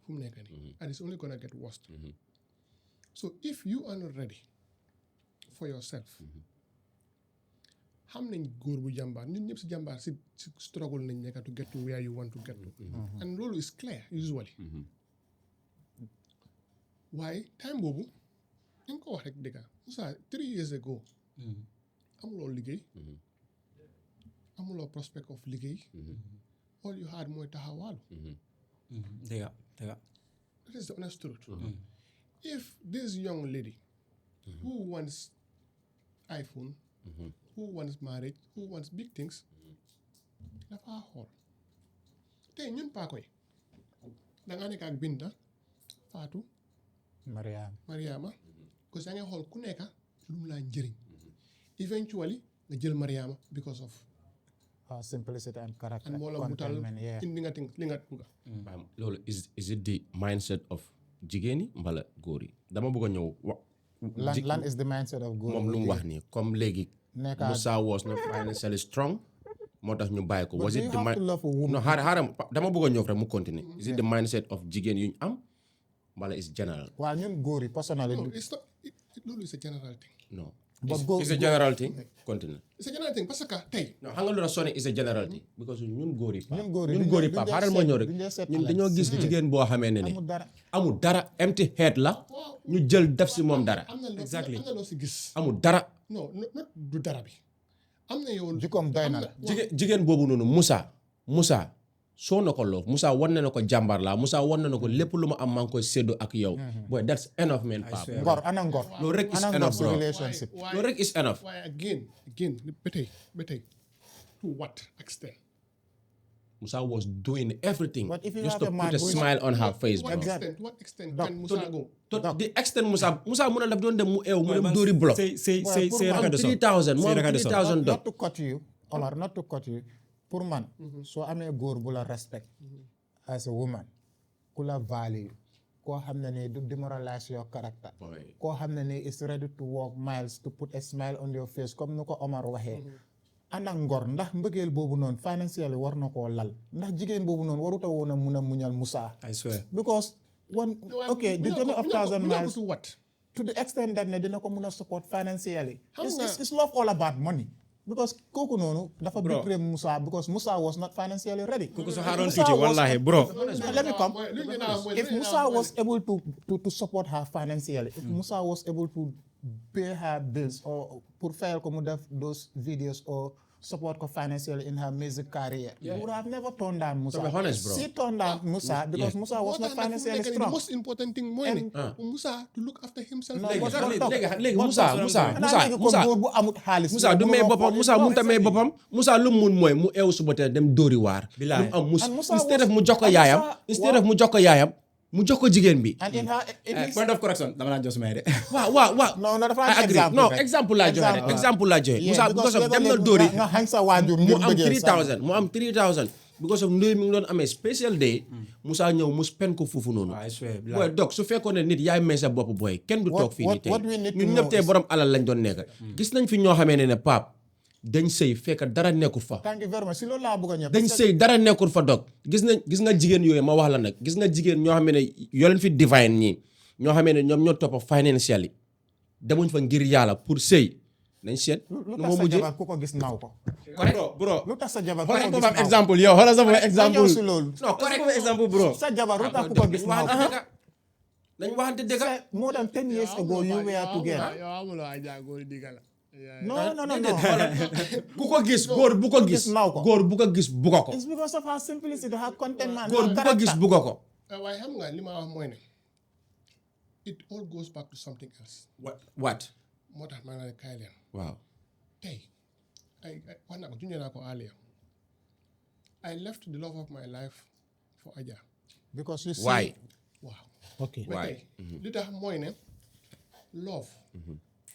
fu mu nekk nii and it's only gonna get worse so if you are not ready for yourself xam nañ góor bu jàmbaar ñun ñëpp si jàmbaar si struggle nañ nekk to get to where you want to get to and loolu is clear usually waaye time boobu dañ ko wax rek dëgg Moussa 3 years ago amuloo liggéey amuloo prospect of liggéey all you had mooy taxawaalu
dëgg
that is the honest truth if this young lady who wants iPhone who wants marriage who wants big things dafa xool tey ñun paa koy dangaa nekk ak Binta Fatou Mariama parce que yaa ngi xool ku nekk lu mu laa njëriñ eventually nga jël Mariama because of
simplicity and character
and moo la mutal indi nga li nga bugga
loolu is it the mindset of jigéen yi mbala góor yi dama bëgg a ñëw wax
lan is the mindset of góor
moom lu mu wax nii comme léegi Musa was not financially strong moo tax ñu bàyyi ko was it the no xaaral dama bëgg a ñëw rek mu continuer is it the mindset of jigéen yu ñu am mbala is general
waaw ñun góor yi personally
loolu is a general thing
non
but
is a general thing continue
it's a general thing parce que tey
non xam nga lu la sonné is a general thing because ñun góor yi
Pape
xaaral ma ñëw rek ñun dañoo gis jigéen boo xamee ne amul dara empty head la ñu jël def si moom dara
exactly am na loo si gis
amul dara
non du dara bi am na yow
jikkoom doy na la
jigéen boobu noonu Musa soo na ko loo Musa wan na ko jàmbaar la Musa wan na ko lépp lu ma am maa ngi koy séddoo ak yow boy that's enough man Pape
ngor
loolu rek is enough bro
relationship
loolu rek is enough
waaye again ba tey to what extent
Musa was doing everything
But if you
just
have
to
a man
put a
who is-
smile on her face bro
to what extent can Musa go
to the extent Musa mun a daf doon dem mu eew mu dem dóori bloc am 3000 mu am 3000
not to cut you Omar not to cut you pour man soo amee góor bu la respect as a woman ku la value koo xam ne ni du demoralize your character koo xam ne ni is ready to walk miles to put a smile on your face comme nu ko Omar waxee ana ngor ndax mbëggeel boobu noonu financially war na koo lal ndax jigéen boobu noonu waruta woon a mun a muñal Musa
I swear
because the journey of 1,000 miles
to what
to the extent that ne dina ko mun a support financially it's love all about money because kooku noonu dafa betray Musa because Musa was not financially ready.
kooku sa xaaroon tuuti wallahi bro.
Let me come. If Musa was able to support her financially, if Musa was able to pay her bills or pour fayal ko mu def those videos or support ko financially in her music career, you would have never turned down Musa.
To be honest, bro.
She turned down Musa because Musa was not financially strong.
The most important thing mooy ne Musa to look after himself.
léegi Musa
bu amut xaalis.
Musa du may boppam Musa mënut a may boppam Musa lu mu mun mooy mu eew suba teel dem dóori waar. lu mu am instead of mu jox ko yaayam mu jox ko jigéen bi.
And in her
point of correction dama la jox may de.
waaw.
non dafa
I agree non exemple laa joxe rek exemple laa joxe. Musa because of dem na dóori
nga xañ sa waajur
mu am 3000 mu am 3000 because of ndoy mi ngi doon amee special day Musa ñëw mu spend ko foofu noonu. booy dog su fekkoon ne nit yaay may sa bopp booy kenn du toog fii nii tey ñun ñëpp tey borom alal lañ doon nekk. gis nañ fi ñoo xamee ne Pape dañ sëy fekk dara nekkul fa.
thank you very much si loolu laa bëgg a ñëw.
dañ sëy dara nekkul fa dog gis nga jigéen yooyu ma wax la nag gis nga jigéen ñoo xam ne yoo leen fi divine ñii ñoo xam ne ñoom ñoo topp financially demuñ fa ngir yàlla pour sëy nañ seet.
lu tax sa jabar ku ko gis naw ko.
bro
lu tax sa jabar ku ko gis naw ko
exemple yow xoolal sama exemple
si loolu.
non correct
exemple bro.
sa jabar lu tax ku ko gis naw ko.
dañ waxante dëgg.
more than 10 years ago you were together.
yow amuloo ay jàngoro digga la.
non
ku ko gis góor bu ko gis góor bu ko gis bu ko.
it's because of her simplicity her contentment.
góor bu ko gis bu ko.
waaye xam nga li ma wax mooy ne it all goes back to something else.
what.
moo tax maa ngi leen kaay leen.
waaw.
tey ay wax naa ko junjee naa ko earlier I left the love of my life for Adja.
because you see.
why.
waaw.
okay
why. li tax mooy ne love.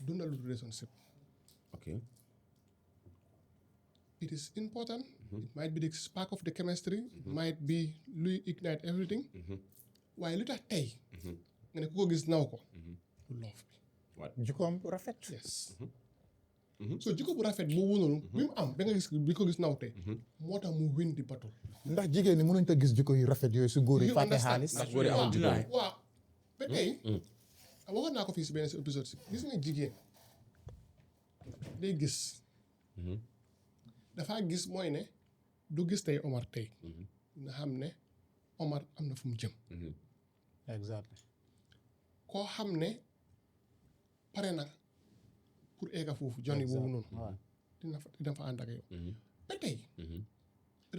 dundalu relationship.
okay.
It is important. It might be the spark of the chemistry. It might be luy ignite everything. waaye lu tax tey. nga ne ku ko gis naw ko. du love bi.
jikkoom bu rafet.
yes. so jikko bu rafet boobu noonu. bi mu am ba nga gis bi ko gis naw tey. moo tax mu win di battle.
ndax jigéen ñi mënuñ ta gis jikko yu rafet yooyu si góor yi fàtte xaalis.
ndax góor yi amul jikko yi.
waaw ba tey. waxoon naa ko fii si benn épisode si gis nga jigéen day gis. dafa gis mooy ne du gis tey Omar tey. nga xam ne Omar am na fu mu jëm.
exactly.
koo xam ne pare na pour egga foofu joni boobu noonu. dina fa ànd ak yow. ba tey.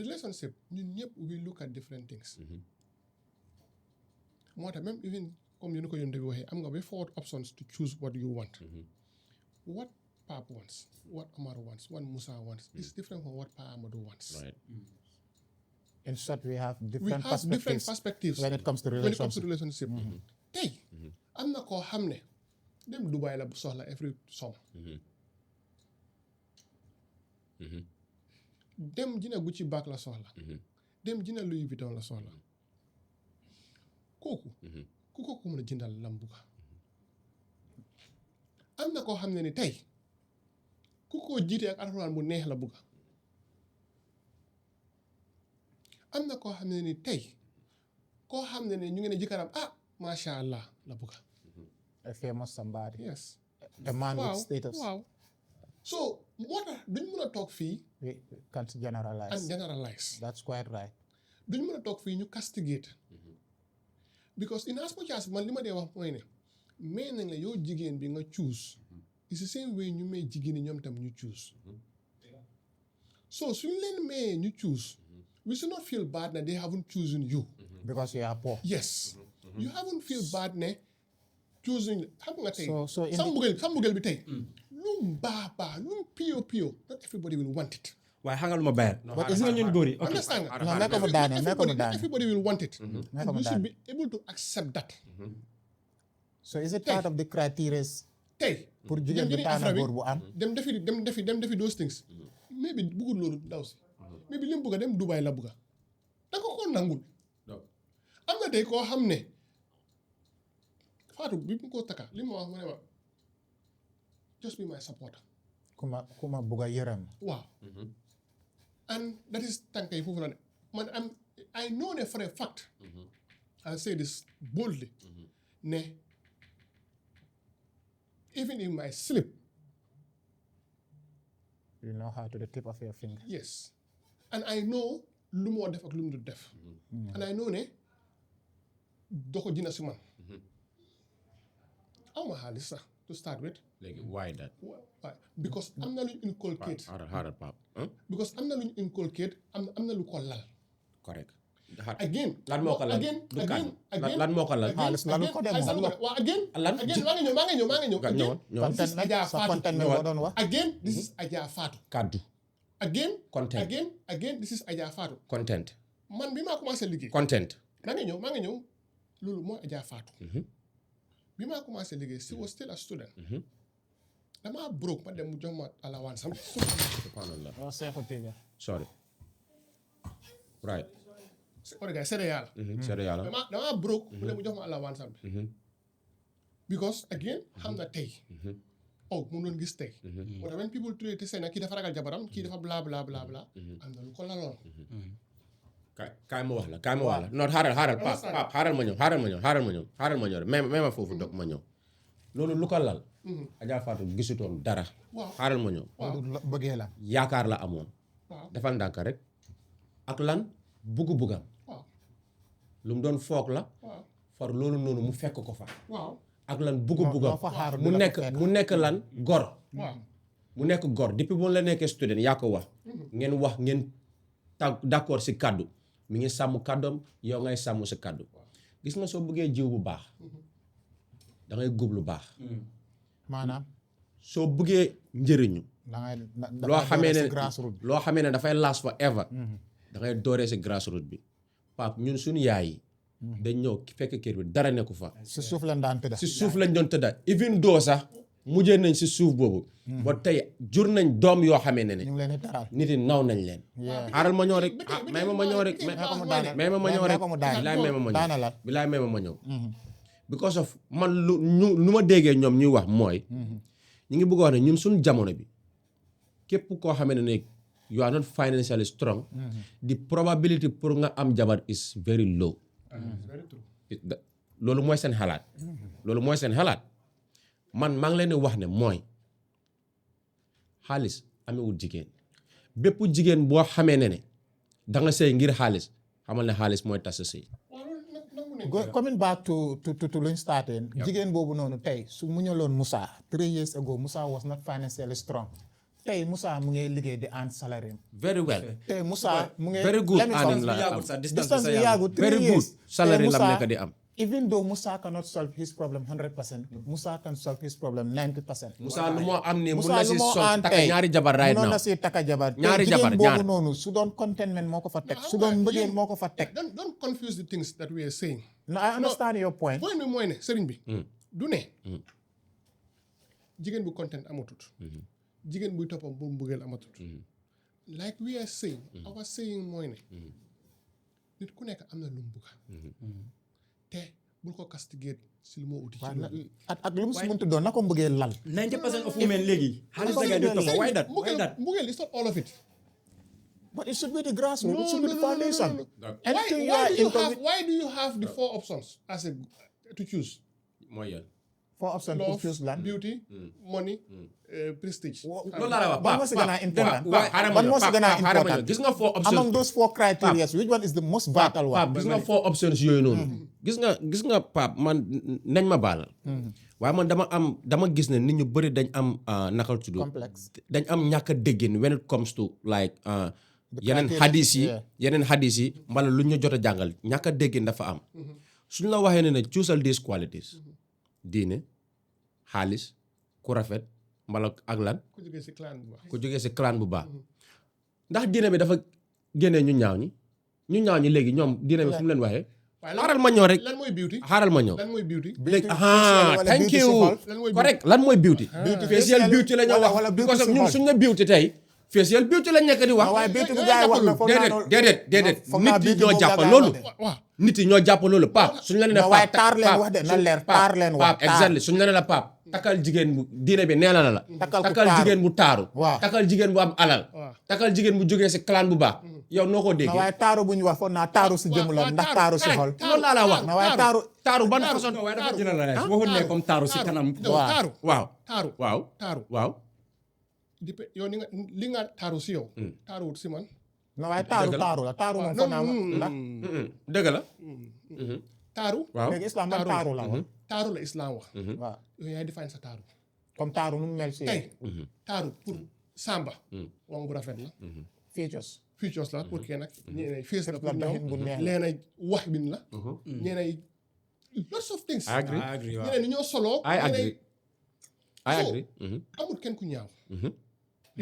relationship ñun ñëpp we look at different things. moo tax même even comme yu ni ko yónnee bi waxee am nga ba 4 options to choose what you want. what Pape wants, what Omar wants, what Musa wants is different from what Pa Amadou wants.
Right.
In short, we have
we
different
have different
perspectives
perspectives
when it comes to
when it comes to
relationship.
relationship tey am na koo xam ne dem Dubai la bu soxla every summer dem jina Gucci bag la soxla dem jina Louis Vuitton la soxla kooku ku ko mën a jëndal lam bugga am na koo xam ne ni tey ku ko jiite ak alxuraan bu neex la bugga am na koo xam ne ni tey koo xam ne ñu ngi ne jëkkëram masha Allah la bugga
A famous somebody.
yes
A man with status.
waaw so moo tax duñ mën a toog fii
We can't generalize.
and generalize
That's quite right.
duñ mën a toog fii ñu castigate because in as much as man li ma dee wax mooy ne may nañ la yow jigéen bi nga choose it's the same way ñu may jigéen ñi ñoom tam ñu choose so suñu leen mayee ñu choose we should not feel bad that they haven't chosen you
Because you are poor.
yes you haven't feel bad ne choosing xam nga tey
So in
sa mbugeel bi tey lu mu baax lu mu pio not everybody will want it
waaye xam nga lu ma bayal gis nga ñun góor yi ok
understand nga
No, make a dane.
not everybody will want it
Make a
you should
dane.
be able to accept that
So is it part of the criteria
tey
pour jigéen bi taana góor bu am?
dem defi those things maybe bëggul loolu daw si maybe li mu bëgg a dem Dubai la bëgg a da ko koo nangul am na tey koo xam ne Fatou bi mu ko takka li ma wax mu ne ma just be my supporter
Kuma buga yërëm.
waaw and that is tànk yi foofu la ne man I know ne for a fact I say this boldly ne even in my sleep
You know how to the tip of your finger.
yes and I know lu moo def ak lu mu du def and I know ne doo ko jina si man aw ma xaalis sax to start with
léegi why that
why because am na lu ñu inculcate
xaaral Pape
because am na lu ñu inculcate am na lu ko lal
correct
again
lan moo ko lal du kan lan moo ko lal
Xaalis lalu ko de moom.
waaw again
lan
maa ngi ñëw
ñëwoon
Content
Adja
sa
Fatou.
content mi moo doon wax.
again this is Adja Fatou
kaddu
again
Content.
again this is Adja Fatou
content
man bi maa commencé liggéey
content
maa ngi ñëw loolu mooy Adja Fatou bi maa commencé liggéey she was still a student damaa broke ma dem mu jox ma allowance sam
subhanallah
Oh, Seexu Tija.
sorry right
ore gars seede yàlla
seede yàlla
damaa broke mu dem mu jox ma allowance sam bi because again xam na tey mu doon gis tey moo tax when people today te seen kii dafa ragal jabaram kii dafa bla bla bla bla am na lu ko laloon
kaay ma wax la non xaaral Pape xaaral ma ñëw may ma foofu dog ma ñëw loolu lu ko lal Adja Fatou gisutoon dara
waaw
xaaral ma ñëw
Bëggee la.
yaakaar la amoon
waaw
defal ndànk rek ak lan bugg-buggam
waaw
lu mu doon foog la
waaw
far loolu noonu mu fekk ko fa
waaw
ak lan bugg-buggam
Doo fa xaaru
mu
di la
nekk
ko fekk.
mu nekk lan gor
waaw
mu nekk gor depuis bu la nekkee student yaa ko wax ngeen d'accord si kàddu mi ngi sàmm kàddoom yow ngay sàmm si kàddu gis nga soo bëggee jiw bu baax da ngay góob lu baax
Maanaam.
soo bëggee njëriñu
Da ngay
loo xamee ne dafay last forever da ngay dooree si grassroot bi Pape ñun suñu yaay yi dañ ñëw fekk kër bi dara nekku fa
si suuf lañ daan tëdda.
si suuf lañ doon tëdda even doo sax mujjee nañ si suuf boobu ba tey jur nañ doom yoo xamee ne
ñu ngi leen di taral.
nit yi naw nañ leen xaaral ma ñëw rek may ma ñëw rek may ma ñëw rek bilaay may ma
daana la.
bilaay may ma ñëw because of man lu ma déggee ñoom ñuy wax mooy ñu ngi bëgg a wax ne ñun suñu jamono bi képp koo xamee ne you are not financially strong the probability pour nga am jabar is very low loolu mooy seen xalaat man maa ngi leen di wax ne mooy xaalis amewul jigéen bépp jigéen boo xamee ne da nga sëy ngir xaalis xamal ne xaalis mooy tas sa sëy
Coming back to luñ started. Jigéen boobu noonu tey su muñaloon Musa 3 years ago Musa was not financially strong. Tey Musa mu ngi liggéey di earn salary.
very well
Tey Musa mu ngi
very good
let me
earning
stop.
la am
Distance bi yàggu 3
very good
years.
salary
Tey
la
Musa
nekk di am
even though Musa cannot solve his problem 100%, Musa can solve his problem 90%.
Musa lu moo am ni mun
Musa
na
lu
si
moo
sol
aan
takka
tey
ñaari jabar right
mënoon
now
na si takka jabar
ñaari
te
jabar,
jigéen boobu
ñaar.
noonu su doon contentment moo ko fa teg su doon mbëggeel moo ko fa teg.
don't confuse the things that we are saying.
No, I understand your point.
point bi mooy ne sëriñ bi du ne jigéen bu content amatut jigéen buy toppam bu mbëggeel amatut like we are saying our saying mooy ne nit ku nekk am na lu mu bëgg te bul ko castigate si lu moo uti ci loolu.
ak lu mu si mënti doon na ko mbëggeel lal.
90% of women léegi xaalis la gars di topp why that
mbëggeel is not all of it.
But it should be the grassroots, it should be the foundation. Anything you
Why
are
do you
into
have why do you have the 4 options as a to choose?
mooy yan
for option to
Love,
choose land.
beauty, money, prestige.
loolu laa la wax
One was gonna important.
xaaral
One was gonna
ma
important.
gis nga 4 options
Among those 4 criteria, which one is the most vital one?
Pape gis nga 4 options yooyu noonu gis nga Pape man nañ ma baal waaye man dama gis ne nit ñu bëri dañ am naka tudd
Complex.
dañ am ñàkk a déggin when it comes to like yeneen
criteria,
hadis yi mbala lu ñu jot a jàngal ñàkk a déggin dafa am suñu la waxee ne choosal these qualities diine xaalis ku rafet mbala ak lan
ku jógee si clan bu baax.
ku jógee si clan bu baax ndax diine bi dafa génnee ñu ñaaw ñi léegi ñoom diine bi fu mu leen waxee xaaral ma ñëw rek
lan mooy beauty.
xaaral ma ñëw
lan mooy beauty.
léegi
wala
thank
beauty
you
si xol.
lan mooy
correct lan mooy beauty facial beauty la ñu
wala
wax
beauty
because
si
ñun
xol.
suñ ne beauty tey facial beauty la nekk di wax
waaye beauty bu gars yi wax na foog naa loolu-
déedéet
foog naa
nit yi
beauty
ñoo
boobu
jàpp
la gars yi
loolu
wax de.
waaw
nit yi ñoo jàpp loolu Pape suñ la nee
Non, waaye taar leen wax de, na leer, taar leen wax, taar.
exactly suñ la nee la Pape takkal jigéen bu diine bi nee na la
Takkal ku
takkal
taaru.
jigéen bu taaru
Waaw.
takkal jigéen bu am alal
Waaw.
takkal jigéen bu jógee si clan bu baax yow noo ko
na
déggee
waaye taaru bu ñu wax foog naa taaru si jëmm la ndax taaru si xol.
loolu laa la wax
na waaye taaru
taaru ban façon
waaye dafa généraliser waxut ne comme taaru si kanam
Waaw.
taaru.
waaw
taaru.
waaw
taaru.
waaw
yow li nga taaru si yow. taaruwut si man.
na waaye taaru la taaru moom foog naa ndax
dëgg la
taaru.
waaw
léegi islam ban taaru la wax.
taaru la islam wax.
waaw
yow yaay define sa taaru.
comme taaru nu mu mel si
tey taaru pour Samba. wong bu rafet la.
features.
features la pour kenn nag. ñeneen face la pour
doxin bu
ñoom.
neex la.
leena wax bin la. ñeneen lots of things.
I agree.
I agree waaw
ñeneen ñoo solo.
I agree I
So,
agree
amul kenn ku ñaaw.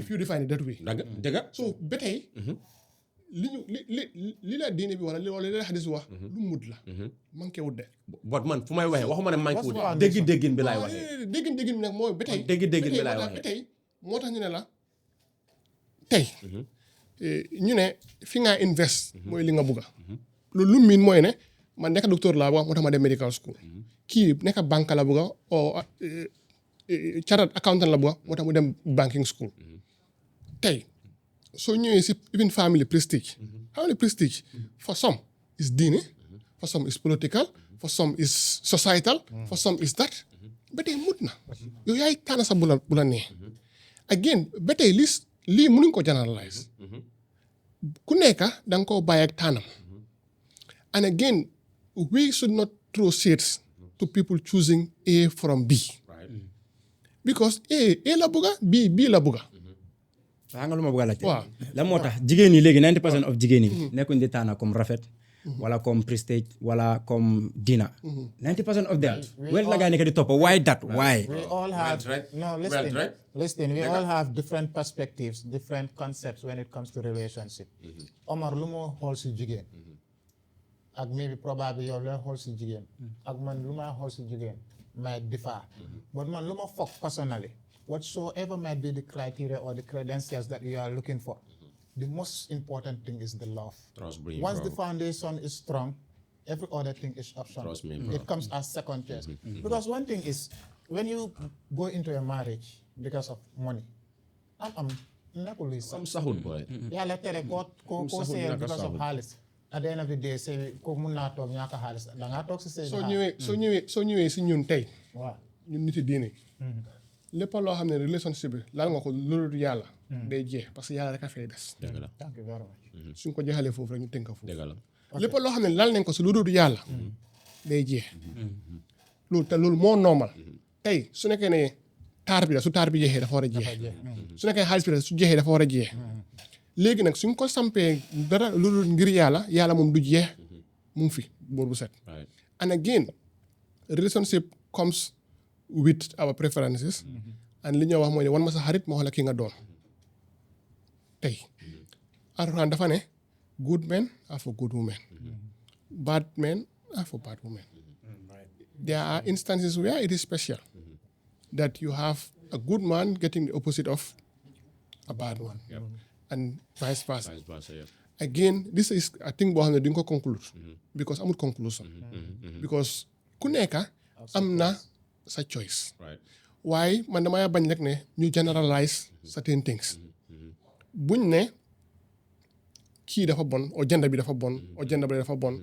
if you define it that way.
dëgg
so ba tey li ñu li la diine bi wala li la xadis wax lu mut la manqué wut de
bot man fu may waxee waxuma ne manqué wut
What's
dégg-déggin bi laay waxee
déggin bi nag mooy ba tey
dégg-déggin bi laay
ba
waxee
tey moo tax ñu ne la tey ñu ne fi nga invest mooy li nga bugga loolu lu miin mooy ne man nekk docteur laa bugga moo tax ma dem medical school kii nekk banque la bugga o chartered accountant la bugga moo tax mu dem banking school tey soo ñëwee si even family prestige family prestige for some is diine for some is political for some is societal for some is that ba tey mut na yow yaay tànn sa bu la nee again ba tey lii mënuñ ko generalize ku nekk da nga koo bàyyi ak tànnam and again we should not throw shades to people choosing A from B because A la bugga B la bugga
xam nga lu ma bëgg a laajte
waaw
lan moo tax jigéen ñi léegi 90% of jigéen ñi nekkuñ di tànn comme rafet wala comme prestige wala comme dina 90% of them wel la gaa nekk di topp why that why
we all have
right.
no
Well right.
listen we all have different perspectives different concepts when it comes to relationship Omar lu ma xool si jigéen ak maybe probably yow looy xool si jigéen ak man lu may xool si jigéen might differ but man lu ma foog personally whatsoever might be the criteria or the credentials that you are looking for the most important thing is the love.
Trust me,
Once
bro.
the foundation is strong, every other thing is optional.
Trust me, bro.
It comes as second choice. Because one thing is, when you go into a marriage because of money, I'm nekkul
Some sahud boy
yàlla tere koo
saxul
sëyal
ñàkk a
because of
saxul.
xaalis at the end of the day sëy ko mun naa toog ñàkk xaalis da ngaa toog si sëy
soo ñëwee si ñun tey
waaw
ñun niti diine lépp loo xam ne relationship bi laal nga ko loolu yàlla day jeex parce que yàlla rek a fay des
dëgg la
thank you very much
suñ ko jeexalee foofu rek ñu tënk foofu
dëgg la
lépp loo xam ne laal nañ ko si loolu yàlla day jeex loolu te loolu moo normal tey su nekkee ne taar bi la su taar bi jeexee dafa war a jeex su nekkee xaalis bi la su jeexee dafa war a jeex léegi nag suñ ko sampee dara loolu ngir yàlla moom du jeex mu ngi fi boor bu set
right
and again relationship comes with our preferences and li ñoo wax mooy ne wan ma sa xarit ma wax la ki nga doon tey Alxuraan dafa ne good men are for good women bad men are for bad women there are instances where it is special that you have a good man getting the opposite of a bad one and vice versa again this is a thing boo xam ne duñ ko conclude because amul conclusion because ku nekk am na sa choice waaye man damay bañ rek ne ñu generalize certain things buñ ne kii dafa bon o gender bi dafa bon o gender bi dafa bon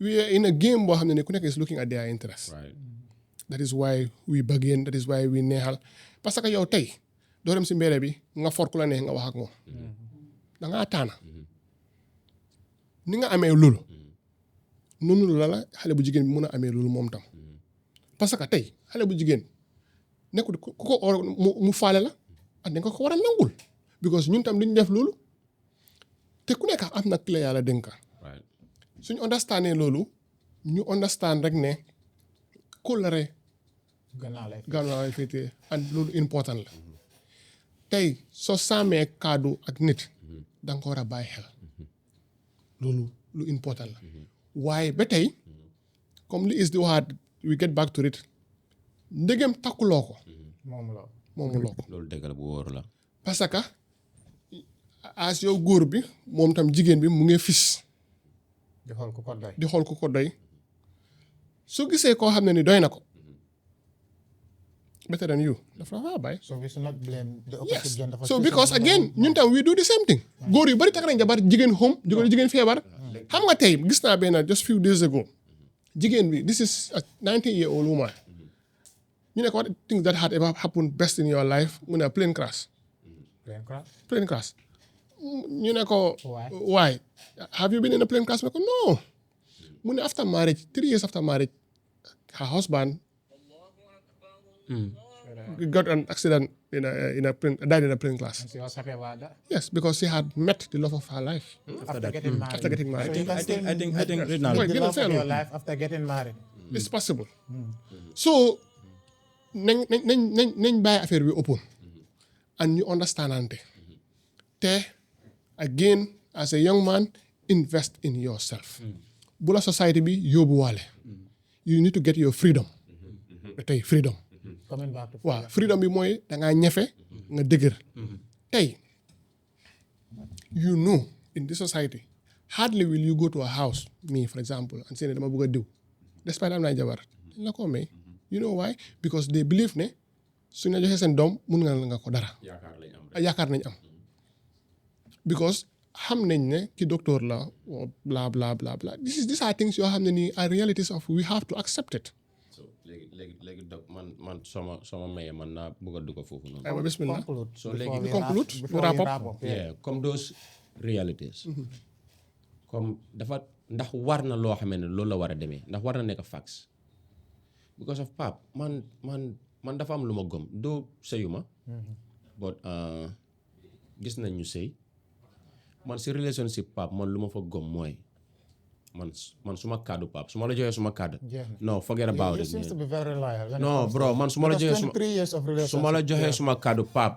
we are in a game boo xam ne ku nekk is looking at their interest that is why we bargain that is why we neexal parce que yow tey doo dem si mbedd bi nga for ku la neex nga wax ak moom da ngaa taana ni nga amee loolu noonu la xale bu jigéen bi mën a amee loolu moom tam parce que tey xale bu jigéen nekkul ku ko mu faale la ak da nga ko war a nangul because ñun tam duñ def loolu te ku nekk am na clé yàlla dénka suñu understandee loolu ñu understand rek ne kóllëre gannaaw lay féetee and loolu important la tey soo sàmmee kaddu ak nit da nga ko war a bàyyi xel loolu lu important la waaye ba tey comme li is di waxaat we get back to it ndegem takkuloo ko moomuloo ko
loolu dëgg la bu wóor la
parce que as yow góor bi moom tam jigéen bi mu ngi fis di xool ku ko doy soo gisee koo xam ne ni doy na ko better than you dafa la faa bàyyi
So we should not blame the opposite gender for
so because again ñun tam we do the same thing góor yu bari takk nañ jabar jigéen home jigéen feebar xam nga tey gis naa benn just few days ago jigéen bi this is a 19-year-old woman ñu ne ko what things that had ever happened best in your life mu ne plane crash ñu ne ko why have you been in a plane crash mu ne ko no mu ne after marriage 3 years after marriage her husband got an accident died in a plane crash.
She was happy about that.
Yes, because she had met the love of her life
After getting married.
after getting married.
So you can still
I think
meet
Wait,
the
give us
love of
a
your
look.
life after getting married.
It's possible. So nañ bàyyi affaire bi open and ñu understand ante te again as a young man invest in yourself bu la society bi yóbbuwaale you need to get your freedom tey freedom
Coming back to
waaw freedom bi mooy dangaa ñefe nga dëgër tey you know in this society hardly will you go to a house me for example and say ne dama bëgg a diw despite am naa jabar dañ la ko may you know why because they believe ne suñ la joxee seen doom mun nga ko dara yaakaar nañ am because xam nañ ne ki docteur la bla bla bla bla these are things yoo xam ne nii are realities of we have to accept it
so léegi dog man sama maye man naa bëgg a dugg foofu noonu
aywa bismillah
conclude.
so
before
léegi
we
conclude,
before
wrap
we
up.
wrap up.
yeah comme those realities comme dafa ndax war na loo xamee ne loolu la war a demee ndax war na nekk facts because of pap man dafa am lu ma gëm doo sëyuma but gis nañ ñu sëy man si relationship pap man lu ma fa gëm mooy man suma kàddu pap su ma la joxee suma kàddu no forget about
You
it
seems to be very loyal. when it
no
comes
bro
to-
man su ma la
Because
joxee
23 years of relationship.
su ma la joxee suma kàddu pap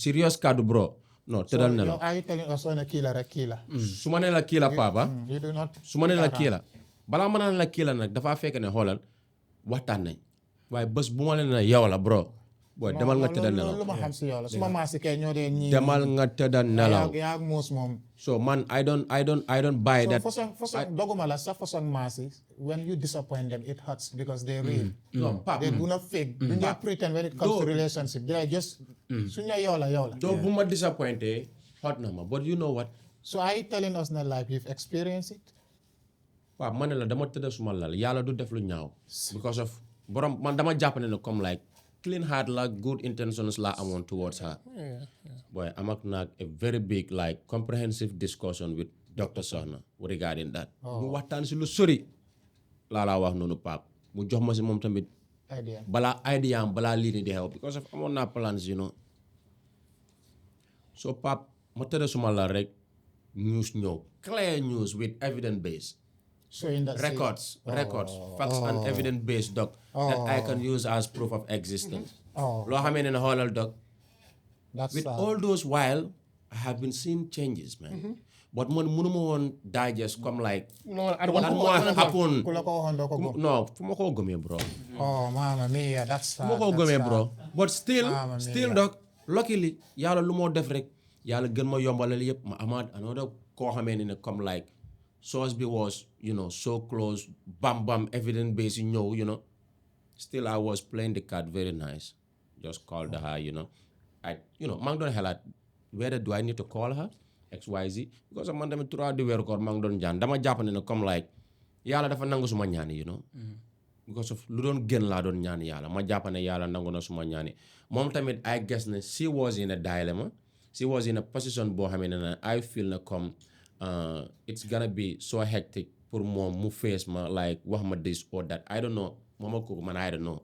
serious kàddu bro non tëddal ne la
Are you telling us on a killer a killer?
su ma nee la kii la pap
You do not.
su ma nee la kii la balaa ma naan la kii la nag dafaa fekk ne xoolal waxtaan nañ waaye bés bu ma leen ne yow la bro booy demal nga tëddal nelaw
Lu ma xam si yow la. Suma maasi kay ñoo dee ñii.
demal nga tëddal nelaw
yaa ak muus moom.
so man I don't buy that
So for some doguma la sax for some maasi when you disappoint them it hurts because they real.
non pap
They do not fake. Do not pretend when it comes to relationship. They just suñu yow la.
doo bu ma disappointé hot na ma but you know what
So are you telling us na like you've experienced it?
waaw ma ne la dama tëdd suma lal yàlla du def lu ñaaw because of borom man dama jàpp ne comme like clean heart la good intentions la amoon towards her boy am ak naag a very big like comprehensive discussion with Dr. Sohna regarding that mu waxtaan si lu sori laa wax noonu Pape mu jox ma si moom tamit
Idea.
balaa lii ni di xew because of amoon naa plans so Pape ma tëdd suma lal rek news ñëw clear news with evidence base
showing that
records, facts and evidence based, doc, that I can use as proof of existence. Loo xamee ne xoolal, doc.
That's
With all those while, I have been seeing changes, man. But man, mënuma woon digest come like, lan moo happen. No, fu ma ko gëmee, bro.
Oh, mama mia, that's
fu ma ko gëmee, bro. But still, doc, luckily, yàlla lu moo def rek, yàlla gën ma yombalal yëpp ma amaat another koo xamee ne come like, source bi was, so close, bam, evidence based, Still, I was playing the card very nice. Just called her, maa ngi doon xalaat, whether do I need to call her? XYZ, because man tamit throughout the weeru koor maa ngi doon jaan dama jàpp ne comme like yàlla dafa nangu suma ñaani because of lu doon gën laa doon ñaan yàlla ma jàpp ne yàlla nangu na suma ñaani moom tamit I guess ne she was in a dilemma, she was in a position boo xamee ne I feel ne comme it's gonna be so hectic pour moom mu face ma like wax ma this or that, I don't know moom ak kooku man I don't know,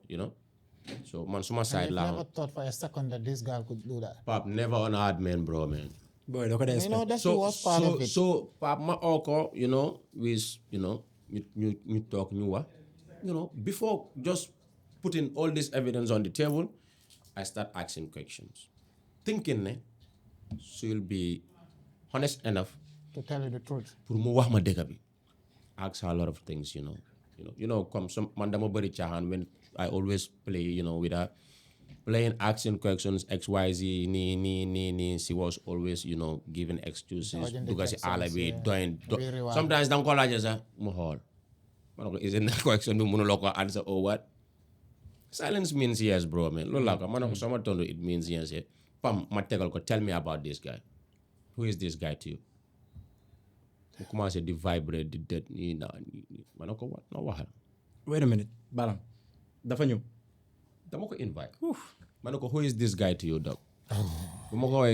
so man suma side laa.
Never thought for a second that this girl could do that.
Pap, never on a hard man, bro, man.
Boy, look at that.
That's the worst part of it.
So, Pap, ma oko, with, you talk, before just putting all this evidence on the table, I start asking questions. Thinking, she'll be honest enough
to tell you the truth.
Pour mu wax ma dëgg bi. Ask her a lot of things, come some man dama bëri caaxaan when I always play, with her. Playing asking questions, XYZ, ni, she was always, giving excuses. Because sometimes don't call her just mohol. Isn't that question monologue answer or what? Silence means yes, bro, man. It means yes. Pam, tell me about this guy. Who is this guy to you? Comment say the vibrate, the dead, what? No, what?
Wait a minute, Balam. Dafa ñëw.
Dama ko invite. Manako, who is this guy to you, dog?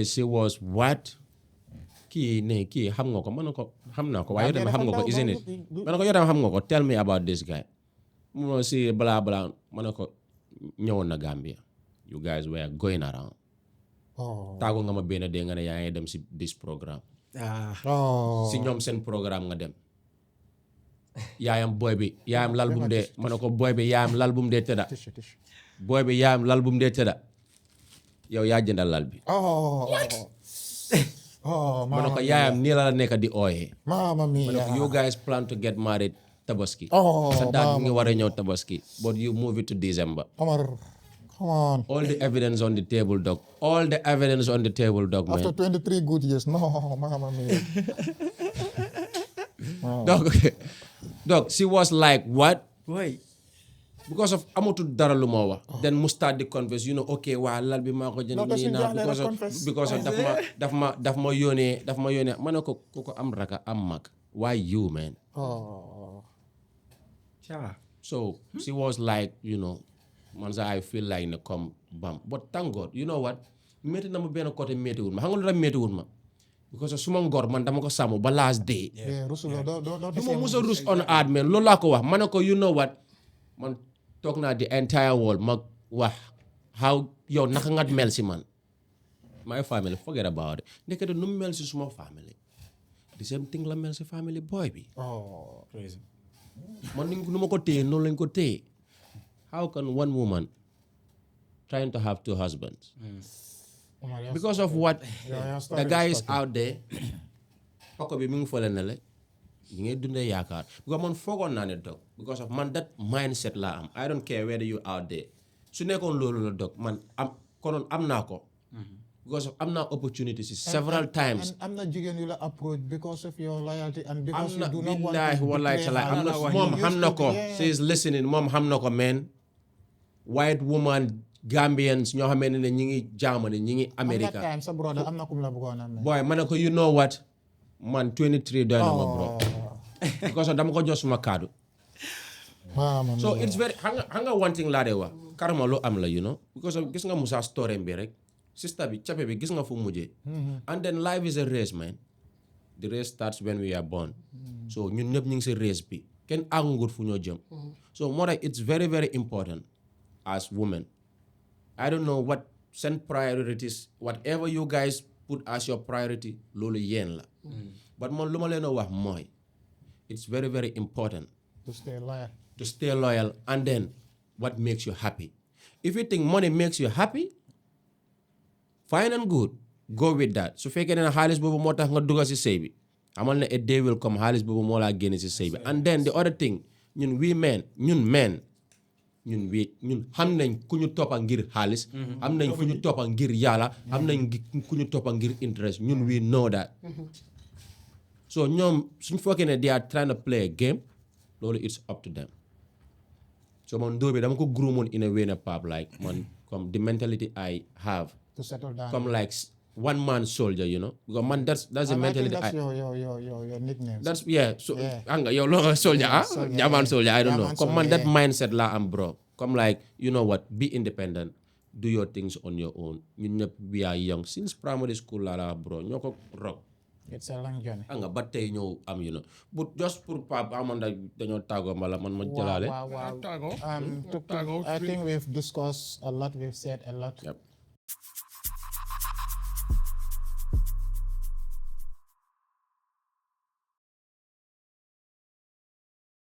She was what? Kii xam nga ko manako xam naa ko waaye yow tamit xam nga ko isn't it? Manako yow tamit xam nga ko, tell me about this guy. Mu si blah blah manako ñëwoon na Gambia. You guys were going around. Taago nga ma benn day nga ne yaa ngi dem si this programme. Si ñoom seen programme nga dem. Yaayam boy bi yaayam lal bum dee manako boy bi yaayam lal bum dee tëdda. Boy bi yaayam lal bum dee tëdda. Yow yaa jëndal lal bi. Manako yaayam nii la nekk di ooyee.
Mama mia.
Manako you guys plan to get married Tabaski. Sa dad ngi war a ñëw Tabaski, but you move it to December.
Come on.
All the evidence on the table, dog. All the evidence on the table, dog, man.
After 23 good years. No, mama mia.
Dog, she was like, what?
Why?
Because of amatu dara lu ma wax. Then mu start the confess, okay, waa lal bi maa ko jënd nii naa because of daf ma yónnee ma ne ko kooku am raka am mag. Why you, man? So she was like, man I feel like ne comme bam. But thank God, you know what? Métti na ma benn côté méttiwul ma xam nga lu tax méttiwul ma. Because suma ngor man dama ko sàmm ba last day. Du ma musa rus on ad man loolu laa ko wax ma ne ko you know what man toog naa the entire world ma wax how yow naka nga mel si man. My family forget about it. Ndekete nu mel si suma family. The same thing la mel si family boy bi.
Crazy.
Man nu ma ko téye noonu lañ ko téye. How can one woman trying to have two husbands? Because of what the guy is out there, pako bi mi ngi fole ne le ñi ngay dundee yaakaar because man foogoon naa ne dog because of man that mindset laa am I don't care whether you out there su nekkoon loolu la dog man konoon am naa ko because of am naa opportunities several times.
And am na jigéen yu la approach because of your loyalty and because you do not want
to mom xam na ko she is listening mom xam na ko man white woman Gambians ñoo xamee ne ñi ngi Germany ñi ngi America.
Am sa brother am na kum la bëggoon a mel.
Boy ma ne ko you know what man 23 doy na ma bro because dama ko jox suma kaddu. So it's very hanga one thing laa de wax karma lu am la because gis nga Musa story bi rek sister bi Campeh bi gis nga fu mujjee and then life is a race man. The race starts when we are born. So ñun ñëpp ñu ngi si race bi kenn àggut fu ñoo jëm. So moo tax it's very very important as women. I don't know what send priorities, whatever you guys put as your priority, lolu yeen la. But man luma leena wax moy, it's very, very important
To stay loyal.
to stay loyal, and then what makes you happy. If you think money makes you happy, fine and good, go with that. Su fekkee ne xaalis boobu moo tax nga dugga si sëy bi, amal na a day will come xaalis boobu moo laa génne si sëy bi. And then the other thing, ñun xam nañ ku ñu toppa ngir xaalis, am nañ ku ñu toppa ngir yàlla, am nañ ku ñu toppa ngir interest. Ñun we know that. So ñoom suñ fekkee ne they are trying to play a game, loolu it's up to them. So man dóor bi dama ko groom in a way ne Pape, like man comme the mentality I have.
To settle down.
Come like one man soldier, you know, because man that's the mentality.
I think that's your nickname.
That's so anga yow lo soldier German soldier, I don't know. Come man that mindset la am bro. Come like, you know what, be independent, do your things on your own. Ñun ñëpp we are young since primary school la bro ñoko rock.
It's a long journey.
Anga ba tey ñëw am, you know, but just pour Pape amanda dañoo tàggoo mbala man ma jëlaale.
Wow. I think we've discussed a lot, we've said a lot.
Yep.